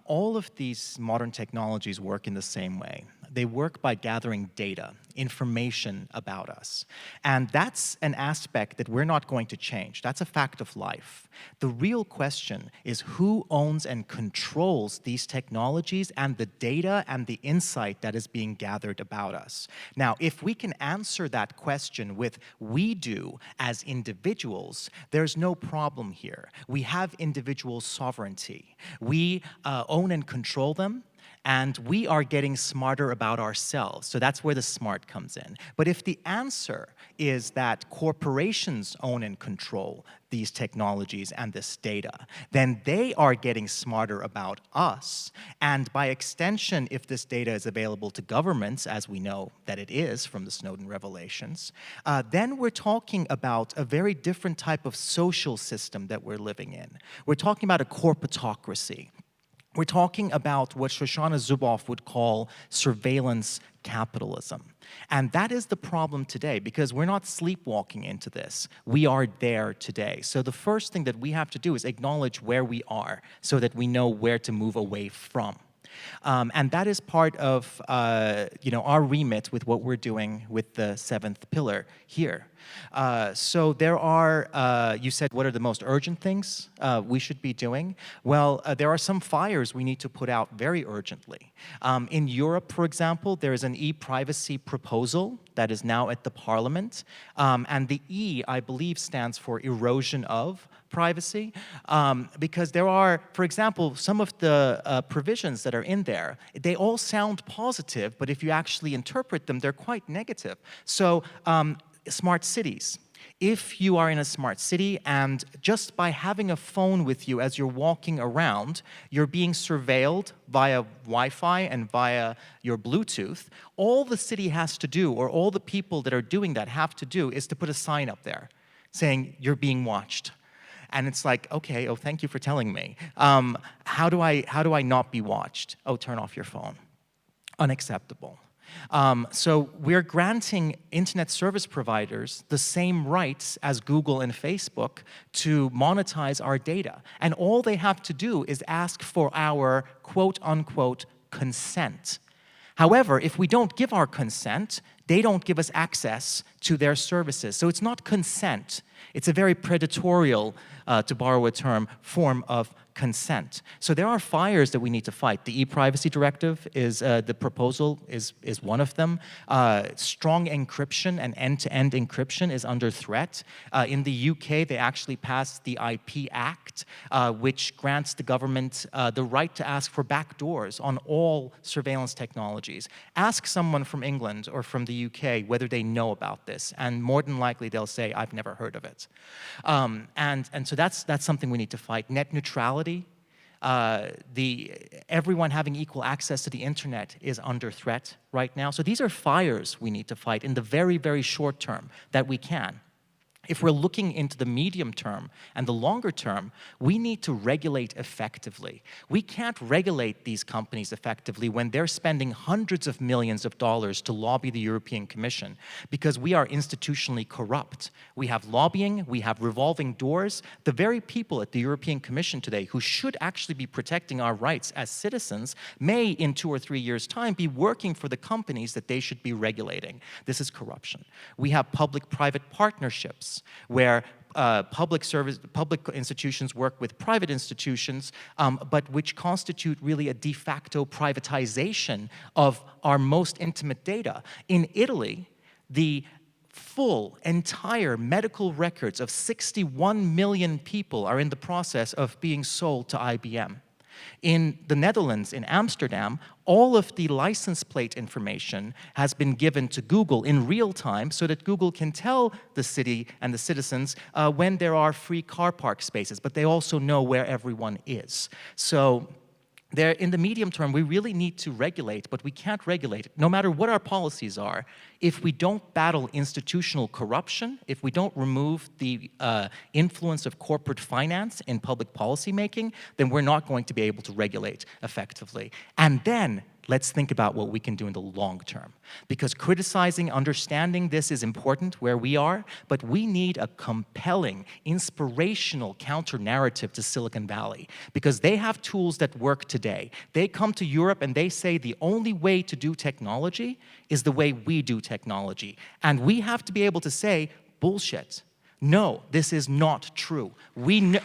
all of these modern technologies work in the same way. They work by gathering data, information about us. And that's an aspect that we're not going to change. That's a fact of life. The real question is who owns and controls these technologies and the data and the insight that is being gathered about us. Now, if we can answer that question with we do as individuals, there's no problem here. We have individual sovereignty. We own and control them. And we are getting smarter about ourselves. So that's where the smart comes in. But if the answer is that corporations own and control these technologies and this data, then they are getting smarter about us. And by extension, if this data is available to governments, as we know that it is from the Snowden revelations, then we're talking about a very different type of social system that we're living in. We're talking about a corporatocracy. We're talking about what Shoshana Zuboff would call surveillance capitalism. And that is the problem today, because we're not sleepwalking into this. We are there today. So the first thing that we have to do is acknowledge where we are so that we know where to move away from. And that is part of our remit with what we're doing with the seventh pillar here. So there are, you said, what are the most urgent things we should be doing? Well, there are some fires we need to put out very urgently. In Europe, for example, there is an e-privacy proposal that is now at the Parliament. And the E, I believe, stands for erosion of privacy, because there are, for example, some of the provisions that are in there, they all sound positive, but if you actually interpret them, they're quite negative. So, smart cities. If you are in a smart city and just by having a phone with you as you're walking around, you're being surveilled via Wi-Fi and via your Bluetooth, all the city has to do, or all the people that are doing that have to do, is to put a sign up there saying you're being watched. And it's like, okay, oh, thank you for telling me. How do I not be watched? Oh, turn off your phone. Unacceptable. So we're granting internet service providers the same rights as Google and Facebook to monetize our data. And all they have to do is ask for our quote-unquote consent. However, if we don't give our consent, they don't give us access to their services. So it's not consent. It's a very predatorial, to borrow a term, form of consent. So there are fires that we need to fight. The e-privacy directive is, the proposal is one of them. Strong encryption and end-to-end encryption is under threat. In the UK, they actually passed the IP Act, which grants the government the right to ask for backdoors on all surveillance technologies. Ask someone from England or from the UK whether they know about this, and more than likely they'll say, I've never heard of it. And so that's something we need to fight. Net neutrality. Everyone having equal access to the internet is under threat right now. So these are fires we need to fight in the very, very short term that we can. If we're looking into the medium term and the longer term, we need to regulate effectively. We can't regulate these companies effectively when they're spending hundreds of millions of dollars to lobby the European Commission because we are institutionally corrupt. We have lobbying, we have revolving doors. The very people at the European Commission today who should actually be protecting our rights as citizens may, in 2 or 3 years' time, be working for the companies that they should be regulating. This is corruption. We have public-private partnerships where public institutions work with private institutions, but which constitute really a de facto privatization of our most intimate data. In Italy, the full, entire medical records of 61 million people are in the process of being sold to IBM. In the Netherlands, in Amsterdam, all of the license plate information has been given to Google in real time so that Google can tell the city and the citizens when there are free car park spaces, but they also know where everyone is. So in the medium term, we really need to regulate, but we can't regulate, no matter what our policies are, if we don't battle institutional corruption, if we don't remove the influence of corporate finance in public policy making, then we're not going to be able to regulate effectively. And then let's think about what we can do in the long term. Because criticizing, understanding this is important where we are, but we need a compelling, inspirational counter-narrative to Silicon Valley, because they have tools that work today. They come to Europe and they say the only way to do technology is the way we do technology. And we have to be able to say, bullshit. No, this is not true. We know.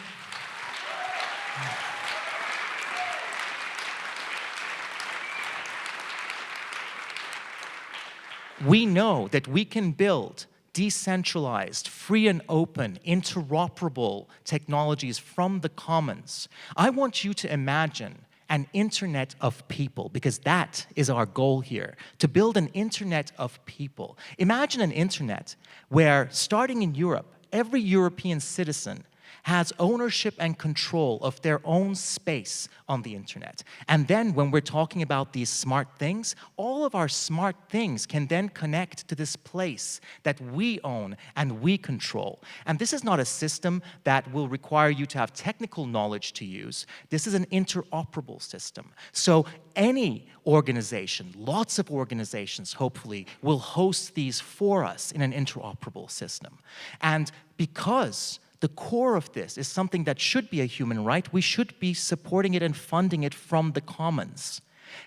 We know that we can build decentralized, free and open, interoperable technologies from the commons. I want you to imagine an internet of people, because that is our goal here, to build an internet of people. Imagine an internet where, starting in Europe, every European citizen has ownership and control of their own space on the internet. And then when we're talking about these smart things, all of our smart things can then connect to this place that we own and we control. And this is not a system that will require you to have technical knowledge to use. This is an interoperable system. So any organization, lots of organizations, hopefully, will host these for us in an interoperable system. And because the core of this is something that should be a human right, we should be supporting it and funding it from the commons.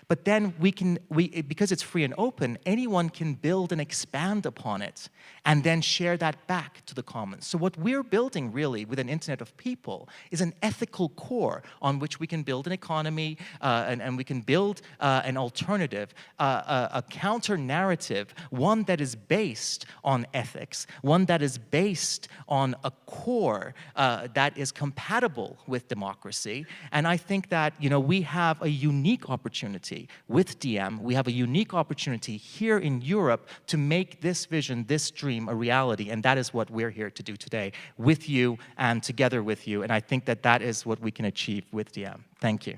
But then because it's free and open, anyone can build and expand upon it and then share that back to the commons. So what we're building really with an internet of people is an ethical core on which we can build an economy and we can build an alternative, a counter-narrative, one that is based on ethics, one that is based on a core that is compatible with democracy. And I think that, we have a unique opportunity with DiEM. We have a unique opportunity here in Europe to make this vision, this dream, a reality, and that is what we're here to do today with you and together with you, and I think that that is what we can achieve with DiEM. Thank you.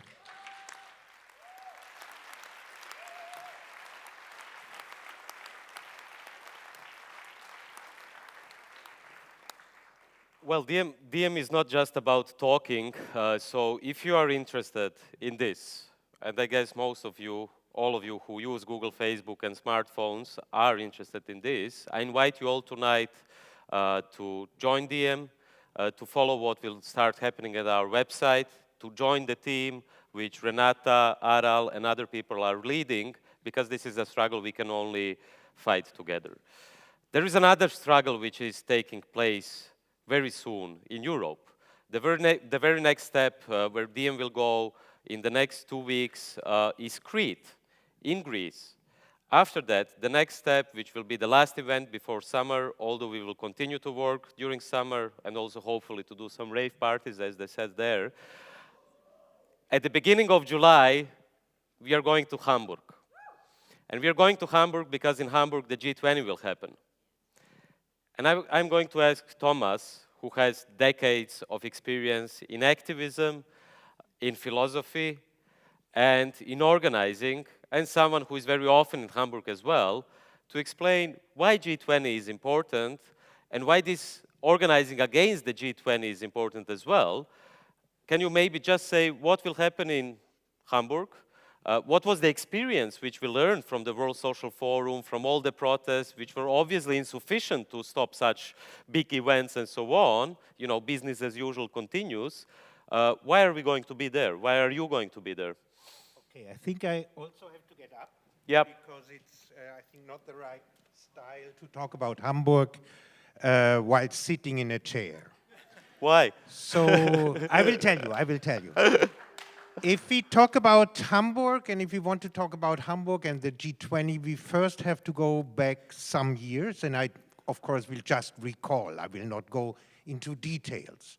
Well, DiEM is not just about talking, so if you are interested in this, and I guess most of you, all of you who use Google, Facebook, and smartphones are interested in this, I invite you all tonight to join DiEM, to follow what will start happening at our website, to join the team which Renata, Aral, and other people are leading, because this is a struggle we can only fight together. There is another struggle which is taking place very soon in Europe. The very next step where DiEM will go in the next 2 weeks is Crete, in Greece. After that, the next step, which will be the last event before summer, although we will continue to work during summer and also hopefully to do some rave parties, as they said there. At the beginning of July, we are going to Hamburg. And we are going to Hamburg because in Hamburg the G20 will happen. And I'm going to ask Thomas, who has decades of experience in activism, in philosophy, and in organizing, and someone who is very often in Hamburg as well, to explain why G20 is important and why this organizing against the G20 is important as well. Can you maybe just say what will happen in Hamburg? What was the experience which we learned from the World Social Forum, from all the protests, which were obviously insufficient to stop such big events and so on? You know, business as usual continues. Why are we going to be there? Why are you going to be there? Okay, I think I also have to get up. Yep. Because it's, I think, not the right style to talk about Hamburg while sitting in a chair. Why? So I will tell you. If we talk about Hamburg, and if we want to talk about Hamburg and the G20, we first have to go back some years, and I, of course, will just recall. I will not go into details.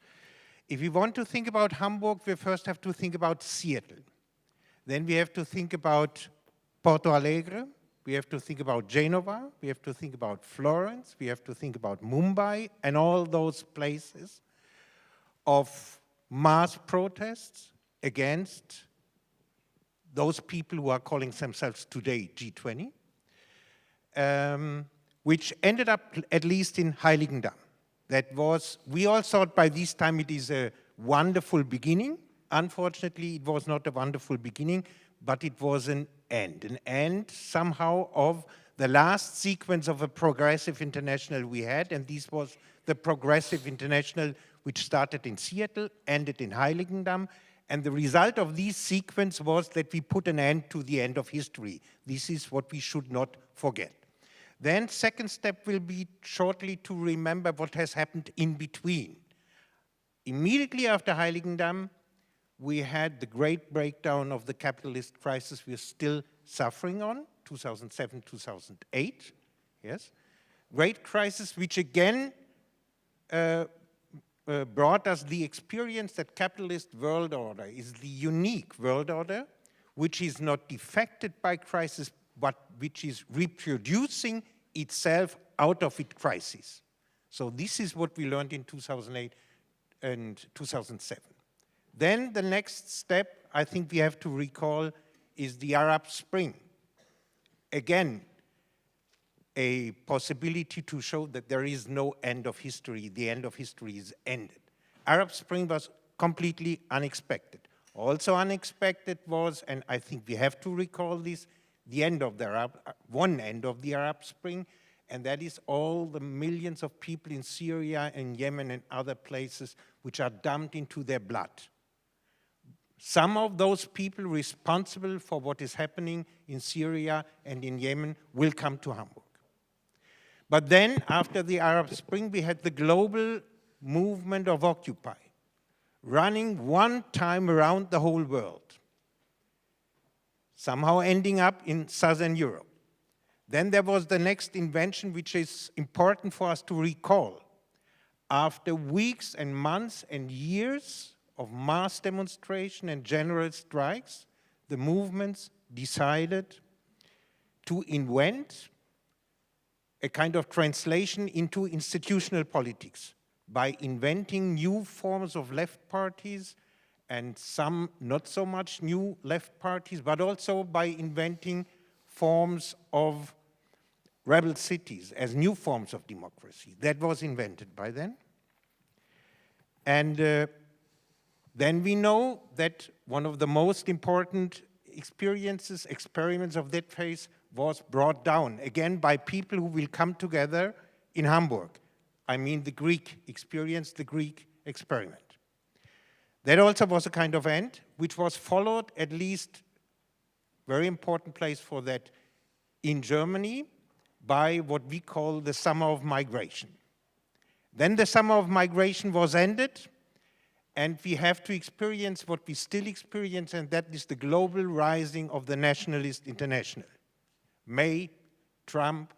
If we want to think about Hamburg, we first have to think about Seattle. Then we have to think about Porto Alegre. We have to think about Genova. We have to think about Florence. We have to think about Mumbai and all those places of mass protests against those people who are calling themselves today G20, which ended up at least in Heiligendamm. That was, we all thought by this time it is a wonderful beginning. Unfortunately, it was not a wonderful beginning, but it was an end somehow of the last sequence of a progressive international we had, and this was the progressive international which started in Seattle, ended in Heiligendamm, and the result of this sequence was that we put an end to the end of history. This is what we should not forget. Then second step will be shortly to remember what has happened in between. Immediately after Heiligendamm, we had the great breakdown of the capitalist crisis we're still suffering on, 2007, 2008, yes. Great crisis which again brought us the experience that capitalist world order is the unique world order, which is not defected by crisis, but which is reproducing itself out of its crisis. So this is what we learned in 2008 and 2007. Then the next step I think we have to recall is the Arab Spring. Again, a possibility to show that there is no end of history. The end of history is ended. Arab Spring was completely unexpected. Also unexpected was, and I think we have to recall this, the end of the one end of the Arab Spring, and that is all the millions of people in Syria and Yemen and other places which are dumped into their blood. Some of those people responsible for what is happening in Syria and in Yemen will come to Hamburg. But then, after the Arab Spring, we had the global movement of Occupy, running one time around the whole world, somehow ending up in Southern Europe. Then there was the next invention, which is important for us to recall. After weeks and months and years of mass demonstration and general strikes, the movements decided to invent a kind of translation into institutional politics by inventing new forms of left parties and some not so much new left parties, but also by inventing forms of rebel cities as new forms of democracy. That was invented by then. And then we know that one of the most important experiments of that phase was brought down, again, by people who will come together in Hamburg. I mean the Greek experience, the Greek experiment. That also was a kind of end, which was followed, at least, very important place for that, in Germany, by what we call the Summer of Migration. Then the Summer of Migration was ended, and we have to experience what we still experience, and that is the global rising of the nationalist international. May, Trump,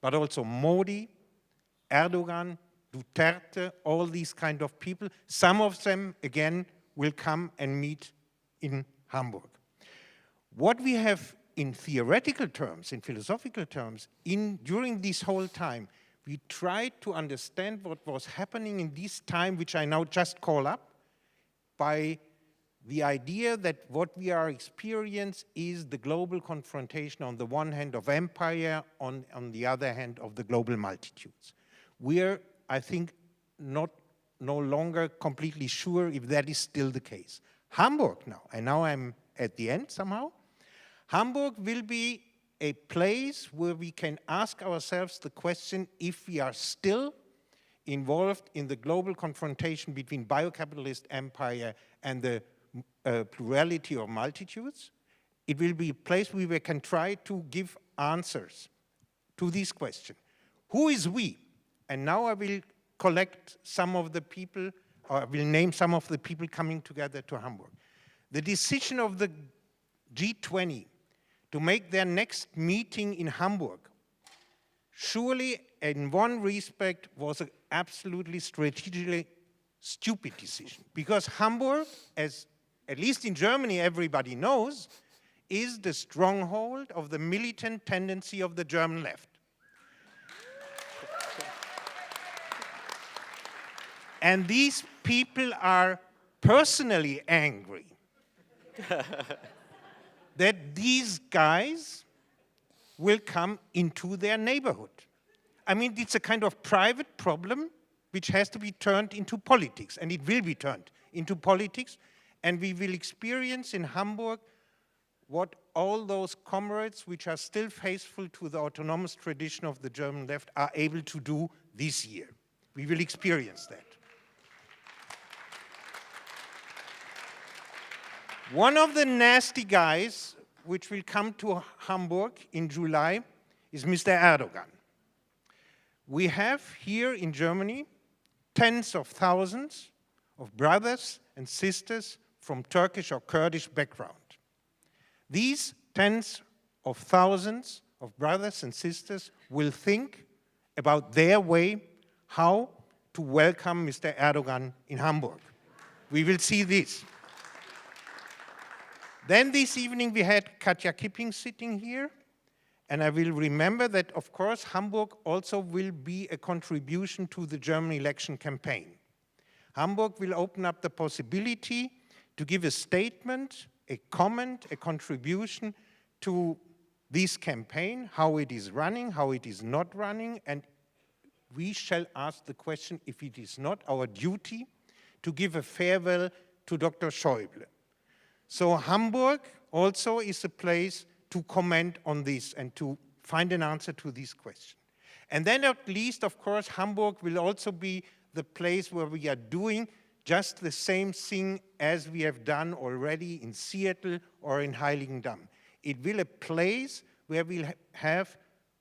but also Modi, Erdogan, Duterte, all these kind of people. Some of them, again, will come and meet in Hamburg. What we have in theoretical terms, in philosophical terms, during this whole time, we tried to understand what was happening in this time, which I now just call up, by the idea that what we are experiencing is the global confrontation on the one hand of empire, on the other hand of the global multitudes. We're, I think, no longer completely sure if that is still the case. Hamburg now, and now I'm at the end somehow, Hamburg will be a place where we can ask ourselves the question if we are still involved in the global confrontation between biocapitalist empire and the plurality of multitudes. It will be a place where we can try to give answers to this question. Who is we? And now I will collect some of the people, or I will name some of the people coming together to Hamburg. The decision of the G20 to make their next meeting in Hamburg surely, in one respect, was an absolutely strategically stupid decision. Because Hamburg, as at least in Germany everybody knows, is the stronghold of the militant tendency of the German left. And these people are personally angry that these guys will come into their neighborhood. I mean, it's a kind of private problem which has to be turned into politics, and it will be turned into politics, and we will experience in Hamburg what all those comrades which are still faithful to the autonomous tradition of the German left are able to do this year. We will experience that. One of the nasty guys which will come to Hamburg in July is Mr. Erdogan. We have here in Germany tens of thousands of brothers and sisters from Turkish or Kurdish background. These tens of thousands of brothers and sisters will think about their way how to welcome Mr. Erdogan in Hamburg. We will see this. Then this evening we had Katja Kipping sitting here, and I will remember that, of course, Hamburg also will be a contribution to the German election campaign. Hamburg will open up the possibility to give a statement, a comment, a contribution to this campaign, how it is running, how it is not running, and we shall ask the question if it is not our duty to give a farewell to Dr. Schäuble. So Hamburg also is a place to comment on this and to find an answer to this question. And then at least, of course, Hamburg will also be the place where we are doing just the same thing as we have done already in Seattle or in Heiligendamm. It will be a place where we'll have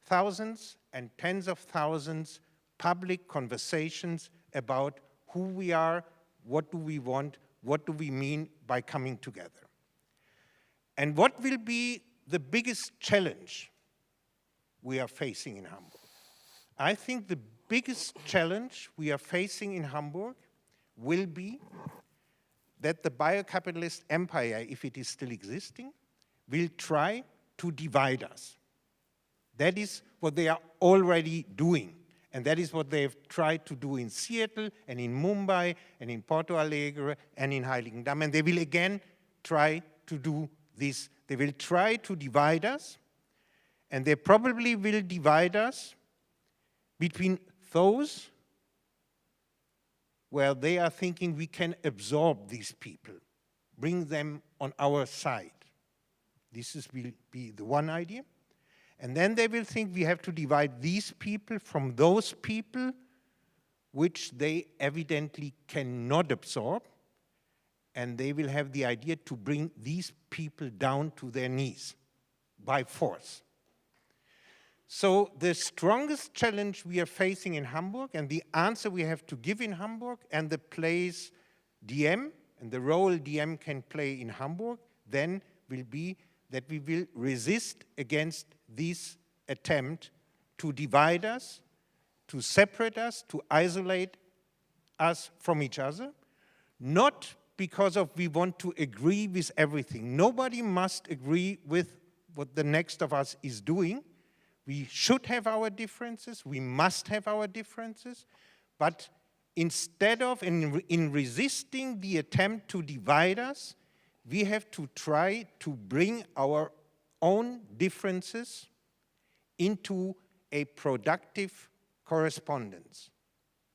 thousands and tens of thousands public conversations about who we are, what do we want, what do we mean by coming together. And what will be the biggest challenge we are facing in Hamburg? I think the biggest challenge we are facing in Hamburg will be that the biocapitalist empire, if it is still existing, will try to divide us. That is what they are already doing. And that is what they have tried to do in Seattle and in Mumbai and in Porto Alegre and in Heiligendamm. And they will again try to do this. They will try to divide us, and they probably will divide us between those where they are thinking we can absorb these people, bring them on our side. This will be the one idea. And then they will think we have to divide these people from those people which they evidently cannot absorb, and they will have the idea to bring these people down to their knees by force. So the strongest challenge we are facing in Hamburg, and the answer we have to give in Hamburg, and the place DiEM and the role DiEM can play in Hamburg, then will be that we will resist against this attempt to divide us, to separate us, to isolate us from each other, not because of we want to agree with everything. Nobody must agree with what the next of us is doing. We should have our differences, we must have our differences, but instead of, in resisting the attempt to divide us, we have to try to bring our own differences into a productive correspondence.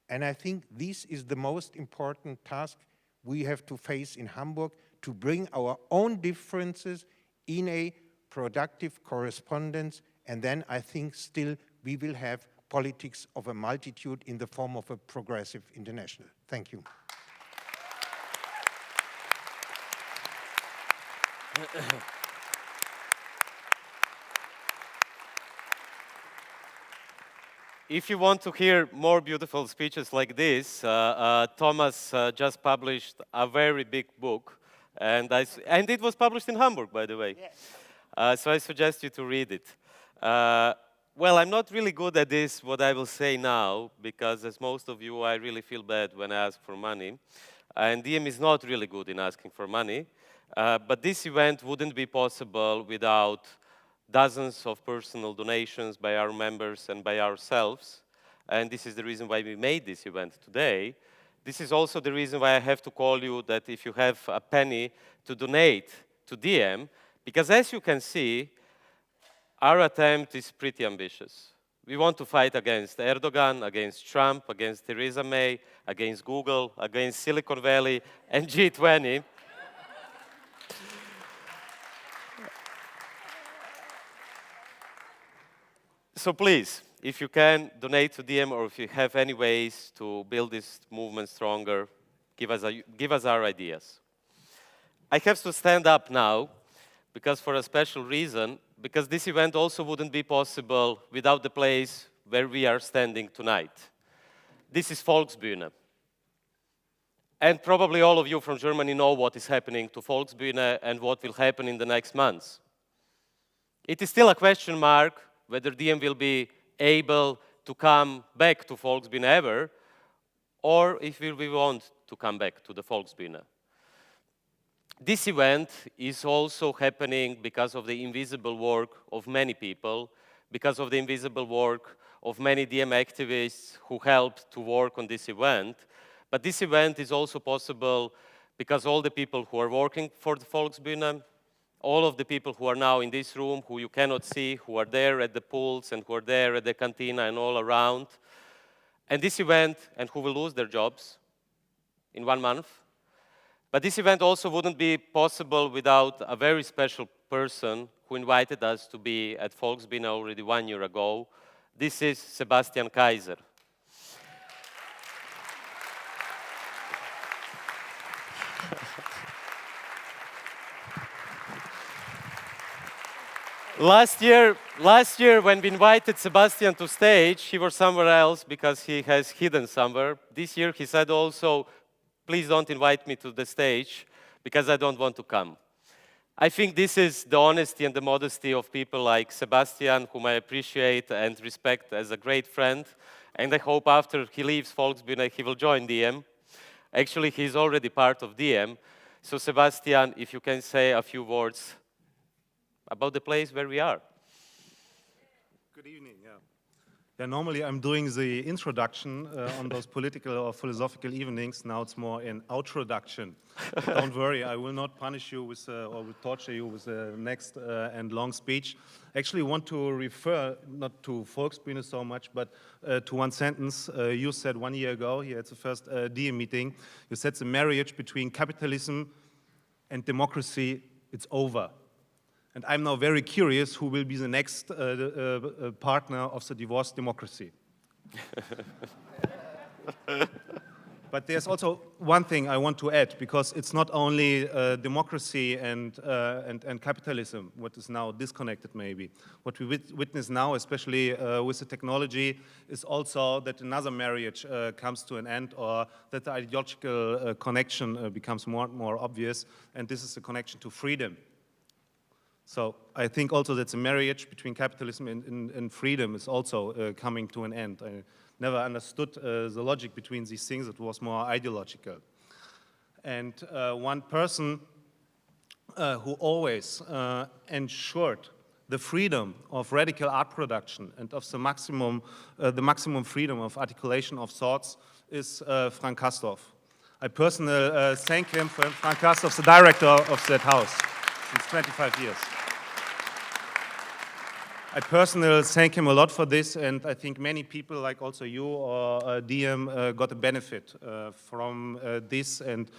And I think this is the most important task we have to face in Hamburg, to bring our own differences in a productive correspondence, and then I think still we will have politics of a multitude in the form of a progressive international. Thank you. If you want to hear more beautiful speeches like this, Thomas just published a very big book, and it was published in Hamburg, by the way. Yes. So I suggest you to read it. Well, I'm not really good at this, what I will say now, because as most of you, I really feel bad when I ask for money. And DiEM is not really good in asking for money. But this event wouldn't be possible without dozens of personal donations by our members and by ourselves. And this is the reason why we made this event today. This is also the reason why I have to call you that if you have a penny to donate to DiEM, because as you can see, our attempt is pretty ambitious. We want to fight against Erdogan, against Trump, against Theresa May, against Google, against Silicon Valley, and G20. So please, if you can, donate to DiEM, or if you have any ways to build this movement stronger, give us our ideas. I have to stand up now, because for a special reason, because this event also wouldn't be possible without the place where we are standing tonight. This is Volksbühne. And probably all of you from Germany know what is happening to Volksbühne and what will happen in the next months. It is still a question mark whether DiEM will be able to come back to Volksbühne ever, or if we want to come back to the Volksbühne. This event is also happening because of the invisible work of many people, because of the invisible work of many DiEM activists who helped to work on this event. But this event is also possible because all the people who are working for the Volksbühne, all of the people who are now in this room, who you cannot see, who are there at the pools and who are there at the cantina and all around. And this event, and who will lose their jobs in 1 month. But this event also wouldn't be possible without a very special person who invited us to be at Volksbühne already 1 year ago. This is Sebastian Kaiser. Last year, when we invited Sebastian to stage, he was somewhere else because he has hidden somewhere. This year, he said also, please don't invite me to the stage because I don't want to come. I think this is the honesty and the modesty of people like Sebastian, whom I appreciate and respect as a great friend. And I hope after he leaves Volksbühne, he will join DiEM. Actually, he's already part of DiEM. So Sebastian, if you can say a few words about the place where we are. Good evening, yeah. Normally I'm doing the introduction on those political or philosophical evenings. Now it's more an outroduction. Don't worry, I will not punish you with, or will torture you with the next and long speech. Actually want to refer, not to Volksbühne so much, but to one sentence you said 1 year ago, here at the first DiEM meeting. You said the marriage between capitalism and democracy, it's over. And I'm now very curious who will be the next partner of the divorced democracy. But there's also one thing I want to add, because it's not only democracy and capitalism, what is now disconnected maybe. What we witness now, especially with the technology, is also that another marriage comes to an end, or that the ideological connection becomes more and more obvious, and this is the connection to freedom. So I think also that the marriage between capitalism and freedom is also coming to an end. I never understood the logic between these things. It was more ideological. And one person who always ensured the freedom of radical art production and of the maximum freedom of articulation of thoughts is Frank Castorf. I personally thank him for Frank Kastorf, the director of that house, since 25 years. I personally thank him a lot for this, and I think many people, like also you or DiEM, got a benefit from this and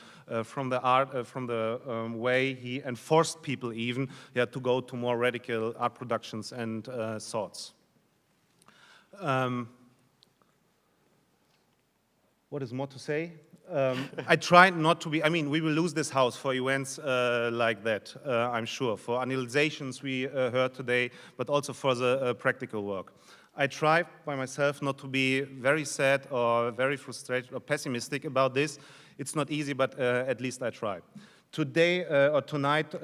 from the art, from the way he enforced people even to go to more radical art productions and thoughts. What is more to say? I try not to be, I mean, we will lose this house for events like that, I'm sure, for analyzations we heard today, but also for the practical work. I try by myself not to be very sad or very frustrated or pessimistic about this. It's not easy, but at least I try. Today or tonight,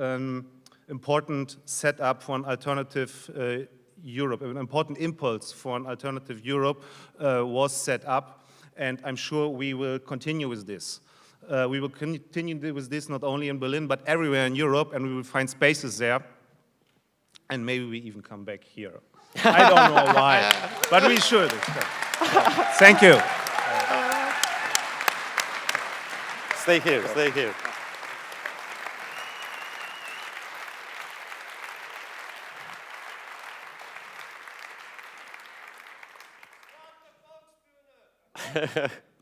important setup for an alternative Europe, an important impulse for an alternative Europe was set up. And I'm sure we will continue with this. We will continue with this not only in Berlin, but everywhere in Europe, and we will find spaces there. And maybe we even come back here. I don't know why, but we should. Thank you. Stay here, stay here.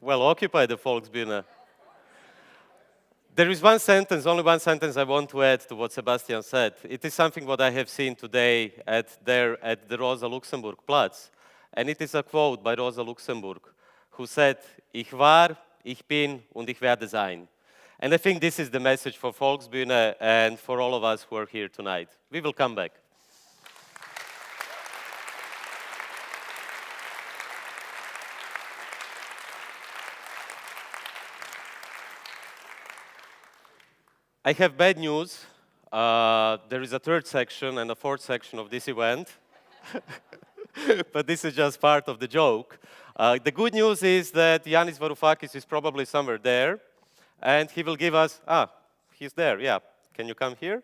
Well occupied, the Volksbühne. There is one sentence, only one sentence I want to add to what Sebastian said. It is something what I have seen today at the Rosa-Luxemburg-Platz. And it is a quote by Rosa Luxemburg, who said, "Ich war, ich bin und ich werde sein." And I think this is the message for Volksbühne and for all of us who are here tonight. We will come back. I have bad news. There is a third section and a fourth section of this event. But this is just part of the joke. The good news is that Yanis Varoufakis is probably somewhere there. And he will give us, he's there, yeah. Can you come here?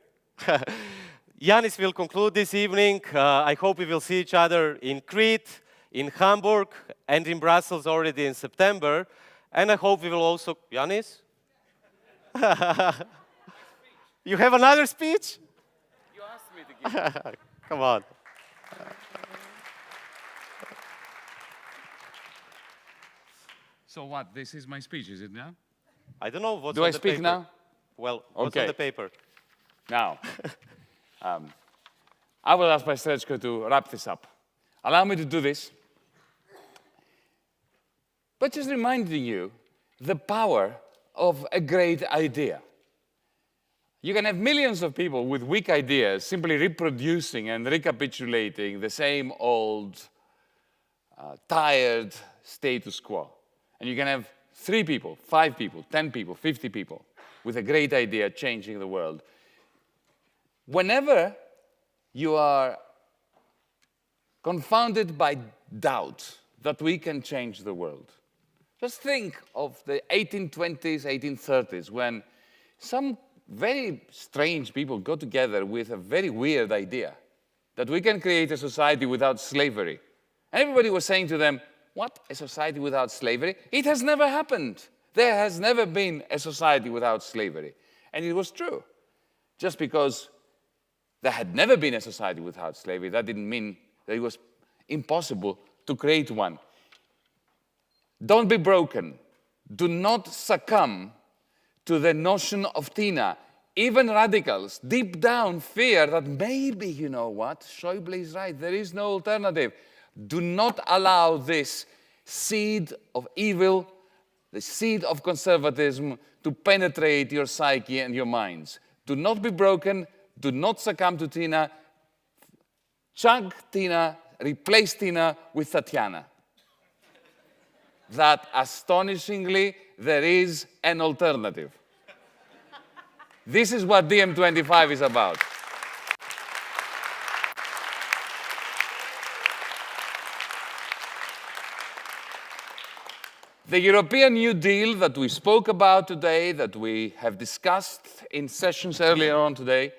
Yanis will conclude this evening. I hope we will see each other in Crete, in Hamburg, and in Brussels already in September. And I hope we will also, Yanis? You have another speech? You asked me to give it. Come on. So what? This is my speech, is it now? I don't know what's Do on I the speak paper. now? Well, what's on the paper? Now, I will ask my Srećko to wrap this up. Allow me to do this. But just reminding you the power of a great idea. You can have millions of people with weak ideas simply reproducing and recapitulating the same old, tired status quo. And you can have 3 people, 5 people, 10 people, 50 people with a great idea changing the world. Whenever you are confounded by doubt that we can change the world, just think of the 1820s, 1830s, when some very strange people got together with a very weird idea that we can create a society without slavery. And everybody was saying to them, what, a society without slavery? It has never happened. There has never been a society without slavery. And it was true. Just because there had never been a society without slavery, that didn't mean that it was impossible to create one. Don't be broken. Do not succumb to the notion of Tina. Even radicals, deep down, fear that maybe, you know what, Schäuble is right, there is no alternative. Do not allow this seed of evil, the seed of conservatism, to penetrate your psyche and your minds. Do not be broken. Do not succumb to Tina. Chug Tina, replace Tina with Tatiana. That, astonishingly, there is an alternative. This is what DiEM25 is about. The European New Deal that we spoke about today, that we have discussed in sessions earlier on today,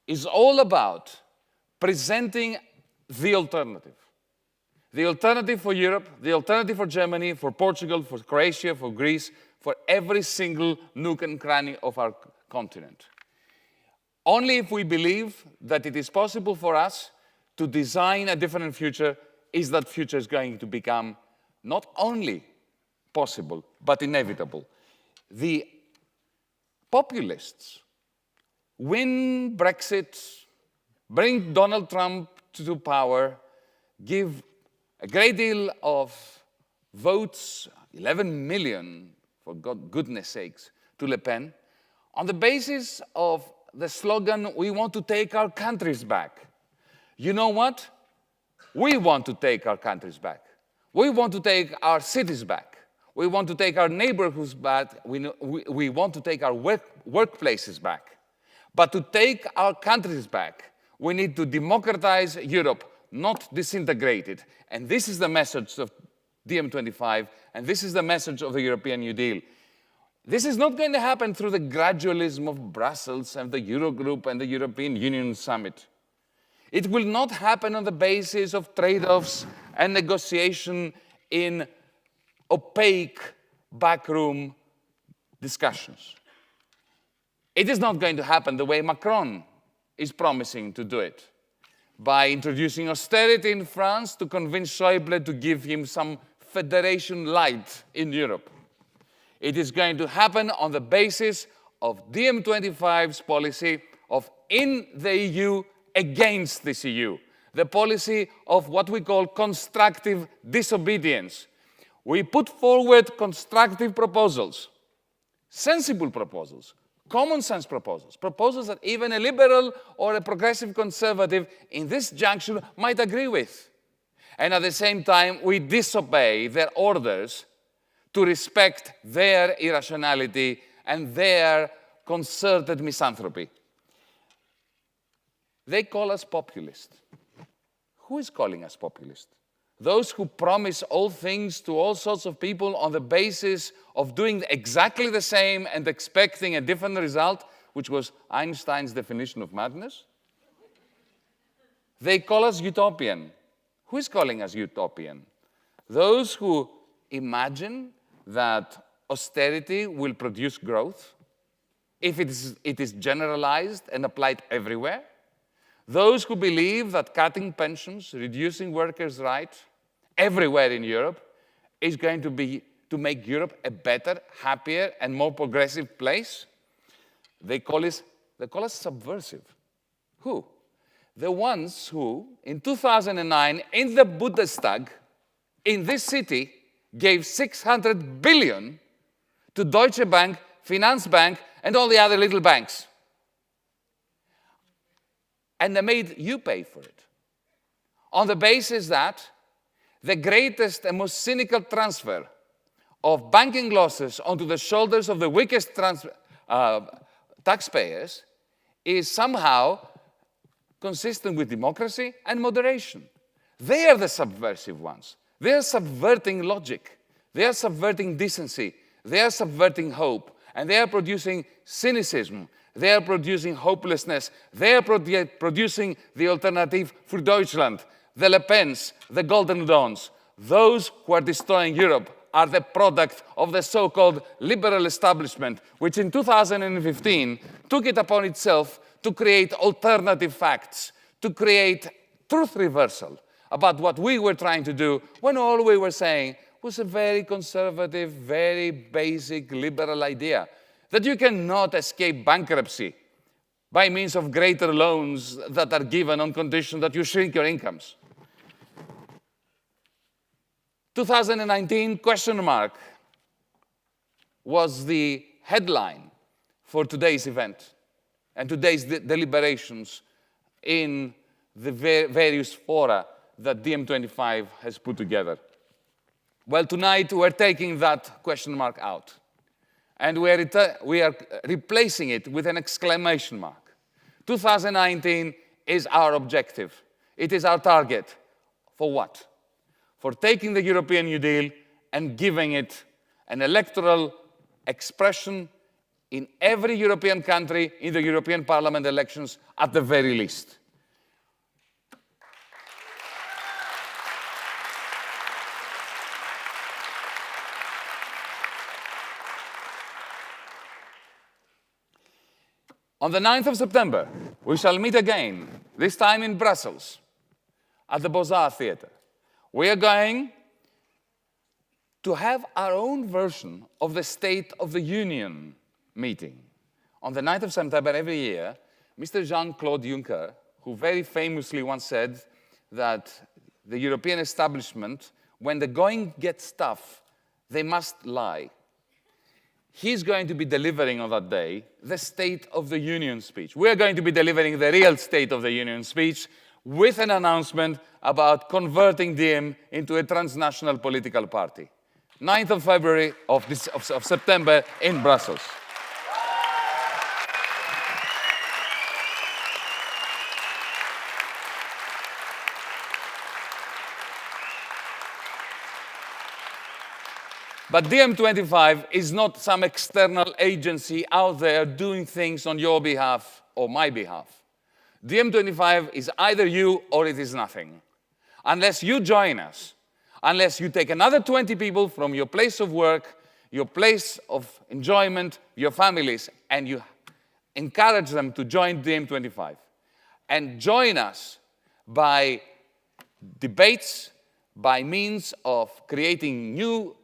is all about presenting the alternative. The alternative for Europe, the alternative for Germany, for Portugal, for Croatia, for Greece, for every single nook and cranny of our continent. Only if we believe that it is possible for us to design a different future is that future is going to become not only possible, but inevitable. The populists win Brexit, bring Donald Trump to power, give a great deal of votes, 11 million, for goodness sakes, to Le Pen, on the basis of the slogan, we want to take our countries back. You know what? We want to take our countries back. We want to take our cities back. We want to take our neighborhoods back. We want to take our workplaces back. But to take our countries back, we need to democratize Europe, not disintegrate it. And this is the message of DiEM25, and this is the message of the European New Deal. This is not going to happen through the gradualism of Brussels and the Eurogroup and the European Union summit. It will not happen on the basis of trade-offs and negotiation in opaque backroom discussions. It is not going to happen the way Macron is promising to do it, by introducing austerity in France to convince Schäuble to give him some federation light in Europe. It is going to happen on the basis of DiEM25's policy of in the EU, against this EU, the policy of what we call constructive disobedience. We put forward constructive proposals, sensible proposals, common sense proposals, proposals that even a liberal or a progressive conservative in this juncture might agree with. And at the same time, we disobey their orders to respect their irrationality and their concerted misanthropy. They call us populist. Who is calling us populist? Those who promise all things to all sorts of people on the basis of doing exactly the same and expecting a different result, which was Einstein's definition of madness? They call us utopian. Who is calling us utopian? Those who imagine that austerity will produce growth if it is generalized and applied everywhere. Those who believe that cutting pensions, reducing workers' rights everywhere in Europe is going to make Europe a better, happier, and more progressive place. They call us subversive. Who? The ones who, in 2009, in the Bundestag, in this city, gave 600 billion to Deutsche Bank, Finanzbank, and all the other little banks. And they made you pay for it, on the basis that the greatest and most cynical transfer of banking losses onto the shoulders of the weakest taxpayers is somehow consistent with democracy and moderation. They are the subversive ones. They are subverting logic. They are subverting decency. They are subverting hope. And they are producing cynicism. They are producing hopelessness. They are producing the alternative for Deutschland, the Le Pens, the Golden Dawns. Those who are destroying Europe are the product of the so-called liberal establishment, which in 2015 took it upon itself to create alternative facts, to create truth reversal about what we were trying to do when all we were saying was a very conservative, very basic liberal idea, that you cannot escape bankruptcy by means of greater loans that are given on condition that you shrink your incomes. 2019 question mark was the headline for today's event and today's deliberations in the various fora that DiEM25 has put together. Well, tonight we're taking that question mark out. And we are replacing it with an exclamation mark. 2019 is our objective. It is our target. For what? For taking the European New Deal and giving it an electoral expression in every European country in the European Parliament elections at the very least. On the 9th of September, we shall meet again, this time in Brussels, at the Beaux-Arts Theatre. We are going to have our own version of the State of the Union meeting. On the 9th of September every year, Mr. Jean-Claude Juncker, who very famously once said that the European establishment, when the going gets tough, they must lie. He's going to be delivering on that day the State of the Union speech. We're going to be delivering the real State of the Union speech with an announcement about converting DiEM into a transnational political party. 9th of February of September in Brussels. But DiEM25 is not some external agency out there doing things on your behalf or my behalf. DiEM25 is either you or it is nothing. Unless you join us, unless you take another 20 people from your place of work, your place of enjoyment, your families, and you encourage them to join DiEM25. And join us by debates, by means of creating new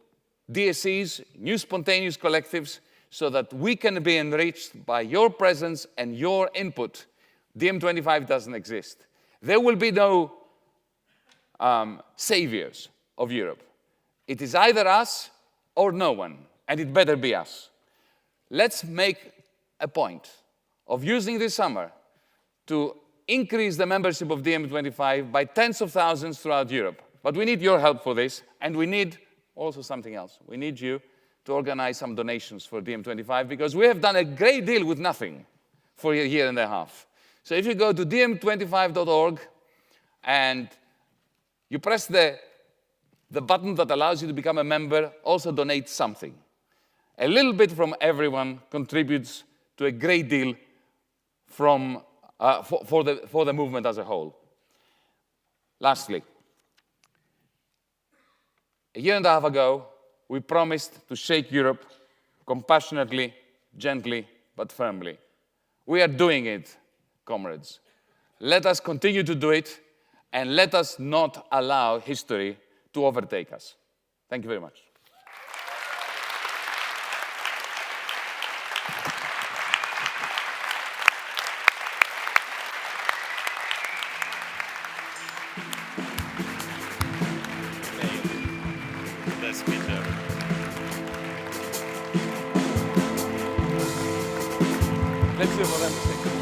DSCs, new spontaneous collectives, so that we can be enriched by your presence and your input. DiEM25 doesn't exist. There will be no saviors of Europe. It is either us or no one, and it better be us. Let's make a point of using this summer to increase the membership of DiEM25 by tens of thousands throughout Europe. But we need your help for this, and we need also something else. We need you to organize some donations for DiEM25, because we have done a great deal with nothing for a year and a half. So if you go to diem25.org and you press the button that allows you to become a member, also donate something. A little bit from everyone contributes to a great deal from, for the movement as a whole. Lastly, a year and a half ago, we promised to shake Europe compassionately, gently, but firmly. We are doing it, comrades. Let us continue to do it, and let us not allow history to overtake us. Thank you very much. Let's do it for them.